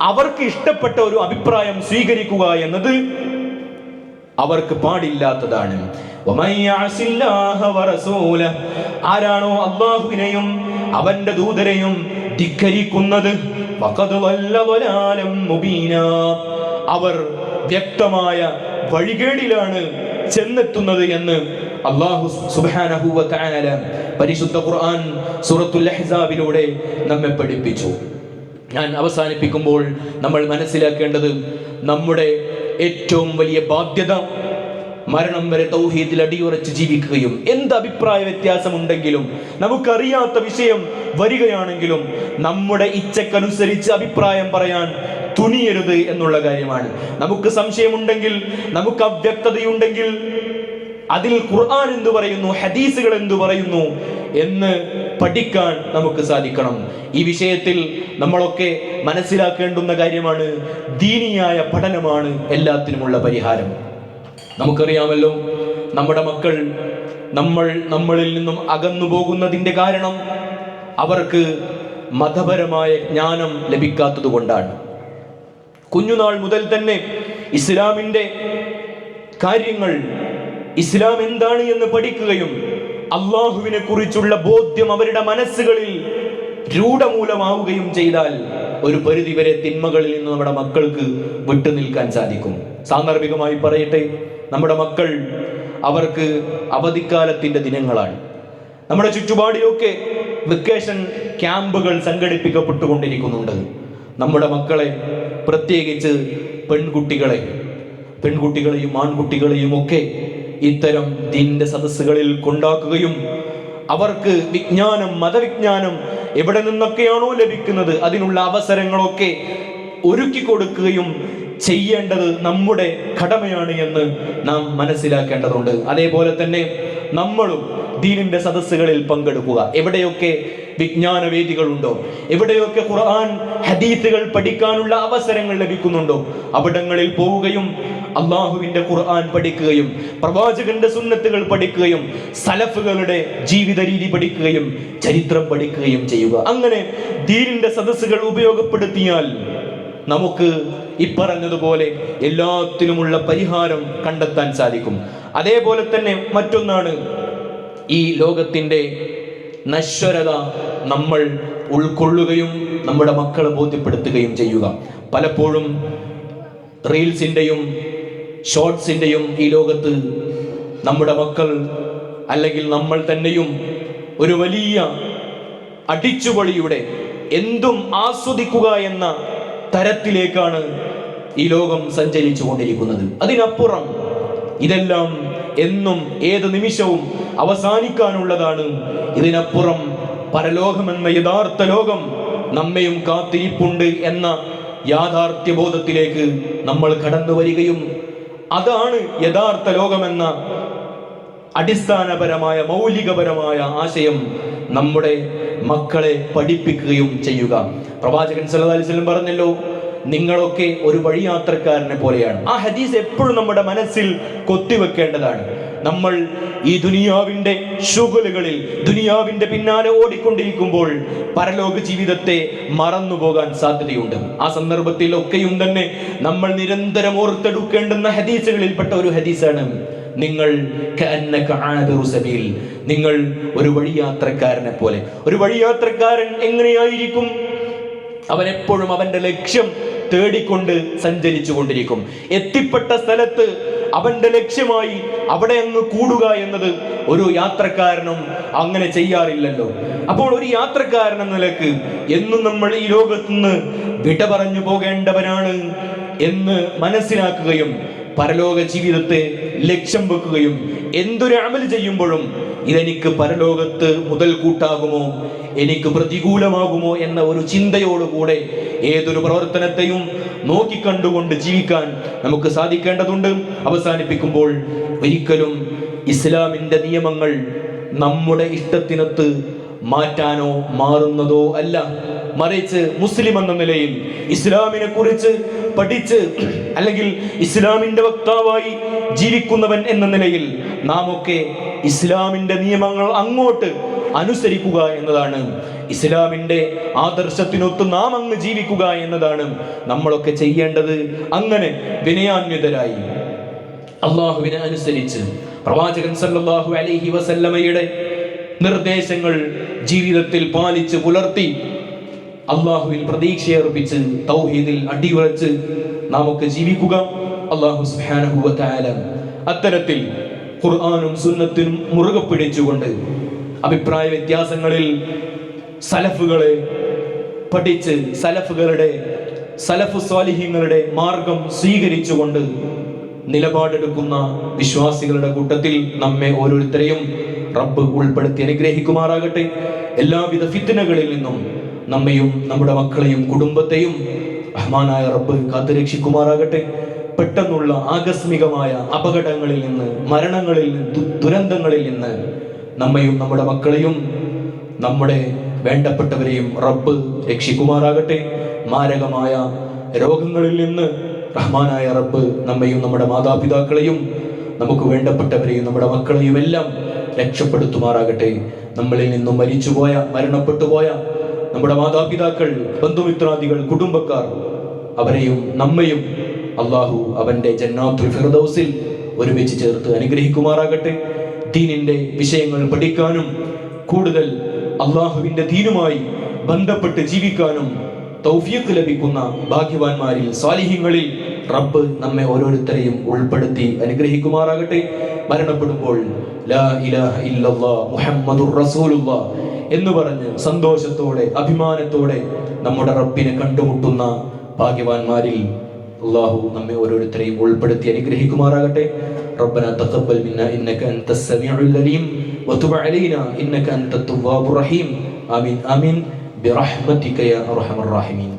[SPEAKER 1] അവർക്ക് ഇഷ്ടപ്പെട്ട ഒരു അഭിപ്രായം സ്വീകരിക്കുക എന്നത് അവർക്ക് പാടില്ലാത്തതാണ്. വമൻ യഅസില്ലാഹ വറസൂലഹു, ആരാണോ അല്ലാഹുവിനെയും അവന്റെ ദൂതരെയും ധിക്കരിക്കുന്നത്, ഫഖദ് വല്ല വലാലം മുബീനാ, അവർ വ്യക്തമായ വഴികേടിലാണ് ചെന്നെത്തുന്നത് എന്ന് അല്ലാഹു സുബ്ഹാനഹു വ തആല പരിശുദ്ധ ഖുർആൻ സൂറത്തുൽ അഹ്സാബിലൂടെ നമ്മെ പഠിപ്പിച്ചു. ഞാൻ അവസാനിപ്പിക്കുമ്പോൾ നമ്മൾ മനസ്സിലാക്കേണ്ടത്, നമ്മുടെ ഏറ്റവും വലിയ ബാധ്യത മരണം വരെ തൗഹീദിൽ അടിയുറച്ച് ജീവിക്കുകയും, എന്ത് അഭിപ്രായ വ്യത്യാസമുണ്ടെങ്കിലും, നമുക്കറിയാത്ത വിഷയം വരികയാണെങ്കിലും നമ്മുടെ ഇച്ഛക്കനുസരിച്ച് അഭിപ്രായം പറയാൻ തുനിയരുത് എന്നുള്ള കാര്യമാണ്. നമുക്ക് സംശയമുണ്ടെങ്കിൽ, നമുക്ക് അവ്യക്തതയുണ്ടെങ്കിൽ അതിൽ ഖുർആൻ എന്തു പറയുന്നു, ഹദീസുകൾ എന്തു പറയുന്നു എന്ന് പഠിക്കാൻ നമുക്ക് സാധിക്കണം. ഈ വിഷയത്തിൽ നമ്മളൊക്കെ മനസ്സിലാക്കേണ്ടുന്ന കാര്യമാണ്, ദീനിയായ പഠനമാണ് എല്ലാത്തിനുമുള്ള പരിഹാരം. നമുക്കറിയാമല്ലോ, നമ്മുടെ മക്കൾ നമ്മളിൽ നിന്നും അകന്നു പോകുന്നതിൻ്റെ കാരണം അവർക്ക് മതപരമായ ജ്ഞാനം ലഭിക്കാത്തത് കൊണ്ടാണ്. കുഞ്ഞുനാൾ മുതൽ തന്നെ ഇസ്ലാമിൻ്റെ കാര്യങ്ങൾ, ഇസ്ലാം എന്താണ് എന്ന് പഠിക്കുകയും അള്ളാഹുവിനെ കുറിച്ചുള്ള ബോധ്യം അവരുടെ മനസ്സുകളിൽ രൂഢമൂലമാവുകയും ചെയ്താൽ ഒരു പരിധിവരെ തിന്മകളിൽ നിന്ന് നമ്മുടെ മക്കൾക്ക് വിട്ടുനിൽക്കാൻ സാധിക്കും. സാന്ദർഭികമായി പറയട്ടെ, നമ്മുടെ മക്കൾ, അവർക്ക് അവധിക്കാലത്തിന്റെ ദിനങ്ങളാണ്. നമ്മുടെ ചുറ്റുപാടിലൊക്കെ വെക്കേഷൻ ക്യാമ്പുകൾ സംഘടിപ്പിക്കപ്പെട്ടുകൊണ്ടിരിക്കുന്നുണ്ട്. നമ്മുടെ മക്കളെ, പ്രത്യേകിച്ച് പെൺകുട്ടികളെയും ആൺകുട്ടികളെയും ഒക്കെ ഇത്തരം ദീനിന്റെ സദസ്സുകളിൽ കൊണ്ടാക്കുകയും അവർക്ക് വിജ്ഞാനം, മതവിജ്ഞാനം എവിടെ നിന്നൊക്കെയാണോ ലഭിക്കുന്നത് അതിനുള്ള അവസരങ്ങളൊക്കെ ഒരുക്കി കൊടുക്കുകയും ചെയ്യേണ്ടത് നമ്മുടെ കടമയാണ് എന്ന് നാം മനസ്സിലാക്കേണ്ടതുണ്ട്. അതേപോലെ തന്നെ നമ്മളും ദീനിന്റെ സദസ്സുകളിൽ പങ്കെടുക്കുക. എവിടെയൊക്കെ വിജ്ഞാന വേദികളുണ്ടോ, എവിടെയൊക്കെ ഖുർആൻ ഹദീസുകൾ പഠിക്കാനുള്ള അവസരങ്ങൾ ലഭിക്കുന്നുണ്ടോ അവിടങ്ങളിൽ പോവുകയും അള്ളാഹുവിന്റെ ഖുർആൻ പഠിക്കുകയും പ്രവാചകന്റെ സുന്നത്തുകൾ പഠിക്കുകയും സലഫുകളുടെ ജീവിത രീതി പഠിക്കുകയും ചരിത്രം പഠിക്കുകയും ചെയ്യുക. അങ്ങനെ ദീനിന്റെ സദസ്സുകൾ ഉപയോഗപ്പെടുത്തിയാൽ നമുക്ക് ഇപ്പറഞ്ഞതുപോലെ എല്ലാത്തിനുമുള്ള പരിഹാരം കണ്ടെത്താൻ സാധിക്കും. അതേപോലെ തന്നെ മറ്റൊന്നാണ്, ഈ ലോകത്തിന്റെ നശ്വരത നമ്മൾ ഉൾക്കൊള്ളുകയും നമ്മുടെ മക്കളെ ബോധ്യപ്പെടുത്തുകയും ചെയ്യുക. പലപ്പോഴും റീൽസിന്റെയും ഷോർട്സിന്റെയും ഈ ലോകത്ത് നമ്മുടെ മക്കൾ അല്ലെങ്കിൽ നമ്മൾ തന്നെയും ഒരു വലിയ അടിച്ചുപൊളിയുടെ എന്തും ആസ്വദിക്കുക എന്ന തരത്തിലേക്കാണ് ഈ ലോകം സഞ്ചരിച്ചു കൊണ്ടിരിക്കുന്നത്. അതിനപ്പുറം ഇതെല്ലാം എന്നും ഏത് നിമിഷവും അവസാനിക്കാനുള്ളതാണ്. ഇതിനപ്പുറം പരലോകമെന്ന യഥാർത്ഥ ലോകം നമ്മയും കാത്തിരിപ്പുണ്ട് എന്ന യാഥാർത്ഥ്യബോധത്തിലേക്ക് നമ്മൾ കടന്നു വരികയും അതാണ് യഥാർത്ഥ ലോകമെന്ന അടിസ്ഥാനപരമായ മൗലികപരമായ ആശയം നമ്മുടെ മക്കളെ പഠിപ്പിക്കുകയും ചെയ്യുക. പ്രവാചകൻ സല്ലല്ലാഹു അലൈഹി വസല്ലം പറഞ്ഞല്ലോ, നിങ്ങളൊക്കെ ഒരു വഴിയാത്രക്കാരനെ പോലെയാണ്. ആ ഹദീസ് എപ്പോഴും നമ്മുടെ മനസ്സിൽ കൊത്തിവെക്കേണ്ടതാണ്. നമ്മൾ ഈ ദുനിയാവിന്റെ ശുഗലുകളിൽ, ദുനിയാവിന്റെ പിന്നാലെ ഓടിക്കൊണ്ടിരിക്കുമ്പോൾ പരലോക ജീവിതത്തെ മറന്നുപോകാൻ സാധ്യതയുണ്ട്. ആ സന്ദർഭത്തിൽ ഒക്കെയും തന്നെ നമ്മൾ നിരന്തരം ഓർത്തെടുക്കേണ്ടുന്ന ഹദീസുകളിൽപ്പെട്ട ഒരു ഹദീസാണ്, നിങ്ങൾ നിങ്ങൾ ഒരു വഴിയാത്രക്കാരനെ പോലെ. ഒരു വഴിയാത്രക്കാരൻ എങ്ങനെയായിരിക്കും? അവൻ എപ്പോഴും അവന്റെ ലക്ഷ്യം തേടിക്കൊണ്ട് സഞ്ചരിച്ചു കൊണ്ടിരിക്കും. എത്തിപ്പെട്ട സ്ഥലത്ത് അവന്റെ ലക്ഷ്യമായി അവിടെ അങ്ങ് കൂടുക എന്നത് ഒരു യാത്രക്കാരനും അങ്ങനെ ചെയ്യാറില്ലല്ലോ. അപ്പോൾ ഒരു യാത്രക്കാരൻ എന്ന നിലക്ക് എന്നും നമ്മൾ ഈ ലോകത്തുനിന്ന് വിട പറഞ്ഞു പോകേണ്ടവനാണ് എന്ന് മനസ്സിലാക്കുകയും പരലോക ജീവിതത്തെ ലക്ഷ്യം വെക്കുകയും എന്തൊരു അമൽ ചെയ്യുമ്പോഴും ഇതെനിക്ക് പരലോകത്ത് മുതൽ കൂട്ടാകുമോ, എനിക്ക് പ്രതികൂലമാകുമോ എന്ന ഒരു ചിന്തയോടുകൂടെ ഏതൊരു പ്രവർത്തനത്തെയും നോക്കിക്കണ്ടുകൊണ്ട് ജീവിക്കാൻ നമുക്ക് സാധിക്കേണ്ടതുണ്ട്. അവസാനിപ്പിക്കുമ്പോൾ, ഒരിക്കലും ഇസ്ലാമിന്റെ നിയമങ്ങൾ നമ്മുടെ ഇഷ്ടത്തിനൊത്ത് മാറ്റാനോ മാറുന്നതോ അല്ല. മറിച്ച് മുസ്ലിം എന്ന നിലയിൽ ഇസ്ലാമിനെ കുറിച്ച് പഠിച്ച് അല്ലെങ്കിൽ ഇസ്ലാമിന്റെ വക്താവായി ജീവിക്കുന്നവൻ എന്ന നിലയിൽ നാം ഒക്കെ ഇസ്ലാമിന്റെ നിയമങ്ങൾ അങ്ങോട്ട് അനുസരിക്കുക എന്നതാണ്, ഇസ്ലാമിന്റെ ആദർശത്തിനൊത്ത് നാം അങ്ങ് ജീവിക്കുക എന്നതാണ് നമ്മളൊക്കെ ചെയ്യേണ്ടത്. അങ്ങനെ വിനയാന്വിതരായി അള്ളാഹുവിനെ അനുസരിച്ച് പ്രവാചകൻ സല്ലല്ലാഹു അലൈഹി വസല്ലമയുടെ നിർദ്ദേശങ്ങൾ ജീവിതത്തിൽ പാലിച്ച് പുലർത്തി അള്ളാഹുവിൽ പ്രതീക്ഷയർപ്പിച്ച് തൗഹീദിൽ അടിയുറച്ച് നാമൊക്കെ ജീവിക്കുക. അള്ളാഹു സുബ്ഹാനഹു വ തആല അത്തരത്തിൽ ഖുർആനും സുന്നത്തിനും മുറുകെ പിടിച്ചുകൊണ്ട് അഭിപ്രായ വ്യത്യാസങ്ങളിൽ സലഫുകളെ പഠിച്ച് സലഫു സ്വാലിഹീങ്ങളുടെ മാർഗം സ്വീകരിച്ചുകൊണ്ട് നിലപാടെടുക്കുന്ന വിശ്വാസികളുടെ കൂട്ടത്തിൽ നമ്മെ ഓരോരുത്തരെയും റബ്ബ് ഉൾപ്പെടുത്തി അനുഗ്രഹിക്കുമാറാകട്ടെ. എല്ലാവിധ ഫിത്നകളിൽ നിന്നും നമ്മയും നമ്മുടെ മക്കളെയും കുടുംബത്തെയും റഹ്മാനായ റബ്ബ് കാത്തുരക്ഷിക്കുമാറാകട്ടെ. പെട്ടെന്നുള്ള ആകസ്മികമായ അപകടങ്ങളിൽ നിന്ന്, മരണങ്ങളിൽ നിന്ന്, ദുരന്തങ്ങളിൽ നിന്ന് നമ്മയും നമ്മുടെ മക്കളെയും നമ്മുടെ വേണ്ടപ്പെട്ടവരെയും റബ്ബ് രക്ഷിക്കുമാറാകട്ടെ. മാരകമായ രോഗങ്ങളിൽ നിന്ന് റഹ്മാനായ റബ്ബ് നമ്മയും നമ്മുടെ മാതാപിതാക്കളെയും നമുക്ക് വേണ്ടപ്പെട്ടവരെയും നമ്മുടെ മക്കളെയും എല്ലാം രക്ഷപ്പെടുത്തുമാറാകട്ടെ. നമ്മളിൽ നിന്നും മരണപ്പെട്ടുപോയ നമ്മുടെ മാതാപിതാക്കൾ, ബന്ധുമിത്രാദികൾ, കുടുംബക്കാർ, അവരെയും നമ്മയും അള്ളാഹു അവന്റെ ജന്നാത്തുൽ ഫിർദൗസിൽ ഒരുമിച്ച് ചേർത്ത് അനുഗ്രഹിക്കുമാറാകട്ടെ. ദീനിന്റെ വിഷയങ്ങൾ പഠിക്കാനും കൂടുതൽ അള്ളാഹുവിന്റെ ദീനുമായി ബന്ധപ്പെട്ട് ജീവിക്കാനും തൗഫീഖ് ലഭിക്കുന്ന ഭാഗ്യവാന്മാരിൽ സാലിഹ്യങ്ങളിൽ റബ്ബ് നമ്മെ ഓരോരുത്തരെയും ഉൾപ്പെടുത്തി അനുഗ്രഹിക്കുമാറാകട്ടെ. മരണപ്പെടുമ്പോൾ ലാ ഇലാഹ ഇല്ലല്ലാഹ് മുഹമ്മദുർ റസൂലുള്ളാഹ് എന്ന് പറഞ്ഞ് സന്തോഷത്തോടെ അഭിമാനത്തോടെ നമ്മുടെ റബ്ബിനെ കണ്ടുമുട്ടുന്ന ഭാഗ്യവാന്മാരിൽ അല്ലാഹു നമ്മെ ഓരോരുത്തരെയും ഉൾപ്പെടുത്തി അനുഗ്രഹിക്കുമാറാകട്ടെ. റബ്ബനാ തഖബ്ബൽ മിന്നാ ഇന്നക അൻതസ് സമീഉൽ അലീം വതുബ് അലൈനാ ഇന്നക അൻതത് തവ്വാബുർ റഹീം. ആമീൻ ആമീൻ ബിറഹ്മതിക യാ അർഹമർ റഹീമീൻ.